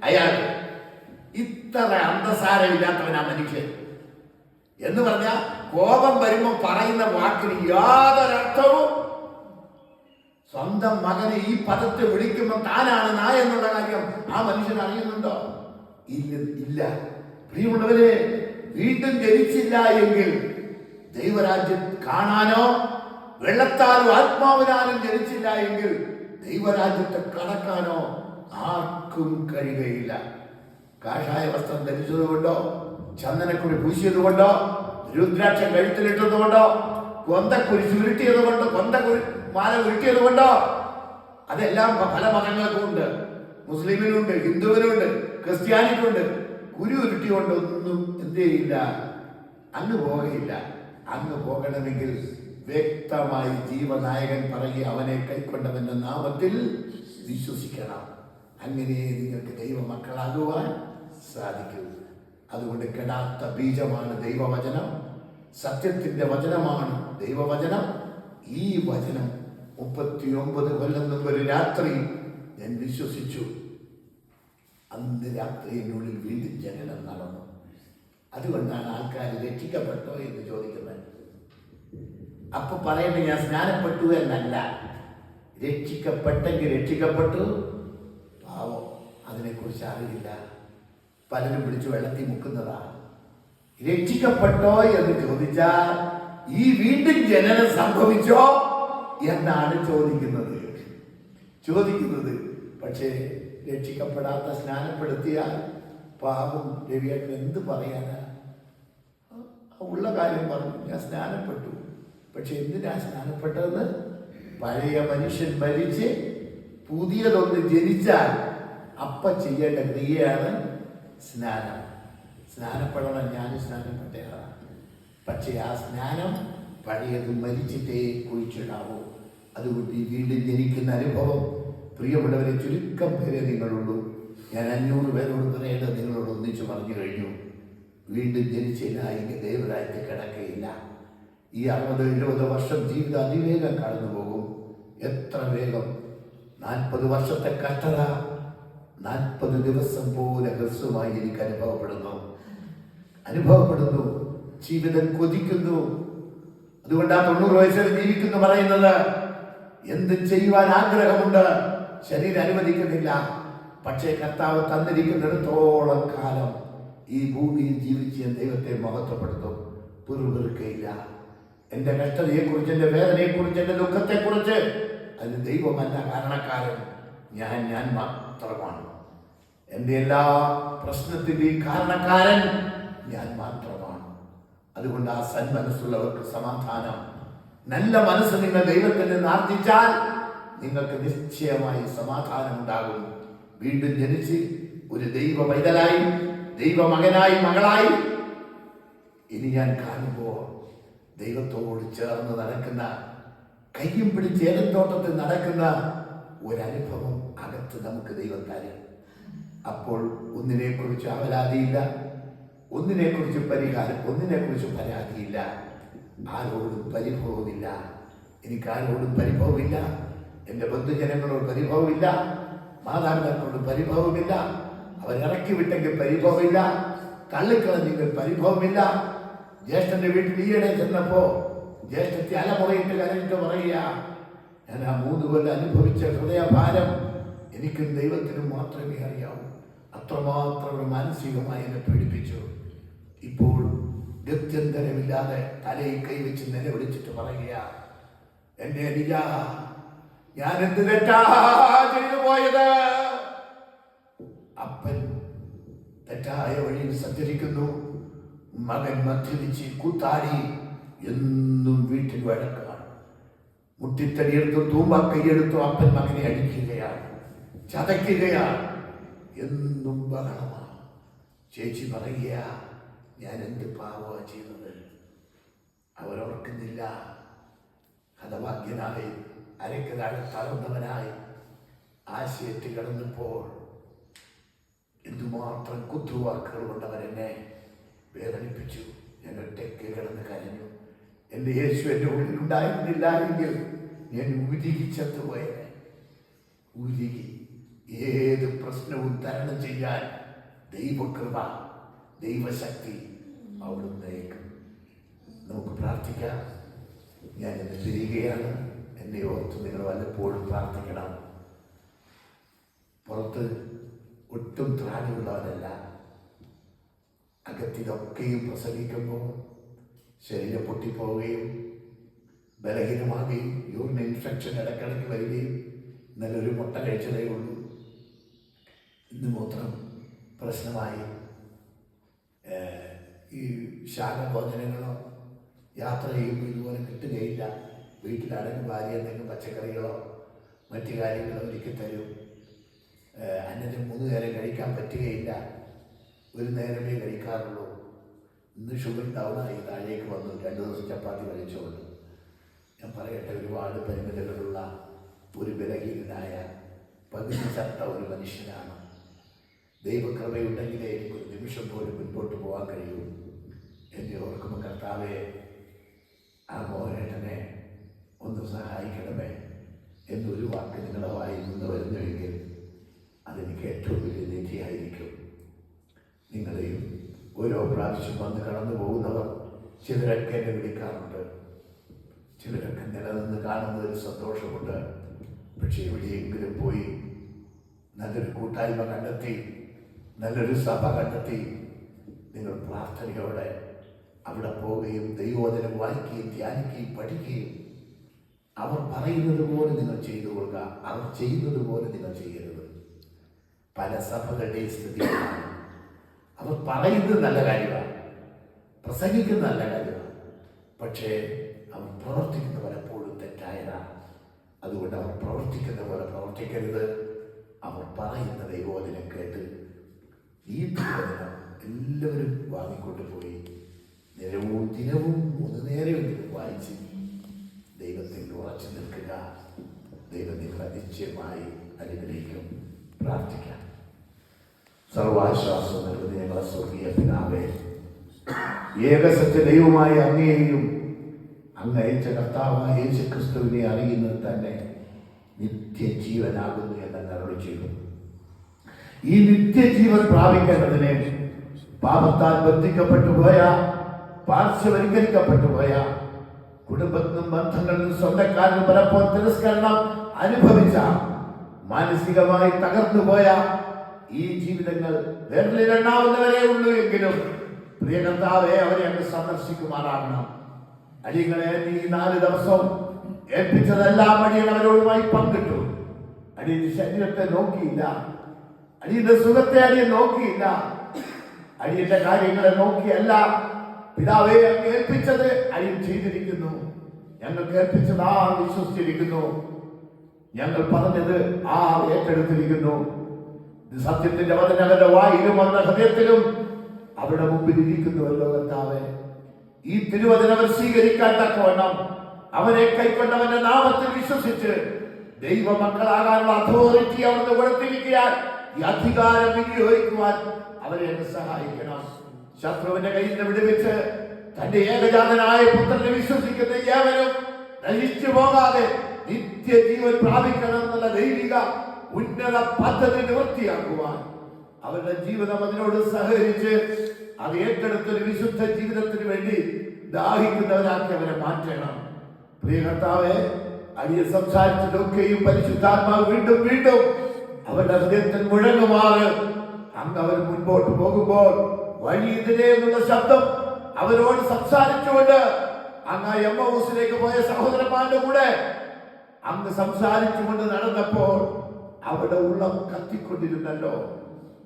അയാള്. ഇത്ര അന്തസാരമില്ലാത്തവനാ മനുഷ്യൻ. എന്ന് പറഞ്ഞാൽ കോപം വരുമ്പോ പറയുന്ന വാക്കിന് യാതൊരർത്ഥവും, സ്വന്തം മകനെ ഈ പദത്തെ വിളിക്കുമ്പോൾ താനാണ് നായ എന്നുള്ള കാര്യം ആ മനുഷ്യൻ അറിയുന്നുണ്ടോ? ഇല്ല. പ്രിയമുള്ളവരെ, വീണ്ടും ജനിച്ചില്ല എങ്കിൽ ദൈവരാജ്യം കാണാനോ, വെള്ളത്താലും ആത്മാവിനാലും ജനിച്ചില്ല എങ്കിൽ ദൈവരാജ്യത്തെ കടക്കാനോ ആർക്കും കഴിയുകയില്ല. കാഷായ വസ്ത്രം ധരിച്ചതുകൊണ്ടോ, ചന്ദനക്കുറി പൂശിയതുകൊണ്ടോ, രുദ്രാക്ഷം കഴുത്തിലിട്ടതുകൊണ്ടോ, കൊന്തക്കുരി ചുരുട്ടിയതുകൊണ്ടോ, മാല ഉരുട്ടിയതുകൊണ്ടോ, അതെല്ലാം പല മതങ്ങൾക്കും ഉണ്ട്. മുസ്ലിമിനുണ്ട്, ഹിന്ദുവിനുണ്ട്, ക്രിസ്ത്യാനിക്കുണ്ട്. കുരു ഉരുട്ടിക്കൊണ്ടൊന്നും എന്ത് ചെയ്യില്ല, അങ്ങ് പോകയില്ല. അങ്ങ് പോകണമെങ്കിൽ വ്യക്തമായി ജീവനായകൻ പറയുക, അവനെ കൈക്കൊണ്ടവന്റെ നാമത്തിൽ വിശ്വസിക്കണം. അങ്ങനെ നിങ്ങൾക്ക് ദൈവമക്കളാകുവാൻ സാധിക്കൂ. അതുകൊണ്ട് കെടാത്ത ബീജമാണ് ദൈവവചനം, സത്യത്തിന്റെ വചനമാണ് ദൈവവചനം. ഈ വചനം 39 കൊല്ലം മുമ്പ് ഒരു രാത്രി ഞാൻ വിശ്വസിച്ചു. അന്ന് രാത്രിയിനുള്ളിൽ വീണ്ടും ജനനം നടന്നു. അതുകൊണ്ടാണ് ആൾക്കാർ രക്ഷിക്കപ്പെട്ടോ എന്ന് ചോദിക്കുന്നത്. അപ്പൊ പറയുന്നത് ഞാൻ സ്നാനപ്പെട്ടു എന്നല്ല, രക്ഷിക്കപ്പെട്ടെങ്കിൽ രക്ഷിക്കപ്പെട്ടു. പാവം, അതിനെക്കുറിച്ച് അറിയില്ല. പലരും പിടിച്ച് വെള്ളത്തിൽ മുക്കുന്നതാ. രക്ഷിക്കപ്പെട്ടോ എന്ന് ചോദിച്ചാൽ ഈ വീണ്ടും ജനനം സംഭവിച്ചോ എന്നാണ് ചോദിക്കുന്നത്. പക്ഷേ രക്ഷിക്കപ്പെടാത്ത സ്നാനപ്പെടുത്തിയാൽ പാവം രവിയേട്ടൻ എന്ത് പറയാനാ? ഉള്ള കാര്യം പറഞ്ഞു, ഞാൻ സ്നാനപ്പെട്ടു. പക്ഷെ എന്തിനാ സ്നാനപ്പെട്ടതെന്ന്? പഴയ മനുഷ്യൻ മരിച്ച് പുതിയതൊന്ന് ജനിച്ചാൽ അപ്പ ചെയ്യേണ്ട ക്രിയയാണ് സ്നാനം. സ്നാനപ്പെടണം, ഞാനും സ്നാനപ്പെട്ടയാണ്. പക്ഷെ ആ സ്നാനം പഴയത് മരിച്ചിട്ടേ കുഴിച്ചിടാവൂ. അതുകൊണ്ട് ഈ വീണ്ടും ജനിക്കുന്ന അനുഭവം പ്രിയമുള്ളവരെ ചുരുക്കം പേരെ നിങ്ങളുള്ളൂ. ഞാൻ 500 പേരോട് പറയേണ്ടത് നിങ്ങളോട് ഒന്നിച്ചു പറഞ്ഞു കഴിഞ്ഞു. വീണ്ടും ജനിച്ചില്ല എങ്കിൽ ദൈവരാജ്യത്തിൽ കിടക്കയില്ല. ഈ 60-70 വർഷം ജീവിതം അതിവേഗം കടന്നു പോകും. എത്ര വേഗം! 40 വർഷത്തെ കഷ്ടത 40 ദിവസം പോലെ ഹ്രസ്വമായി എനിക്ക് അനുഭവപ്പെടുന്നു. ജീവിതം കൊതിക്കുന്നു. അതുകൊണ്ട് ആ 90 വയസ്സിൽ ജീവിക്കുന്നു പറയുന്നത്. എന്ത് ചെയ്യുവാൻ ആഗ്രഹമുണ്ട്, ശരീരം അനുവദിക്കുന്നില്ല. പക്ഷേ കർത്താവ് തന്നിരിക്കുന്നിടത്തോളം കാലം ഈ ഭൂമിയിൽ ജീവിച്ച് ഞാൻ ദൈവത്തെ മഹത്വപ്പെടുത്തും. പിറുപിറുക്കയില്ല. എൻ്റെ കഷ്ടതയെക്കുറിച്ച്, എൻ്റെ വേദനയെക്കുറിച്ച്, എൻ്റെ ദുഃഖത്തെക്കുറിച്ച് അതിന് ദൈവമല്ല കാരണക്കാരൻ, ഞാൻ മാത്രമാണ്. എൻ്റെ എല്ലാ പ്രശ്നത്തിൻ്റെയും കാരണക്കാരൻ ഞാൻ മാത്രമാണ്. അതുകൊണ്ട് ആ സന്മനസ്സുള്ളവർക്ക് സമാധാനം. നല്ല മനസ്സ് നിങ്ങൾ ദൈവത്തിൽ നിന്ന് ആർജിച്ചാൽ നിങ്ങൾക്ക് നിശ്ചയമായി സമാധാനം ഉണ്ടാകും. വീണ്ടും ജനിച്ച് ഒരു ദൈവ പൈതലായി, ദൈവമകനായി, മകളായി ഇനി ഞാൻ കാണുമ്പോൾ ദൈവത്തോട് ചേർന്ന് നടക്കുന്ന, കയ്യും പിടിച്ച് ഏലത്തോട്ടത്തിൽ നടക്കുന്ന ഒരനുഭവം അകത്ത് നമുക്ക് ദൈവം തരും. അപ്പോൾ ഒന്നിനെക്കുറിച്ച് അവലാതിയില്ല, ഒന്നിനെക്കുറിച്ച് പരിഹാരം, ഒന്നിനെക്കുറിച്ച് പരാതിയില്ല, ആരോടും പരിഭവമില്ല. എനിക്ക് ആരോടും പരിഭവമില്ല. എൻ്റെ ബന്ധുജനങ്ങളോട് പരിഭവമില്ല, മാതാപിതാക്കളോട് പരിഭവമില്ല, അവരിറക്കി വിട്ടെങ്കിൽ പരിഭവമില്ല, തള്ളിക്കളഞ്ഞെങ്കിൽ പരിഭവമില്ല. ജ്യേഷ്ഠന്റെ വീട്ടിൽ ഈയിടെ ചെന്നപ്പോ ജ്യേഷ്ഠത്തെ അലമുറയിട്ട് കരഞ്ഞിട്ട് പറയുക, ഞാൻ ആ 3 കൊല്ലം അനുഭവിച്ച ഹൃദയഭാരം എനിക്കും ദൈവത്തിനും മാത്രമേ അറിയാവൂ. അത്രമാത്രം ഒരു മാനസികമായി എന്നെ പീഡിപ്പിച്ചു. ഇപ്പോൾ ഗത്യന്തരമില്ലാതെ തലയിൽ കൈവച്ച് നിലവിളിച്ചിട്ട് പറയുക, എന്റെ അനുജ, ഞാൻ എന്ത് തെറ്റാ ചെയ്തു പോയത്? അപ്പൻ തെറ്റായ വഴിയിൽ സഞ്ചരിക്കുന്നു. മകൻ മദ്യപിച്ച് കൂത്താടി എന്നും വീട്ടിൽ വഴക്കാണ്. മുട്ടിത്തടിയെടുത്തും തൂമ്പാക്കൈയെടുത്തും അപ്പൻ മകനെ അടിക്കുകയാണ്, ചതയ്ക്കുകയാണ്, എന്നും ബഹളമാണ്. ചേച്ചി പറയുക, ഞാൻ എന്ത് പാവമാണ് ചെയ്തത്? അവരോർക്കുന്നില്ല. ഹതഭാഗ്യനായി, അരയ്ക്ക് താഴെ തളർന്നവനായി ആശയത്തിൽ കിടന്നപ്പോൾ എന്തുമാത്രം കുത്തുവാക്കുകൾ കൊണ്ടവരെന്നെ വേദനിപ്പിച്ചു. ഞാൻ ഒറ്റയ്ക്ക് കിടന്ന് കരഞ്ഞു. എൻ്റെ യേശു എൻ്റെ ഉള്ളിൽ ഉണ്ടായിരുന്നില്ല എങ്കിൽ ഞാൻ ഉരുകി ചത്തുപോയത്. ഉരുകി. ഏത് പ്രശ്നവും തരണം ചെയ്യാൻ ദൈവകൃപ, ദൈവശക്തി അവിടുന്ന് അയക്കും. നമുക്ക് പ്രാർത്ഥിക്കാം. ഞാൻ എന്നെ തിരികെയാണ്. എന്നെ ഓർത്ത് നിങ്ങൾ വല്ലപ്പോഴും പ്രാർത്ഥിക്കണം. പുറത്ത് ഒട്ടും ത്രാണിയുള്ളവരല്ല. അകത്തിതൊക്കെയും പ്രസംഗിക്കുമ്പോൾ ശരീരം പൊട്ടിപ്പോവുകയും ബലഹീനമാകുകയും യൂറിൻ ഇൻഫെക്ഷൻ ഇടക്കിടയ്ക്ക് വരികയും നല്ലൊരു മുട്ട കഴിച്ചതേ ഉള്ളൂ, ഇന്ന് മൂത്രം പ്രശ്നമായി. ഈ ശാഖഭോജനങ്ങളോ യാത്ര ചെയ്യുമ്പോൾ ഇതുപോലെ കിട്ടുകയില്ല. വീട്ടിലാണെങ്കിൽ ഭാര്യ എന്തെങ്കിലും പച്ചക്കറികളോ മറ്റു കാര്യങ്ങളോ ഒരുക്കി തരും. അന്നത്തിന് 3 നേരം കഴിക്കാൻ പറ്റുകയില്ല, ഒരു നേരമേ കഴിക്കാറുള്ളൂ. ഇന്ന് ഷുഗർ ഡൗണായി താഴേക്ക് വന്നു. 2 ദിവസം ചപ്പാത്തി കഴിച്ചുകൊണ്ട്. ഞാൻ പറയട്ടെ, ഒരുപാട് പരിമിതികളുള്ള ഒരു ബലഹീനനായ പകുതി ചത്ത ഒരു മനുഷ്യനാണ്. ദൈവകൃപയുണ്ടെങ്കിലേ എനിക്കൊരു നിമിഷം പോലും മുൻപോട്ട് പോകാൻ കഴിയൂ. എന്നെ ഓർക്കുമ്പോൾ കർത്താവേ, ആ മോഹനേട്ടനെ ഒന്ന് സഹായിക്കണമേ എന്നൊരു വാക്ക് നിങ്ങളുടെ വായിൽ നിന്ന് വരുന്നുവെങ്കിൽ അതെനിക്ക് ഏറ്റവും വലിയ നിധിയായിരിക്കും. നിങ്ങളെയും ഓരോ പ്രാവശ്യം വന്ന് കടന്നു പോകുന്നവർ ചിലരൊക്കെ എന്നെ വിളിക്കാറുണ്ട്. ചിലരൊക്കെ നിലനിന്ന് കാണുന്നതിൽ സന്തോഷമുണ്ട്. പക്ഷെ എവിടെയെങ്കിലും പോയി നല്ലൊരു കൂട്ടായ്മ കണ്ടെത്തി, നല്ലൊരു സഭ കണ്ടെത്തി നിങ്ങൾ പ്രാർത്ഥനയോടെ അവിടെ പോവുകയും ദൈവവചനം വായിക്കുകയും ധ്യാനിക്കുകയും പഠിക്കുകയും അവർ പറയുന്നത് പോലെ നിങ്ങൾ ചെയ്തു കൊള്ളുക. അവർ ചെയ്യുന്നത് പോലെ നിങ്ങൾ ചെയ്യരുത്. പല സഭകളുടെയും സ്ഥിതി അവർ പറയുന്നത് നല്ല കാര്യമാണ്, പ്രസംഗിക്കുന്ന നല്ല കാര്യമാണ്, പക്ഷേ അവർ പ്രവർത്തിക്കുന്ന പലപ്പോഴും തെറ്റായതാണ്. അതുകൊണ്ട് അവർ പ്രവർത്തിക്കുന്ന പോലെ പ്രവർത്തിക്കരുത്. അവർ പറയുന്ന ദൈവവചനം കേട്ട് ഈ ദൈവവചനം എല്ലാവരും വാങ്ങിക്കൊണ്ട് പോയി ദിനവും 3 നേരമെങ്കിലും വായിച്ച് ദൈവത്തിൽ ഉറച്ചു നിൽക്കുക. ദൈവം നിങ്ങളെ നിശ്ചയമായി അനുഗ്രഹിക്കും. പ്രാർത്ഥിക്കാം. സർവാശ്വാസം നൽകുന്ന ഞങ്ങളെ സ്വർഗീയ പിതാവേ, ഏകസത്യ ദൈവമായ അങ്ങയെയും അങ്ങ് അയച്ച കർത്താവായ യേശു ക്രിസ്തുവിനെ അറിയുന്നത് തന്നെ നിത്യജീവനാകുന്നു എന്ന് അരുളി ചെയ്തു. ഈ നിത്യജീവൻ പ്രാപിക്കേണ്ടതിന് പാപത്താൽ ബന്ധിക്കപ്പെട്ടു പോയ, പാർശ്വവൽക്കരിക്കപ്പെട്ടു പോയ, കുടുംബത്തിനും ബന്ധങ്ങളിലും സ്വന്തക്കാരിലും പലപ്പോഴും തിരസ്കരണം അനുഭവിച്ച, മാനസികമായി തകർന്നുപോയ ഈ ജീവിതങ്ങൾ വിരലിലെണ്ണാവുന്നവരേ ഉള്ളൂ എങ്കിലും പ്രിയ കർത്താവേ, അവരെ അങ്ങ് സന്ദർശിക്കുമാറാകണം. അടിയങ്ങളെ ഈ 4 ദിവസം ഏൽപ്പിച്ചതെല്ലാം അടിയൻ അവരോടുമായി പങ്കിട്ടു. അടിയന്റെ ശരീരത്തെ നോക്കിയില്ല, അടിയന്റെ സുഖത്തെ അടിയൻ നോക്കിയില്ല, അടിയന്റെ കാര്യങ്ങളെ നോക്കിയല്ല പിതാവേ അങ്ങ് ഏൽപ്പിച്ചത് അടിയൻ ചെയ്തിരിക്കുന്നു. ഞങ്ങൾക്ക് ഏൽപ്പിച്ചത് ആ വിശ്വസിച്ചിരിക്കുന്നു. ഞങ്ങൾ പറഞ്ഞത് ആ ഏറ്റെടുത്തിരിക്കുന്നു. സത്യത്തിന്റെ വചനങ്ങളുടെ വായിലും അവരുടെ ഹൃദയത്തിലും അവിടെ മുമ്പിൽ ഇരിക്കുന്നുവല്ലോ കർത്താവേ. ഈ തിരുവചനം സ്വീകരിക്കാൻ തക്കവണ്ണം അവരെ കൈക്കൊണ്ടവന്റെ നാമത്തിൽ വിശ്വസിച്ച് ദൈവമക്കളാകാനുള്ള അതോറിറ്റി അവിടുന്ന് കൊടുത്തിരിക്കാൻ ഈ അധികാരം വിനിയോഗിക്കുവാൻ അവരെ സഹായിക്കണം. ശത്രുവിന്റെ കയ്യിൽ നിന്ന് വിടുവിച്ച് തന്റെ ഏകജാതനായ പുത്രനെ വിശ്വസിക്കുന്ന ഏവരും നശിച്ചു പോകാതെ നിത്യജീവൻ പ്രാപിക്കണം എന്നുള്ള ദൈവിക ഉന്നത പദ്ധതി നിവൃത്തിയാക്കുവാൻ അവരുടെ ജീവിതം അതിനോട് സഹകരിച്ച് അത് ഏറ്റെടുത്തൊരു വിശുദ്ധ ജീവിതത്തിന് വേണ്ടി ദാഹിക്കുന്നവരാക്കി അവരെ മാറ്റണം. പ്രിയ കർത്താവേ, അടിയെ സംസാരിച്ചതൊക്കെയും പരിശുദ്ധാത്മാവ് വീണ്ടും വീണ്ടും അവരുടെ ഹൃദയത്തിൽ മുഴങ്ങുമാറ് അങ്ങ് അവർ മുൻപോട്ട് പോകുമ്പോൾ വഴി ഇതിലേ എന്നുള്ള ശബ്ദം അവരോട് സംസാരിച്ചുകൊണ്ട് അങ്ങ് എമ്മൗസിലേക്ക് പോയ സഹോദരന്മാരുടെ കൂടെ അങ്ങ് സംസാരിച്ചുകൊണ്ട് നടന്നപ്പോൾ അവിടെ ഉള്ളം കത്തിക്കൊണ്ടിരുന്നല്ലോ.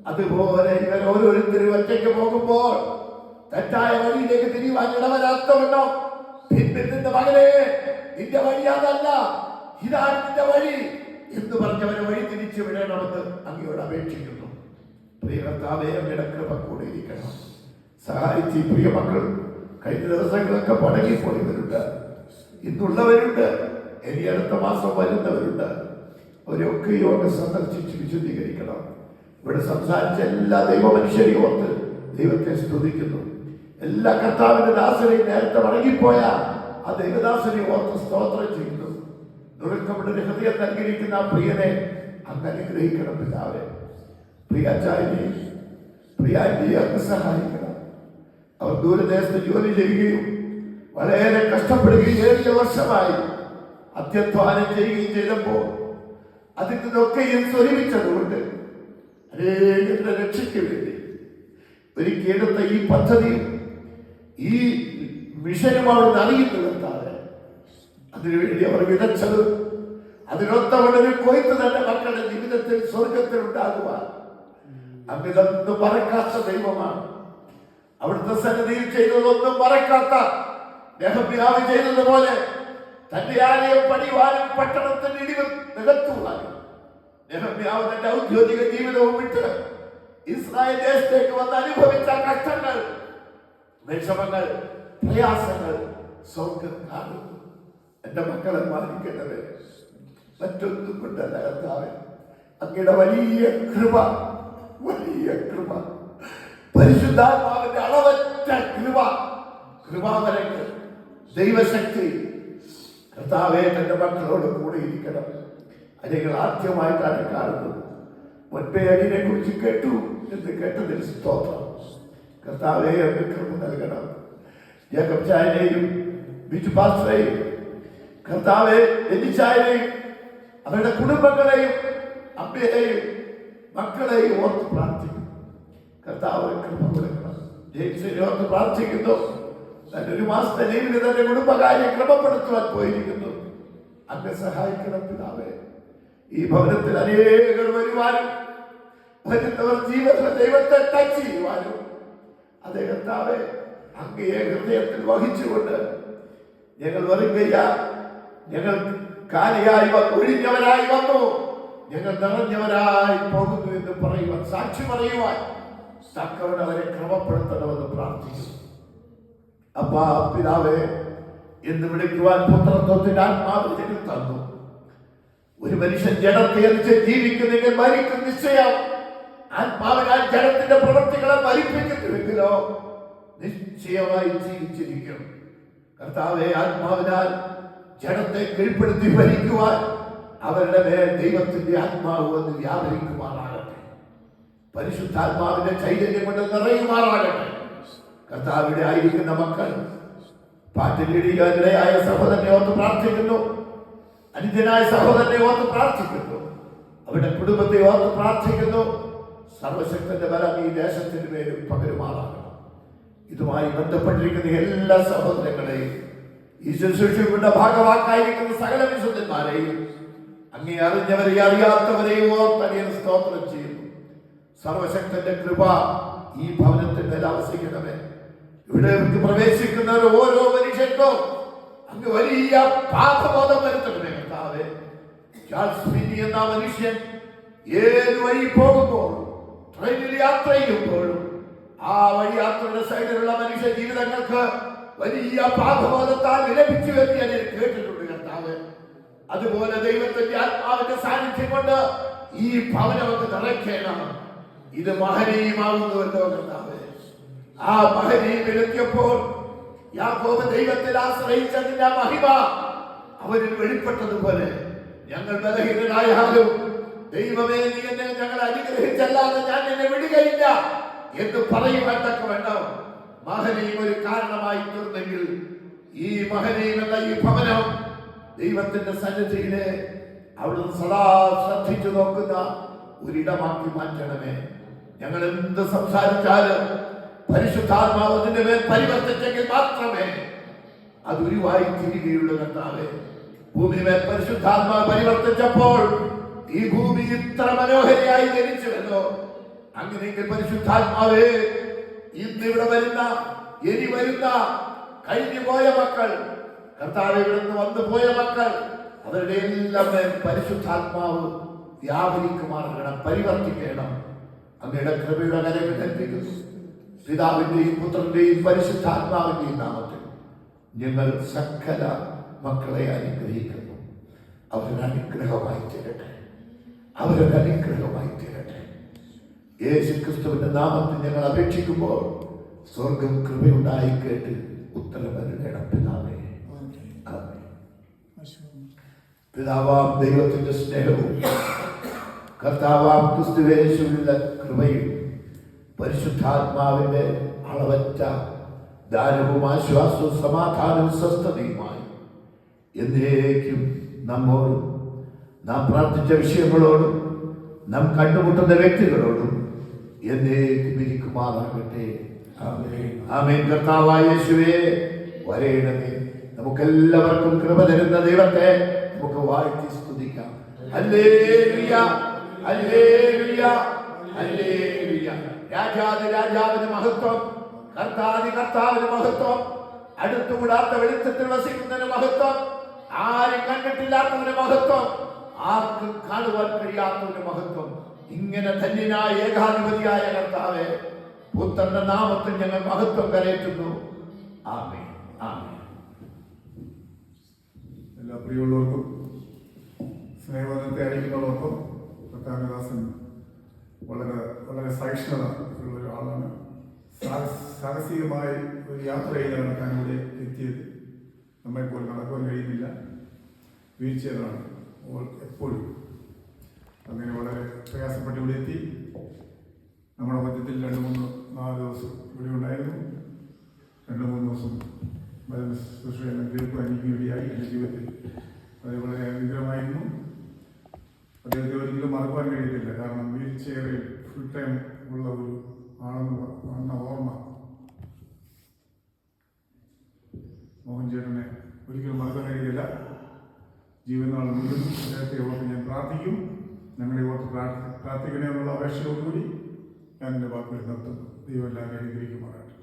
അതുപോലെ ഇവർ ഓരോരുത്തരും ഒറ്റയ്ക്ക് പോകുമ്പോൾ തെറ്റായ വഴിയിലേക്ക് തിരിയുവാൻ ഇടവരാത്തവണ്ണോ പിന്നിൽ നിന്ന് മകനെ നിന്റെ വഴി അതല്ല, ഇതാണ് നിന്റെ വഴി എന്ന് പറഞ്ഞവരെ വഴി തിരിച്ചു വിടണമെന്ന് അങ്ങയോട് അപേക്ഷിക്കുന്നു. പ്രിയ കർത്താവേ, അങ്ങയുടെ കൃപ കൂടെ ഇരിക്കണം. സഹായിച്ച് പ്രിയ മക്കൾ കഴിഞ്ഞ ദിവസങ്ങളൊക്കെ പടങ്ങിപ്പോയവരുണ്ട്, ഇന്നുള്ളവരുണ്ട്, ഇനി അടുത്ത മാസം വരുന്നവരുണ്ട്. അവരൊക്കെ യോഗ സന്ദർശിച്ച് വിശുദ്ധീകരിക്കണം. ഇവിടെ സംസാരിച്ച എല്ലാ ദൈവമനുഷ്യരെയും ഓർത്ത് ദൈവത്തെ സ്തുതിക്കുന്നു. എല്ലാ കർത്താവിന്റെ ദാസരെയും നേരത്തെ മടങ്ങിപ്പോയ ആ ദൈവദാസനെ ഓർത്ത് സ്തോത്രം ചെയ്യുന്നു. നുറുക്കപ്പെട്ട ഹൃദയം നൽകിയിരിക്കുന്ന ആ പ്രിയനെ അങ്ങ് അനുഗ്രഹിക്കണം പിതാവേ. പ്രിയാചാര്യനെ പ്രിയാന്റിയെ അങ്ങ് സഹായിക്കണം. അവർ ദൂരദേശത്ത് ജോലി ചെയ്യുകയും വളരെ കഷ്ടപ്പെടുകയും 7 വർഷമായി അത്യധ്വാനം ചെയ്യുകയും ചെയ്തപ്പോൾ അതിൽ നിന്നൊക്കെയും സ്വരമിച്ചതുകൊണ്ട് അനേകരുടെ രക്ഷയ്ക്ക് വേണ്ടി ഒരുക്കിയെടുത്ത ഈ പദ്ധതിയും ഈ മിഷനും അവർ അറിയുന്നു കർത്താവേ. അതിനുവേണ്ടി അവർ വിതച്ചത് അതിനൊത്തവണ്ണൊരു കൊയ്ത്ത് തന്നെ മക്കളുടെ ജീവിതത്തിൽ സ്വർഗത്തിൽ ഉണ്ടാകുവാൻ അമിതൊന്നും മറക്കാത്ത ദൈവമാണ്. അവിടുത്തെ സന്നിധിയിൽ ചെയ്തതൊന്നും മറക്കാത്ത നെഹമ്യാവ് ചെയ്തതുപോലെ തന്റെ ആലയം പണിയുവാനും പട്ടണത്തിന്റെ ഇടിവ് നികത്തുവാനും നെഹമ്യാവ് തന്റെ ഔദ്യോഗിക ജീവിതവും വിട്ട് ഇസ്രായേൽ ദേശത്തേക്ക് വന്ന് അനുഭവിച്ച കഷ്ടങ്ങൾ, വിഷമങ്ങൾ, പ്രയാസങ്ങൾ സ്വർഗം കാണുന്നു. എന്റെ മക്കളെ മാനിക്കേണ്ടത് മറ്റൊന്നും കൊണ്ടല്ല കർത്താവേ, അങ്ങയുടെ വലിയ കൃപ, വലിയ കൃപ, പരിശുദ്ധാത്മാവിന്റെ അളവറ്റ കൃപ, കൃപാവരങ്ങൾ, ദൈവശക്തി കർത്താവേ തന്റെ മക്കളോട് കൂടെ ഇരിക്കണം. അടികൾ ആദ്യമായിട്ടാണ് കാണുന്നത്. മുൻപേ അടിയെ കുറിച്ച് കേട്ടു എന്ന് കേട്ടതിൽ സ്തോത്രം. കർത്താവേ അങ്ങ് കൃപ നൽകണം. ജേക്കബ് ചായനെയും ബിജു പാസ്റ്ററെയും കർത്താവെ എലിശായെയും അവരുടെ കുടുംബങ്ങളെയും അമ്മയെയും മക്കളെയും ഓർത്ത് പ്രാർത്ഥിക്കുന്നു. കർത്താവ് കൃപ കൊടുക്കണം. ജെയിംസിനെ ഓർത്ത് പ്രാർത്ഥിക്കുന്നു. തന്റെ 1 മാസത്തെ ലീവിന് തന്റെ കുടുംബകാര്യം ക്രമപ്പെടുത്തുവാൻ പോയിരിക്കുന്നു. അങ്ങ് സഹായിക്കണം പിതാവേ. ഈ ഭവനത്തിൽ അനേകർ വരുവാനും വരുന്നവർ ജീവിതത്തിലെ ദൈവത്തെ ടച്ച് ചെയ്യുവാനും അതേ കർത്താവെ അങ്ങയെ ഹൃദയത്തിൽ വഹിച്ചുകൊണ്ട് ഞങ്ങൾ വരുകയ്യ, ഞങ്ങൾ കാലിയായി ഒഴിഞ്ഞവരായി വന്നു, ഞങ്ങൾ നിറഞ്ഞവരായി പോകുന്നു എന്ന് പറയുവാൻ, സാക്ഷി പറയുവാൻ തക്കവൻ അവരെ ക്രമപ്പെടുത്തണമെന്ന് പ്രാർത്ഥിക്കുന്നു. അപ്പാ പിതാവേ, എന്ന് വിളിക്കുവാൻ പുത്രത്വത്തിന്റെ ആത്മാവ് ഞങ്ങൾ തന്നു. ഒരു മനുഷ്യൻ ജഡത്തെ അനുസരിച്ച് ജീവിക്കുന്നെങ്കിൽ മരിക്കും നിശ്ചയം. ആത്മാവിനാൽ ജഡത്തിന്റെ പ്രവൃത്തികളെ മരിപ്പിക്കുന്നുവെങ്കിലോ നിശ്ചയമായി ജീവിച്ചിരിക്കും. കർത്താവെ, ആത്മാവിനാൽ ജഡത്തെ കീഴ്പ്പെടുത്തി ഭരിക്കുവാൻ അവരുടെ മേൽ ദൈവത്തിന്റെ ആത്മാവ് വന്ന് വ്യാപരിക്കുമാറാകട്ടെ. പരിശുദ്ധാത്മാവിന്റെ ചൈതന്യം കൊണ്ട് നിറയുമാറാകട്ടെ. കർത്താവിടെ ആയിരിക്കുന്ന മക്കൾ പാട്ടിലിടിയായ സഹോദരനെ ഓർത്ത് പ്രാർത്ഥിക്കുന്നു. അനുജനായ സഹോദരനെ ഓർത്ത് പ്രാർത്ഥിക്കുന്നു. അവരുടെ കുടുംബത്തെ ഓർത്ത് പ്രാർത്ഥിക്കുന്നു. സർവശക്തന്റെ ബലം ഈ ദേശത്തിന് മേലും പകരുമാറാകണം. ഇതുമായി ബന്ധപ്പെട്ടിരിക്കുന്ന എല്ലാ സഹോദരങ്ങളെയും ഈ ശുശ്രൂഷയുടെ ഭാഗവാക്കായിരിക്കുന്ന സകല വിശുദ്ധന്മാരെയും അങ്ങേ അറിഞ്ഞവരെയും അറിയാത്തവരെയും ഓർത്തടിയൻ സ്തോത്രം ചെയ്യുന്നു. സർവശക്തന്റെ കൃപ ഈ ഭവനത്തിന്റെ ആവശ്യിക്കണമേ. ഇവിടെ പ്രവേശിക്കുന്നവർ ഓരോ മനുഷ്യർക്കും അങ്ങ് വലിയ പാപബോധം വരുത്തണമേ. കർത്താവേ, ചാൾസ് ഫിന്നി എന്ന മനുഷ്യൻ ഏത് വഴി പോകുമ്പോൾ, ട്രെയിനിൽ യാത്ര ചെയ്യുമ്പോഴും ആ വഴി യാത്രയുടെ സൈഡിലുള്ള മനുഷ്യ ജീവിതങ്ങൾക്ക് വലിയ പാപബോധത്താൽ വിലപിച്ചു എന്ന് ഞാൻ കേട്ടിട്ടുണ്ട്. കർത്താവ്, അതുപോലെ ദൈവത്തിന്റെ ആത്മാവിന്റെ സാന്നിധ്യം കൊണ്ട് ഈ ഭവനമൊക്കെ നിറയ്ക്കണം. ഇത് മഹനീയമാകുന്നുവല്ലോ കർത്താവ്. ആ മഹനീയത്തിലെത്തിയപ്പോൾ യാക്കോബ് ദൈവത്തിൽ ആശ്രയിച്ചതിന്റെ മഹിമ അവരിൽ വെളിപ്പെട്ടതുപോലെ ഞങ്ങൾ ബലഹീനരായാലും ദൈവമേ, നീ എന്നെ ഞങ്ങൾ അനുഗ്രഹിച്ചല്ലാതെ ഞാൻ എന്നെ വിടുകയില്ല എന്ന് പറയുവാൻ തക്കവണ്ണം മഹനീയം ഒരു കാരണമായി തീർന്നെങ്കിൽ ഈ മഹനീയം എന്ന ഈ ഭവനം ദൈവത്തിന്റെ സന്നിധിയിലെ അവിടുന്ന് സദാ ശ്രദ്ധിച്ചു നോക്കുന്ന ഒരിടമാക്കി മാറ്റണമേ. ഞങ്ങൾ എന്ത് സംസാരിച്ചാലും പരിശുദ്ധാത്മാവ് അതിന്റെ മേൽ പരിവർത്തിച്ചെങ്കിൽ മാത്രമേ അത് ഉരുവായി തിരികെയുള്ളൂ. കർത്താവേ, ഭൂമിമേൽ പരിശുദ്ധാത്മാവ് പരിവർത്തിച്ചപ്പോൾ ഈ ഭൂമി ഇത്ര മനോഹരിയായി ജനിച്ചുവല്ലോ. അങ്ങനെയെങ്കിൽ പരിശുദ്ധാത്മാവേ, ഇന്നിവിടെ വരുന്ന, ഇനി വരുന്ന, കഴിഞ്ഞു പോയ മക്കൾ, കർത്താവേ, ഇവിടുന്ന് വന്നു പോയ മക്കൾ, അവരുടെ എല്ലാം പരിശുദ്ധാത്മാവ് വ്യാപരിക്കുമാറാകണം, പരിവർത്തിക്കണം. അങ്ങയുടെ കൃപയുടെ കരങ്ങൾ ഏൽപ്പിക്കുന്നു. പിതാവിന്റെയും പുത്രന്റെയും പരിശുദ്ധാത്മാവിന്റെയും നാമത്തിൽ ഞങ്ങൾ സകല മക്കളെ അനുഗ്രഹിക്കുന്നു. അവരൊരു അനുഗ്രഹമായി തീരട്ടെ, അവരൊരു അനുഗ്രഹമായി തീരട്ടെ. യേശു ക്രിസ്തുവിന്റെ നാമത്തിൽ ഞങ്ങൾ അപേക്ഷിക്കുമ്പോൾ സ്വർഗം കൃപയുണ്ടായി കേട്ട് ഉത്തരവരുടേണം. പിതാവേ, പിതാവാം ദൈവത്തിന്റെ സ്നേഹവും കർത്താവാം ക്രിസ്തുവേശുവിന്റെ കൃപയും പരിശുദ്ധാത്മാവിന്റെ അളവറ്റ ദാനവും ആശ്വാസവും സമാധാനവും സ്വസ്ഥതയുമായി എന്നേക്കും നമ്മോടും നാം പ്രാർത്ഥിച്ച വിഷയങ്ങളോടും നാം കണ്ടുമുട്ടുന്ന വ്യക്തികളോടും എന്നേക്കും ഇരിക്കുമാറാകട്ടെ. ആമേൻ. കർത്താവായ യേശുവേ, വരേണമേ. നമുക്കെല്ലാവർക്കും കൃപ തരുന്ന ദൈവത്തെ നമുക്ക് വാഴ്ത്തി സ്തുതിക്കാം. Hallelujah, hallelujah, hallelujah. രാജാതി രാജാവിന് മഹത്വം, കർത്താതി കർത്താവിന് മഹത്വം, അടുത്തുകൂടാത്ത വെളിച്ചത്തിൽ വസിക്കുന്നതിന് മഹത്വം, ആരും കണ്ടിട്ടില്ലാത്തവന് മഹത്വം, ആർക്കും കാണുവാൻ കഴിയാത്തവന് മഹത്വം. ഇങ്ങനെ ധന്യനായ ഏകാധിപതിയായ കർത്താവേ, പുത്രന്റെ നാമത്തിൽ ഞങ്ങൾ മഹത്വം കരയറ്റുന്നു. ആമേൻ, ആമേൻ. എല്ലാ പ്രിയമുള്ളവർക്കും സ്നേഹബന്ധത്തെ അറിയിക്കുന്നവർക്കും കർത്താവിദാസൻ വളരെ വളരെ സഹിഷ്ണുത ഉള്ള ഒരാളാണ്. സാഹസികമായി ഒരു യാത്ര ചെയ്ത് നടക്കാൻ ഇവിടെ എത്തിയത്. നമ്മെപ്പോലെ നടക്കുവാൻ കഴിയുന്നില്ല, വീൽ ചെയറാണ് എപ്പോഴും. അങ്ങനെ വളരെ പ്രയാസപ്പെട്ട് ഇവിടെ എത്തി. നമ്മുടെ മധ്യത്തിൽ 2-3-4 ദിവസം ഇവിടെ ഉണ്ടായിരുന്നു. 2-3 ദിവസം ശുശ്രൂഷയെല്ലാം കേൾക്കുവാൻ എനിക്ക് ഇടയായി എൻ്റെ ജീവിതത്തിൽ. അത് വളരെ അനുഗ്രഹമായിരുന്നു. അദ്ദേഹത്തെ ഒരിക്കലും മറക്കാൻ കഴിയത്തില്ല. കാരണം വീൽ ചെയറിൽ ഫുൾ ടൈം ഉള്ള ഒരു ആണെന്ന ഓർമ്മ മോഹൻ ചേട്ടനെ ഒരിക്കലും മറക്കാൻ കഴിയില്ല. ജീവനാൾ മുഴുവൻ അദ്ദേഹത്തെ ഓർത്ത് ഞാൻ പ്രാർത്ഥിക്കും. ഞങ്ങളെ ഓർത്ത് പ്രാർത്ഥിക്കണേ എന്നുള്ള അപേക്ഷയോടുകൂടി ഞാൻ എൻ്റെ വാക്കുകൾ നിർത്തുന്നു. ദൈവം എല്ലാവരും അനുഗ്രഹിക്കുമാറാകട്ടെ.